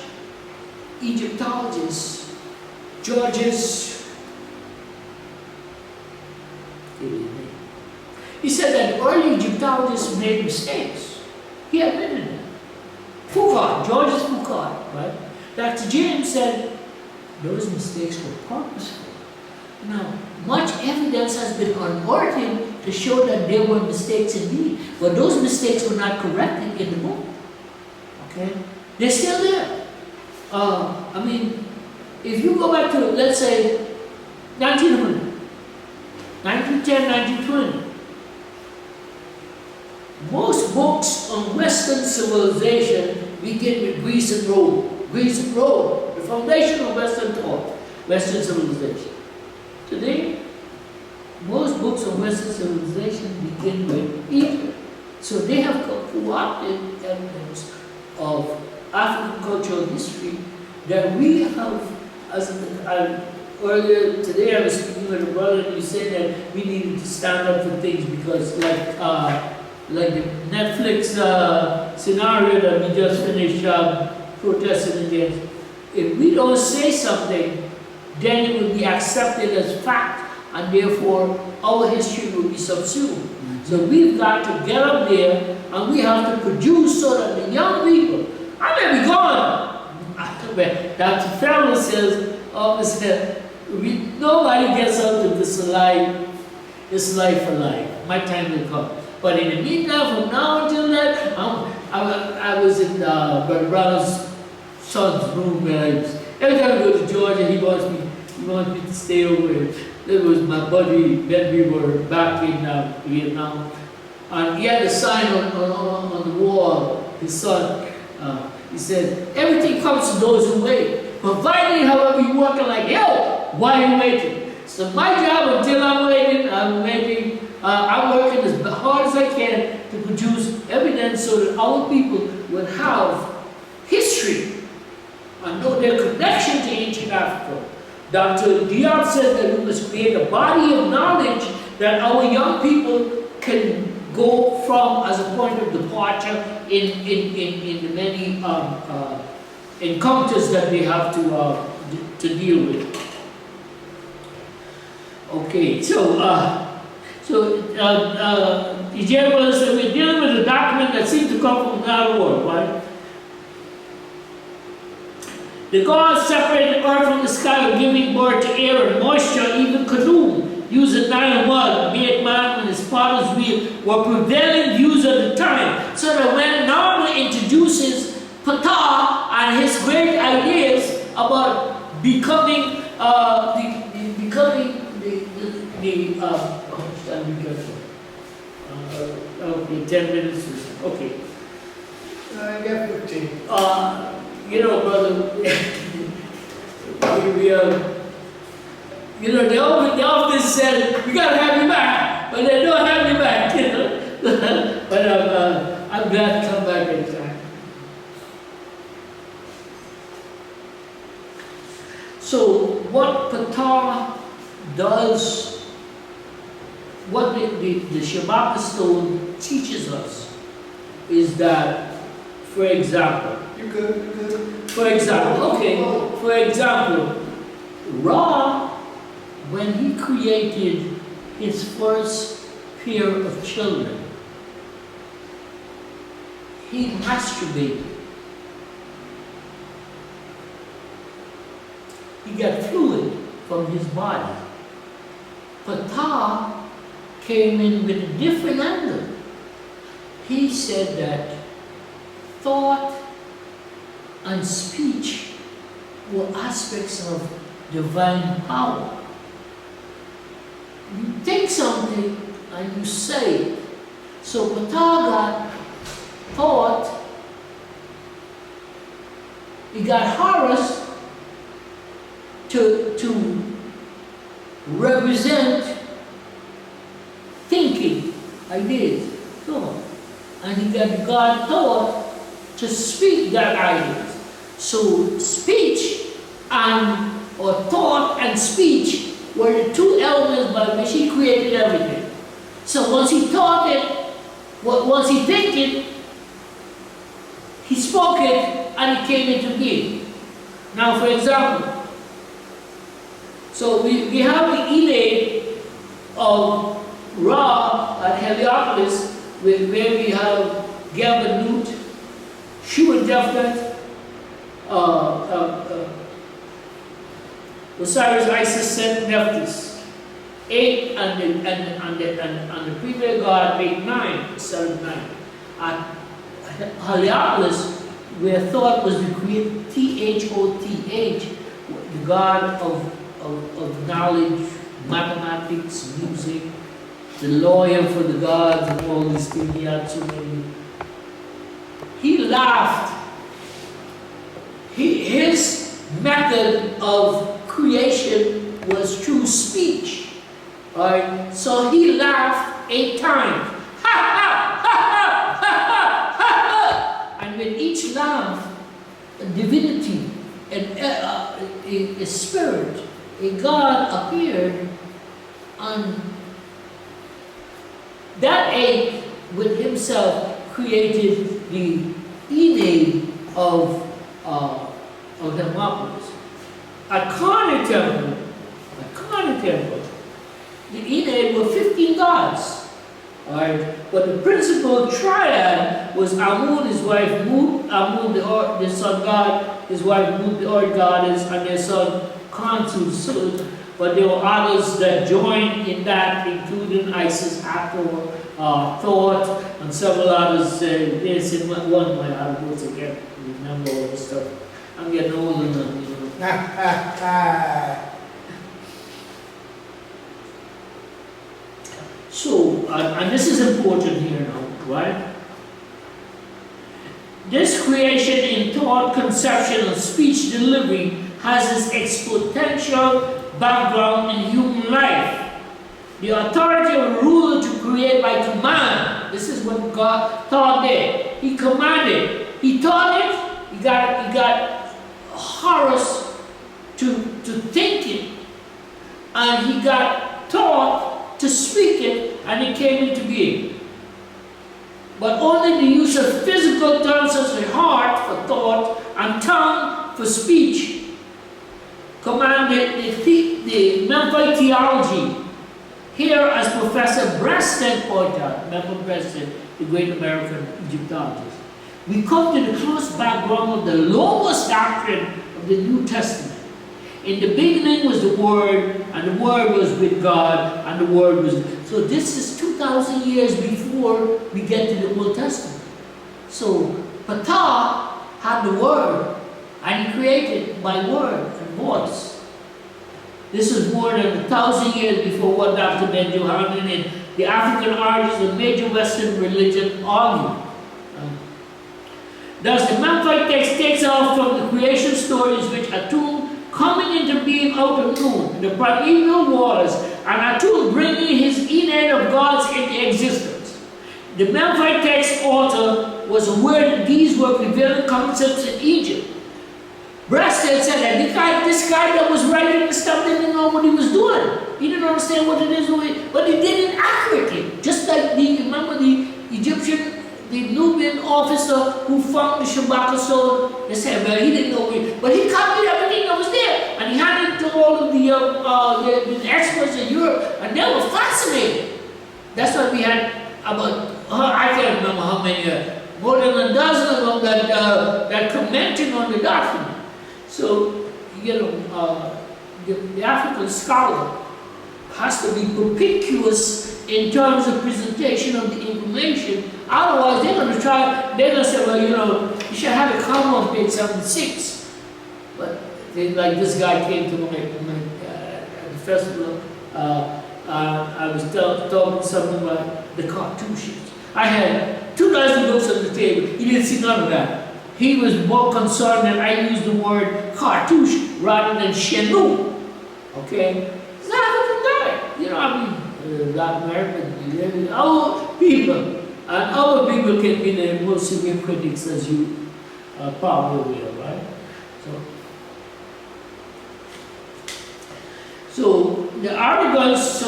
Egyptologists, judges, he said that early Egyptologists made mistakes. He admitted it. Foucault, Georges Foucault, right? Dr. James said those mistakes were purposeful. Now, much evidence has been unearthed to show that there were mistakes indeed, but those mistakes were not corrected in the book. Okay? They're still there. I mean, if you go back to, let's say, 1900, 1910, 1920, most books on Western civilization begin with Greece and Rome. Greece and Rome, the foundation of Western thought, Western civilization. Today, most books on Western civilization begin with Egypt. So they have co-opted evidence of African cultural history that we have, earlier today I was speaking with a brother and he said that we needed to stand up for things because like the Netflix scenario that we just finished protesting against, if we don't say something, then it will be accepted as fact and therefore our history will be subsumed. So we've got to get up there and we have to produce so that the young people, I may be gone. Dr. Farrell says, nobody gets out of this life for life. My time will come. But in the meantime, from now until then, I was in Brother Brown's son's room where every time I go to Georgia, he wants me to stay over. There was my buddy when we were back in Vietnam. And he had a sign on the wall, his son. He said, everything comes to those who wait. Provided, however, you're working like hell, why are you waiting? So my job until I'm waiting, I'm working as hard as I can to produce evidence so that our people will have history and know their connection to ancient Africa. Dr. Diop said that we must create a body of knowledge that our young people can go from as a point of departure in the many encounters that they have to deal with. Okay, so the general said we're dealing with a document that seems to come from another world, right? The gods separated the earth from the sky, giving birth to air and moisture, even Kadum, using Nile mud, made man with his father's wheel, were prevailing views at the time. So that when Narma introduces Ptah and his great ideas about becoming okay, 10 minutes or so. Okay. I got 15. You know, brother, they often said, we gotta have you back, but they don't have you back, you know. But I'm glad to come back anytime. So what Ptah does, what the Shabbat stone teaches us is that, for example, for example, Ra, when he created his first pair of children, he masturbated. He got fluid from his body. Ptah came in with a different angle. He said that thought and speech were aspects of divine power. You think something and you say it. So Ptah got thought, he got Horus to represent thinking, ideas, thought. And he got God thought to speak that ideas. So speech or thought and speech were the two elements by which he created everything. So once he thought it, once he think it, he spoke it and it came into being. Now, for example, so we have the Ennead of Ra at Heliopolis, where we have Geb and Nut, Shu and Japheth, Osiris, Isis, Set, Nephthys. 8 and the premier god made 9, 7, 9. At Heliopolis, where Thoth was the creator, Thoth, the god of knowledge, mathematics, music, the lawyer for the gods, and all these things. He had so many. He laughed. His method of creation was through speech. Right? So he laughed 8 times. Ha ha ha ha ha ha ha! And with each laugh, a divinity, a spirit, a god appeared, and that 8 with himself created the Ennead of Hermopolis. At Karnak Temple, the Ennead were 15 gods. Alright, but the principal triad was Amun, his wife Mut, Amun the sun god, his wife Mut the earth goddess, and their son Khonsu. But there were others that joined in that, including Isis, Hathor, Thoth, and several others. There's in one of my articles again. Remember all this stuff. I'm getting older now, you know. So, and this is important here now, right? This creation in thought, conception, and speech delivery has its exponential background in human life. The authority of a ruler to create by command. This is what God taught it. He commanded. He taught it. He got Horus to think it. And he got taught to speak it, and it came into being. But only the use of physical terms such as heart for thought and tongue for speech commanded the Memphite theology. Here, as Professor Breasted pointed out, remember Breasted, the great American Egyptologist, we come to the close background of the logos doctrine of the New Testament. In the beginning was the Word, and the Word was with God, and the Word was... So this is 2,000 years before we get to the Old Testament. So Ptah had the Word, and he created by word and voice. This was more than 1,000 years before what Dr. Ben Johanan and the African origins of major Western religion argue. Thus, the Memphite text takes off from the creation stories which Atum coming into being out of noon, the primeval waters, and Atum bringing his Ennead of gods into existence. The Memphite text author was aware that these were prevailing concepts in Egypt. Breasted said that this guy that was writing the stuff didn't know what he was doing. He didn't understand what it is, but he did it accurately. Just like remember the Egyptian, the Nubian officer who found the Shabaka stone. They said, well, he didn't know it, but he copied everything that was there, and he handed it to all of the experts in Europe, and they were fascinated. That's why we had about, I can't remember how many, more than a dozen of them that commented on the document. So, you know, the African scholar has to be perspicuous in terms of presentation of the information. Otherwise, they're going to say, well, you know, you should have a comma on page 76. But like this guy came to my at the festival, I was talking something about the cartouches. I had 2 dozen books on the table. He didn't see none of that. He was more concerned that I used the word cartouche rather than chenou. Okay? He's an African guy. You know, I mean, Latin American, our people. And our people can be the most severe critics as you probably will, right? So the arrogance,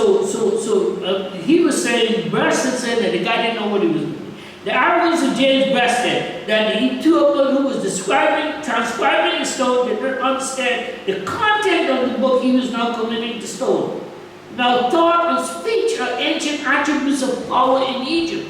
he was saying, Breasted said that the guy didn't know what he was doing. The arrogance of James Breasted, that the Ethiopian who was transcribing the stone did not understand the content of the book he was now committing to stone. Now, thought and speech are ancient attributes of power in Egypt,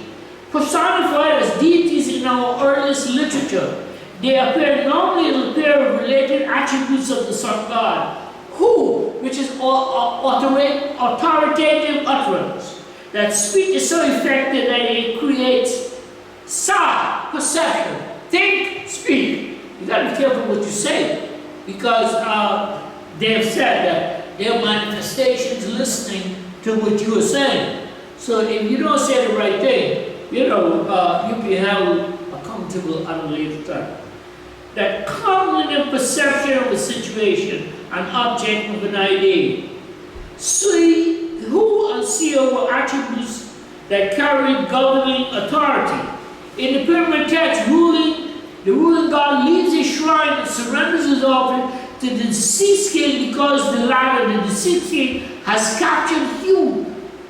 personified as deities in our earliest literature. They appear normally in a pair of related attributes of the sun god, who, which is authoritative utterance. That speech is so effective that it creates sight, perception. Think, speak. You got to be careful what you say, because they have said that their manifestations listening to what you are saying. So if you don't say the right thing, you'll be held accountable at a later time. That cognitive perception of a situation, an object of an idea. See, who and seer were attributes that carried governing authority. In the pyramid text, the ruling god leaves his shrine and surrenders his offering to the deceased king, because the latter, the deceased king, has captured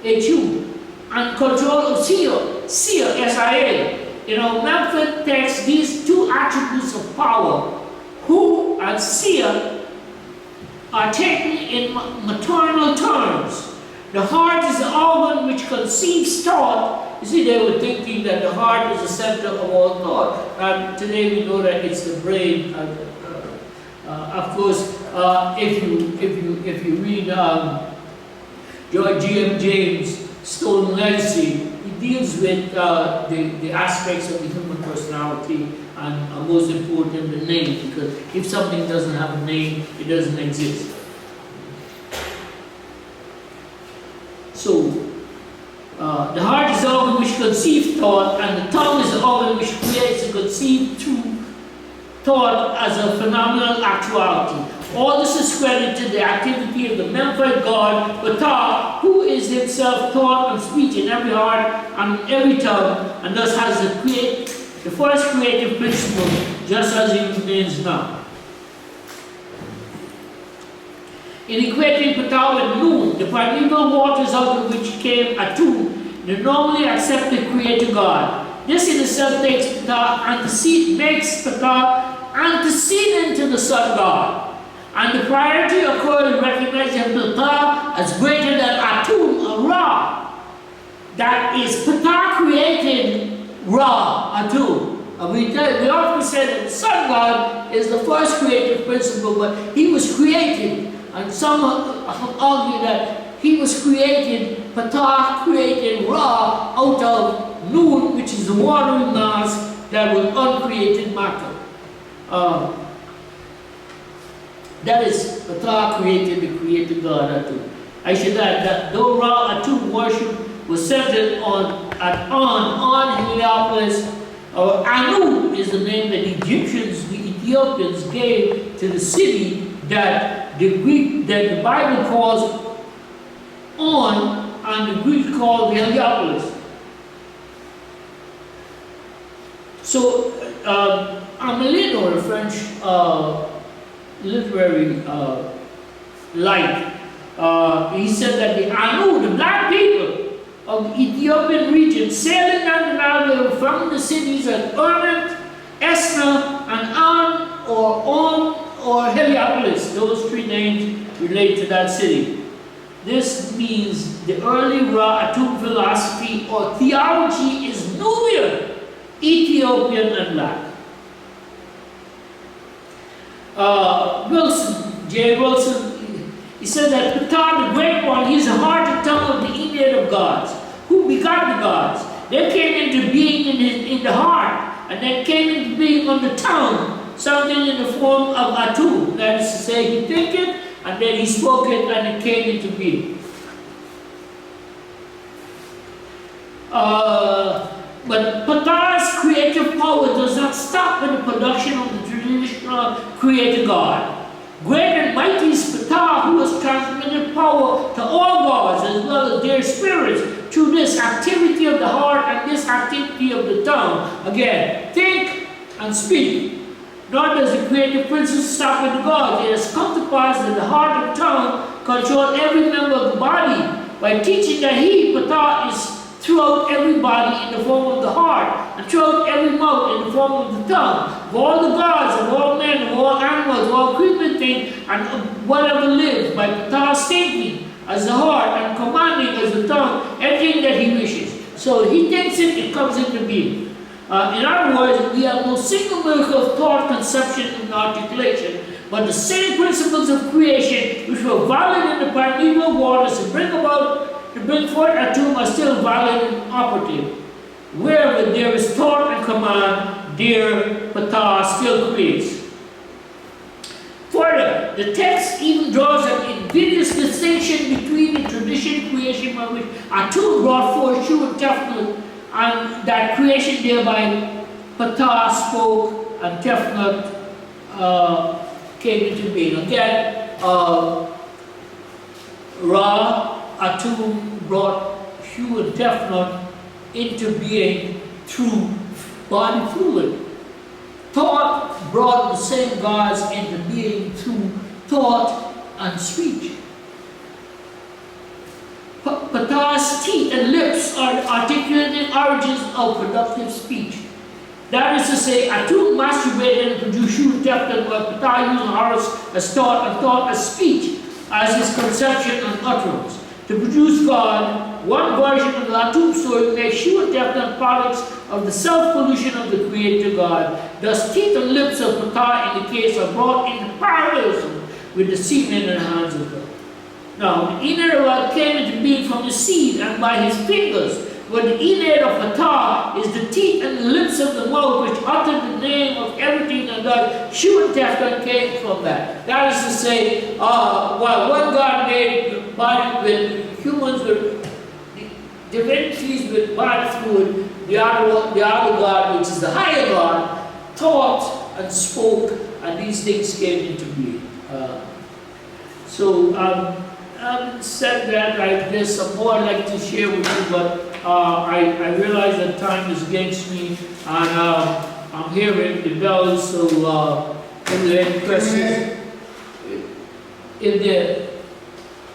H-U, and control of seer, S-I-A. In our Memphis text, these two attributes of power, who and seer, are taken in maternal terms. The heart is the organ which conceives thought. You see, they were thinking that the heart is the center of all thought. And today we know that it's the brain. Of course, if you read George G.M. James' Stolen Legacy, he deals with the aspects of the human personality, and most important, the name, because if something doesn't have a name, it doesn't exist. So, the heart is the organ which conceives thought, and the tongue is the organ which creates and conceives true thought as a phenomenal actuality. All this is credited to the activity of the Memphite god, Ptah, who is himself thought and speech in every heart and in every tongue, and thus has the first creative principle, just as it remains now. In equating Ptah with Nun, the primeval waters out of which came Atum, the normally accepted creator god. This in itself makes Ptah antecedent to the sun god. And the priority occurred in recognizing Ptah as greater than Atum or Ra. That is, Ptah created Ra, Atum. And we often say that the sun god is the first creative principle, but he was created. And some argue that he was created, Ptah created Ra out of Nun, which is the watery mass that was uncreated matter. That is, Ptah created the creator god Atum. I should add that though Ra Atum worship was centered on Heliopolis, or Anu is the name that the Ethiopians gave to the city that the Bible calls On, and the Greek called Heliopolis. So, Amelin, or a French literary light, he said that the Anu, the black people of the Ethiopian region, sailing down the Nile from the cities of Erment, Esna, and An, or On, or Heliopolis. Those three names relate to that city. This means the early Ra Atum philosophy or theology is Nubian, Ethiopian, and black. J. Wilson, he said that Ptah, the great one, he's the heart and tongue of the innate of gods, who begot the gods. They came into being in the heart, and then came into being on the tongue, something in the form of Atum. That is to say, he thinketh, and then he spoke it, and it came into being. But Ptah's creative power does not stop with the production of the traditional creator God. Great and mighty is Ptah, who has transmitted power to all gods as well as their spirits through this activity of the heart and this activity of the tongue. Again, think and speak. Nor does the creative principle stop with the gods. It has come to pass that the heart and tongue control every member of the body by teaching that he, Ptah, is throughout every body in the form of the heart, and throughout every mouth in the form of the tongue, of all the gods, of all men, of all animals, of all creeping things, and of whatever lives, by Ptah stating as the heart and commanding as the tongue everything that he wishes. So he thinks it, it comes into being. In other words, we have no single miracle of thought, conception, and articulation, but the same principles of creation which were valid in the primeval waters to bring forth a tomb are still valid and operative. Wherever there is thought and command, there Ptah still creates. Further, the text even draws an invidious distinction between the tradition creation by which Atum brought forth Shu and Tefnut, and that creation thereby Ptah spoke and Tefnut came into being. Again, Ra, Atum brought Shu and Tefnut into being through body fluid. Thought brought the same gods into being through thought and speech. Ptah's teeth and lips are articulating origins of productive speech. That is to say, Atum masturbated and produced Shu and Tefnut, while Ptah used Horus as thought and thought as speech, as his conception and utterance. To produce God, one version of the Atum story makes Shu and Tefnut products of the self-pollution of the Creator God. Thus, teeth and lips of Ptah in the case are brought into parallelism with the semen in the hands of God. Now, the Enad came into being from the seed and by his fingers, but the Enad of Ptah is the teeth and the lips of the mouth which uttered the name of everything, and thus Shu and Tefnut came from that. That is to say, while one God made body with humans with divinities with body fluid, the other God, which is the higher God, thought and spoke, and these things came into being. Having said that, there's some more I'd like to share with you, but I realize that time is against me, and I'm hearing the bells, so if there are any questions,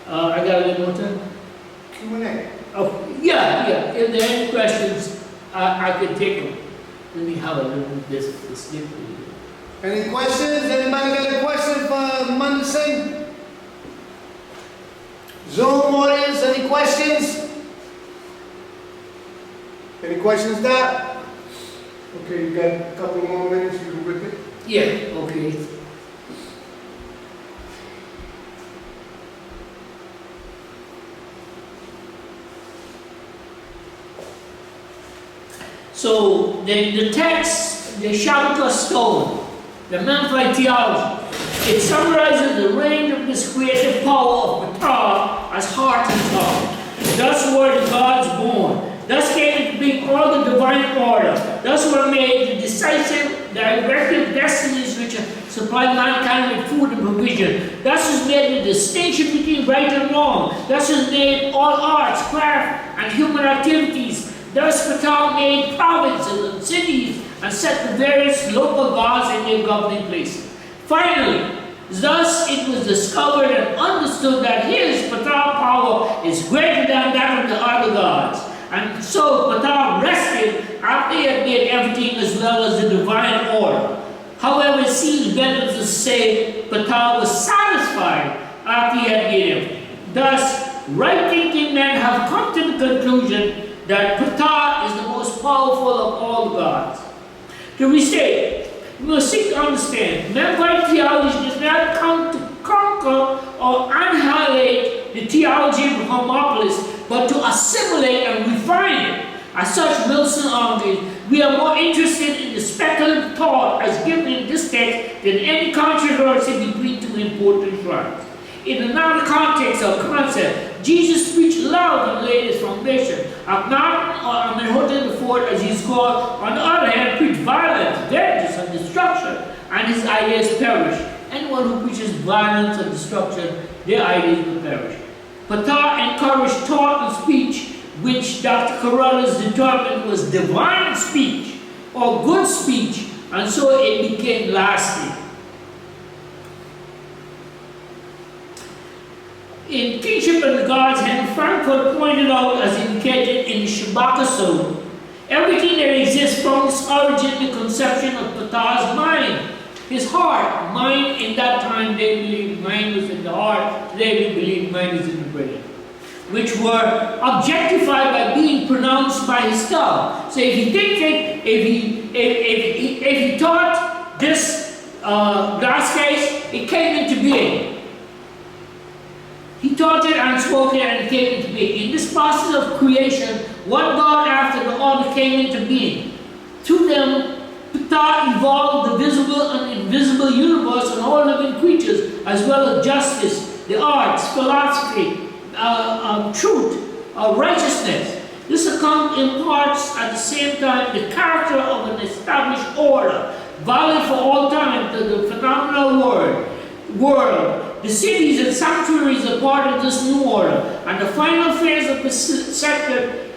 I got a little more time? Q&A. Oh, yeah, if there are any questions, I can take them. Let me have a little bit of this. Any questions? Anybody got a question for Monderson? Zoom audience, any questions? Any questions, Doc? Okay, you got a couple more minutes, you can whip it? Yeah, okay. So, the text, the Shabaka stone, the Memphite theology, it summarizes the range of this creative power of Ptah as heart and tongue. Thus were the gods born. Thus came into being all the divine order. Thus were made the decisive, directive destinies which supply mankind with food and provision. Thus is made the distinction between right and wrong. Thus is made all arts, craft, and human activities. Thus Ptah made provinces and cities and set the various local gods in their governing places. Finally, thus it was discovered and understood that his Ptah power is greater than that of the other gods. And so Ptah rested after he had made everything as well as the divine order. However, it seems better to say Ptah was satisfied after he had made everything. Thus, right-thinking men have come to the conclusion that Ptah is the most powerful of all the gods. To restate, we must seek to understand, Memphite theology does not come to conquer or annihilate the theology of Hermopolis, but to assimilate and refine it. As such, Wilson argues, we are more interested in the speculative thought as given in this text than any controversy between two important tribes. In another context or concept, Jesus preached loud and laid his foundation. Akhenaten or Amenhotep IV, as he's called, on the other hand, preached violence, vengeance, and destruction, and his ideas perish. Anyone who preaches violence and destruction, their ideas will perish. Ptah encouraged thought and speech, which Dr. Carruthers determined was divine speech, or good speech, and so it became lasting. In Kingship and the Gods, Henry Frankfurt pointed out, as indicated in Shabakaso, everything that exists from its origin, the conception of Ptah's mind, his heart. Mind in that time, they believed mind was in the heart. Today, we believe mind is in the brain, which were objectified by being pronounced by his tongue. So if he dictated, if he taught this glass case, it came into being. He taught it and spoke it and it came into being. In this process of creation, one God after the other came into being. Through them, Ptah evolved the visible and invisible universe and all living creatures, as well as justice, the arts, philosophy, truth, righteousness. This account imparts at the same time the character of an established order, valid for all time to the phenomenal world. The cities and sanctuaries are part of this new order, and the final phase of the sector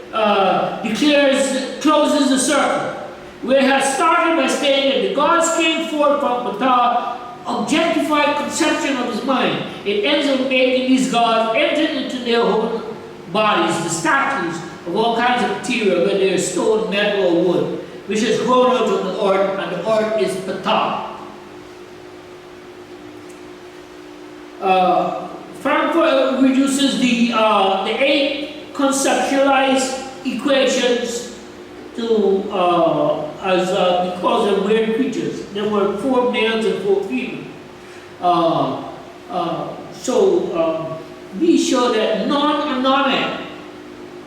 closes the circle. We have started by stating that the gods came forth from Ptah, objectified conception of his mind. It ends up making these gods enter into their own bodies, the statues of all kinds of material, whether they're stone, metal, or wood, which has grown out of the earth, and the earth is Ptah. Frankfurt reduces the 8 conceptualized equations to because they're weird creatures. There were 4 males and 4 females. We show that Non and Nonet.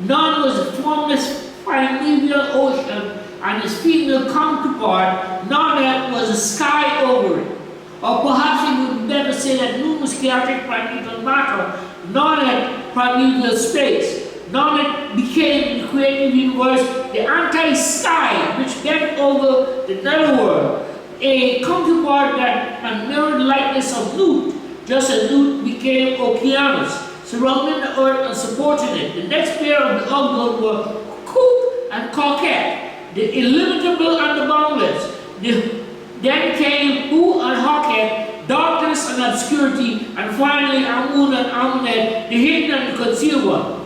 Non was a formless primeval ocean, and its female counterpart, Nonet, was a sky over it. Or perhaps we would better say that Nun was chaotic primeval matter, Nonet primeval space. Nonet became in the creative universe the anti-sky, which bent over the netherworld, a counterpart that a mirrored likeness of Nut, just as Nut became Oceanus, surrounding the earth and supporting it. The next pair of the ugly were Coop and Coquette, the illimitable and the boundless. Then came U and Hocket, darkness and obscurity, and finally Amun and Amunet, the hidden and the concealed one.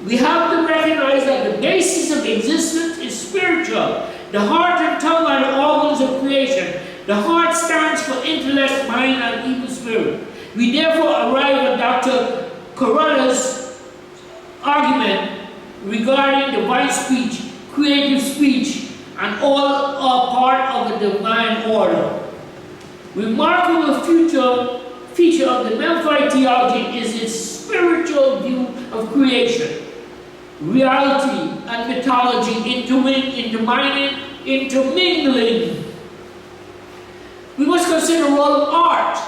We have to recognize that the basis of existence is spiritual. The heart and tongue are the organs of creation. The heart stands for intellect, mind, and evil spirit. We therefore arrive at Dr. Corolla's argument regarding divine speech, creative speech, and all are part of the divine order. Remarkable feature of the Memphite theology is its spiritual view of creation. Reality and mythology intermingling. We must consider the role of art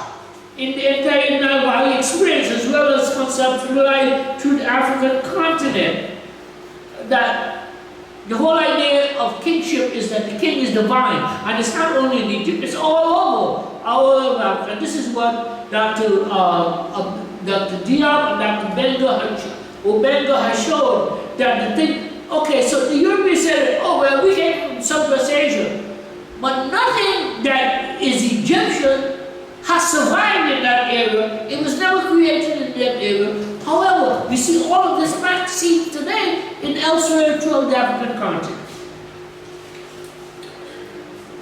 in the entire Nile Valley experience, as well as conceptualized through the African continent. That the whole idea of kingship is that the king is divine, and it's not only in Egypt, it's all over Africa. And this is what Dr. Diab and Dr. Obenga has shown, that the thing, okay, so the Europeans said, oh well, we came from Southwest Asia, but nothing that is Egyptian has survived in that area. It was never created in that area. However, we see all of this practicing today in elsewhere throughout the African continent.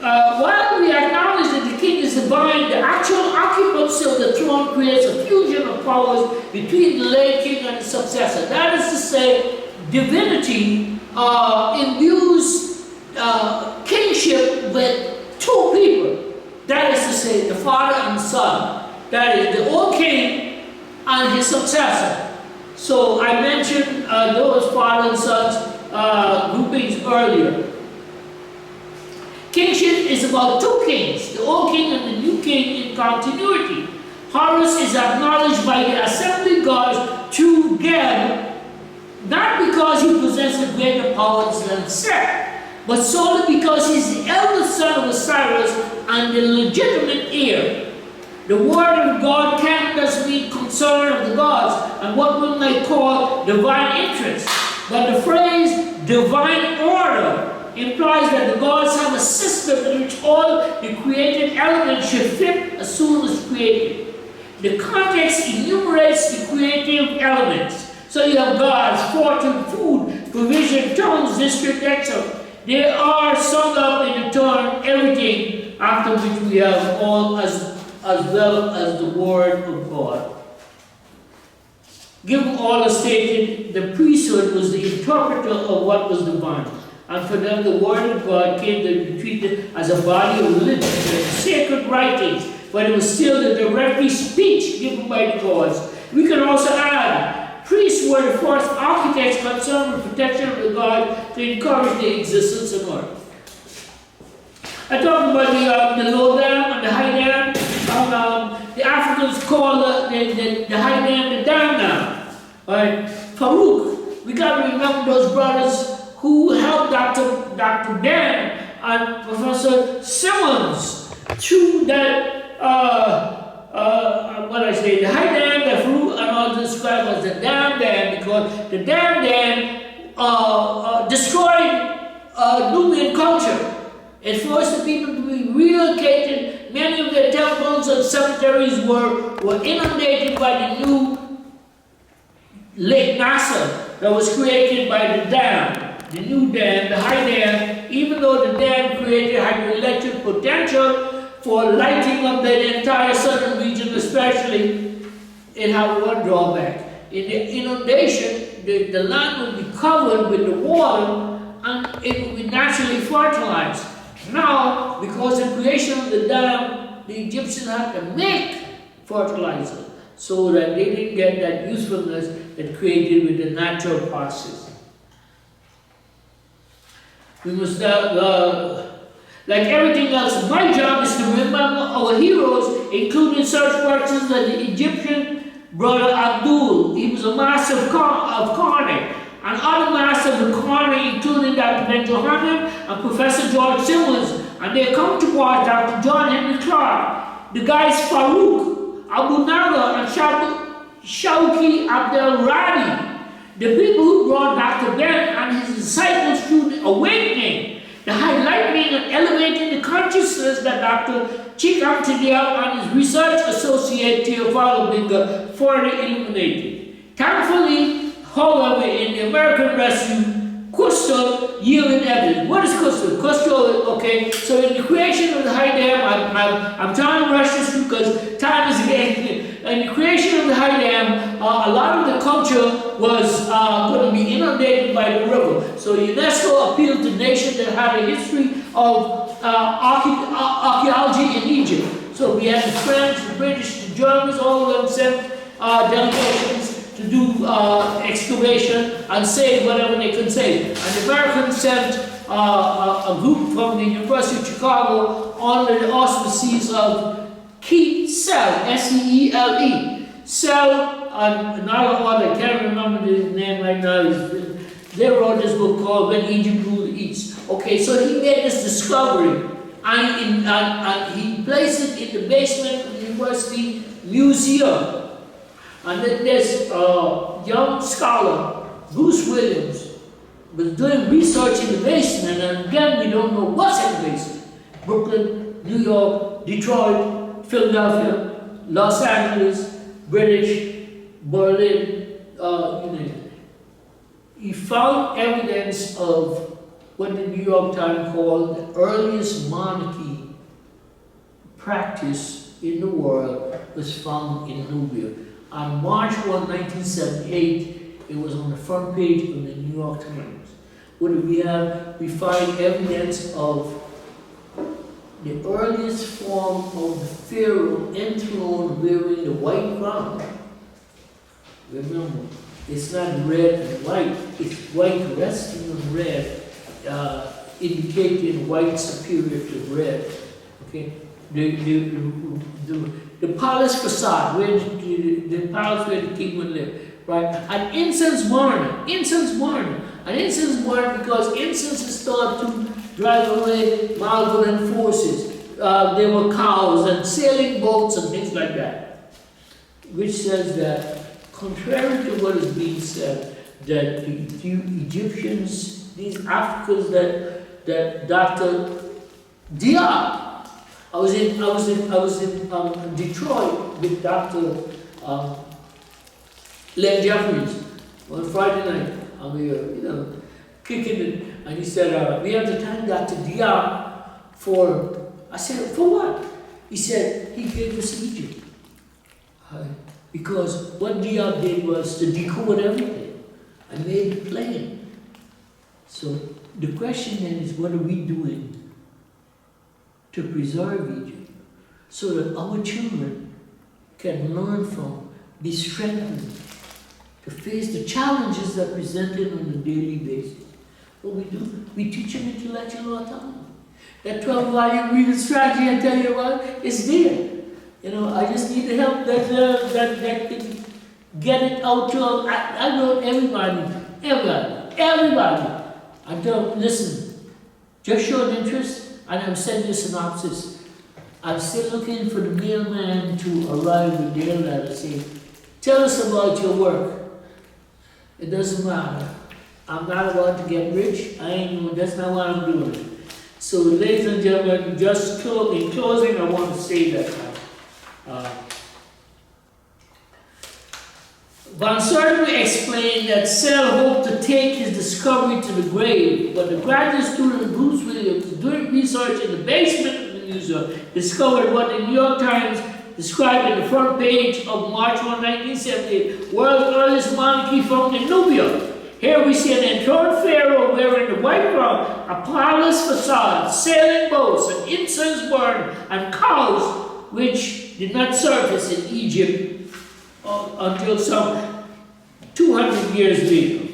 While we acknowledge that the king is divine, the actual occupancy of the throne creates a fusion of powers between the late king and the successor. That is to say, divinity imbues kingship with 2 people. That is to say, the father and the son. That is the old king and his successor. So I mentioned those father and sons groupings earlier. Kingship is about 2 kings, the old king and the new king in continuity. Horus is acknowledged by the assembly gods through them, not because he possesses greater powers than Seth, but solely because he's the eldest son of Osiris and the legitimate heir. The word of God can thus mean concern of the gods and what we might call divine interest. But the phrase divine order implies that the gods have a system in which all the created elements should fit as soon as created. The context enumerates the creative elements. So you have gods, fortune, food, provision, tones, district, etc. They are summed up in the term everything, after which we have all as well as the word of God. Given all as stated, the priesthood was the interpreter of what was divine. And for them, the word of God came to be treated as a body of literature and sacred writings, but it was still the directly speech given by the gods. We can also add, priests were the first architects concerned with protection of the God to encourage the existence of earth. I talked about the low dam and the high dam. The Africans call the high dam the dam now. Right? Farouk, we got to remember those brothers who helped Dr. Ben and Professor Simmons through that, the high dam that Farouk and all described as the dam, because the dam destroyed Nubian culture. It forced the people to be relocated. Many of their temples and cemeteries were inundated by the new Lake Nasser that was created by the dam, the new dam, the high dam. Even though the dam created hydroelectric potential for lighting up the entire southern region especially, it had one drawback. In the inundation, the land would be covered with the water and it would be naturally fertilized. Now, because of the creation of the dam, the Egyptians had to make fertilizer so that they didn't get that usefulness that created with the natural process. We must like everything else, my job is to remember our heroes, including such persons as the Egyptian brother Abdul. He was a master of Karnak. And other masters of Karnak, including Dr. Ben Johanan and Professor George Simmons, and their counterparts, Dr. John Henry Clark, the guys Farouk, Abu Naga, and Shawki Abdel Radi, the people who brought Dr. Ben and his disciples through the awakening, the highlighting and elevating the consciousness that Dr. Chikam Tidial and his research associate Theophilo Binga further illuminated. Thankfully, however, in the American rescue, Kusto yielded evidence. What is Kusto? Kusto, okay, so in the creation of the high dam, I'm trying to rush this through because time is getting. In the creation of the high dam, a lot of the culture was going to be inundated by the river. So UNESCO appealed to nations that had a history of archaeology in Egypt. So we had the French, the British, the Germans, all of them sent delegations to do excavation and save whatever they could save. And the Americans sent a group from the University of Chicago under the auspices of Keith Sell, S-E-E-L-E. Sell, another author, I can't remember his name right now, they wrote this book called When Egypt Ruled the East. Okay, so he made this discovery and he placed it in the basement of the University Museum. And then there's a young scholar, Bruce Williams, was doing research in the basement, and again, we don't know what's in the basement. Brooklyn, New York, Detroit, Philadelphia, Los Angeles, British, Berlin, you name it. He found evidence of what the New York Times called the earliest monarchy practice in the world was found in Nubia. On March 1, 1978, it was on the front page of the New York Times. What do we have? We find evidence of the earliest form of the pharaoh enthroned wearing the white crown. Remember, it's not red and white, it's white resting on red, indicating white superior to red. Okay? The palace facade, where the palace where the king would live, right? An incense burner, an incense burner because incense is thought to drive away malevolent forces. There were cows and sailing boats and things like that, which says that, contrary to what is being said, that the Egyptians, these Africans that Dr. Diop I was in Detroit with Dr. Len Jeffries on Friday night. And we were, kicking it. And he said, we have to thank Dr. Diab for, I said, for what? He said, he gave us Egypt. Because what Diab did was to decode everything and made it plain. So the question then is, what are we doing to preserve Egypt so that our children can learn from, be strengthened, to face the challenges that present them on a daily basis? What we do, we teach them intellectual autonomy. That 12-volume reading strategy I tell you about is there. I just need the help that can get it out to them. I know everybody. I tell them, listen, just show an interest and I'm sending you a synopsis. I'm still looking for the mailman to arrive with their letter saying, tell us about your work. It doesn't matter. I'm not about to get rich. That's not what I'm doing. So, ladies and gentlemen, just in closing, I want to say that Von Sertoli explained that Sell hoped to take his discovery to the grave, but the graduate student Bruce Williams, doing research in the basement of the museum, discovered what the New York Times described in the front page of March 1, 1978, world's earliest monarchy found in Nubia. Here we see an enthroned pharaoh wearing the white crown, a palace facade, sailing boats, an incense burn, and cows which did not surface in Egypt until some 200 years later.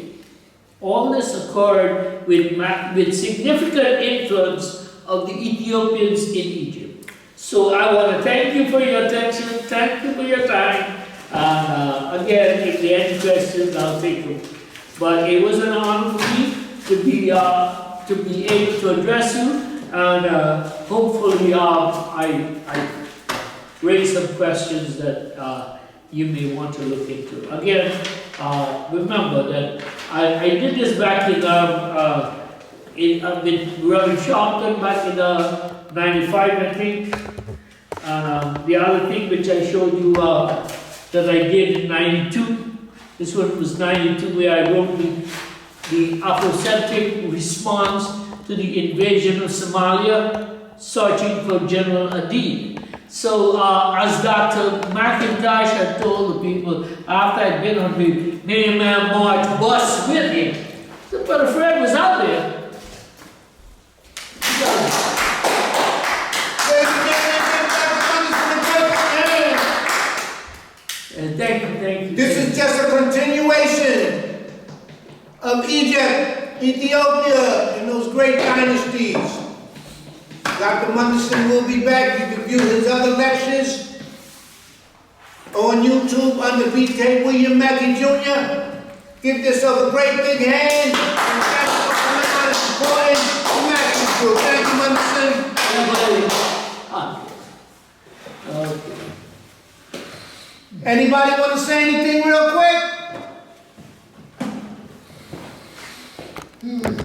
All this occurred with significant influence of the Ethiopians in Egypt. So I want to thank you for your attention, thank you for your time. Again, if there are any questions, I'll take them. But it was an honor for me to be able to address you, and hopefully I raise some questions that you may want to look into. Again, remember that I did this back with Reverend Sharpton back in 95, I think. The other thing which I showed you that I did in 92. This one was 92, where I wrote the Afrocentric response to the invasion of Somalia, searching for General Adid. So, as Dr. McIntosh had told the people after I'd been on the Nehemiah March bus with him, so Brother Fred was out there. Thank you. This is just a continuation of Egypt, Ethiopia, and those great dynasties. Dr. Monderson will be back. You can view his other lectures on YouTube under B.K. William Mackey Jr. Give yourself a great big hand. And thank you for coming out and supporting the Mackey Group. Thank you, Monderson. Anybody want to say anything real quick?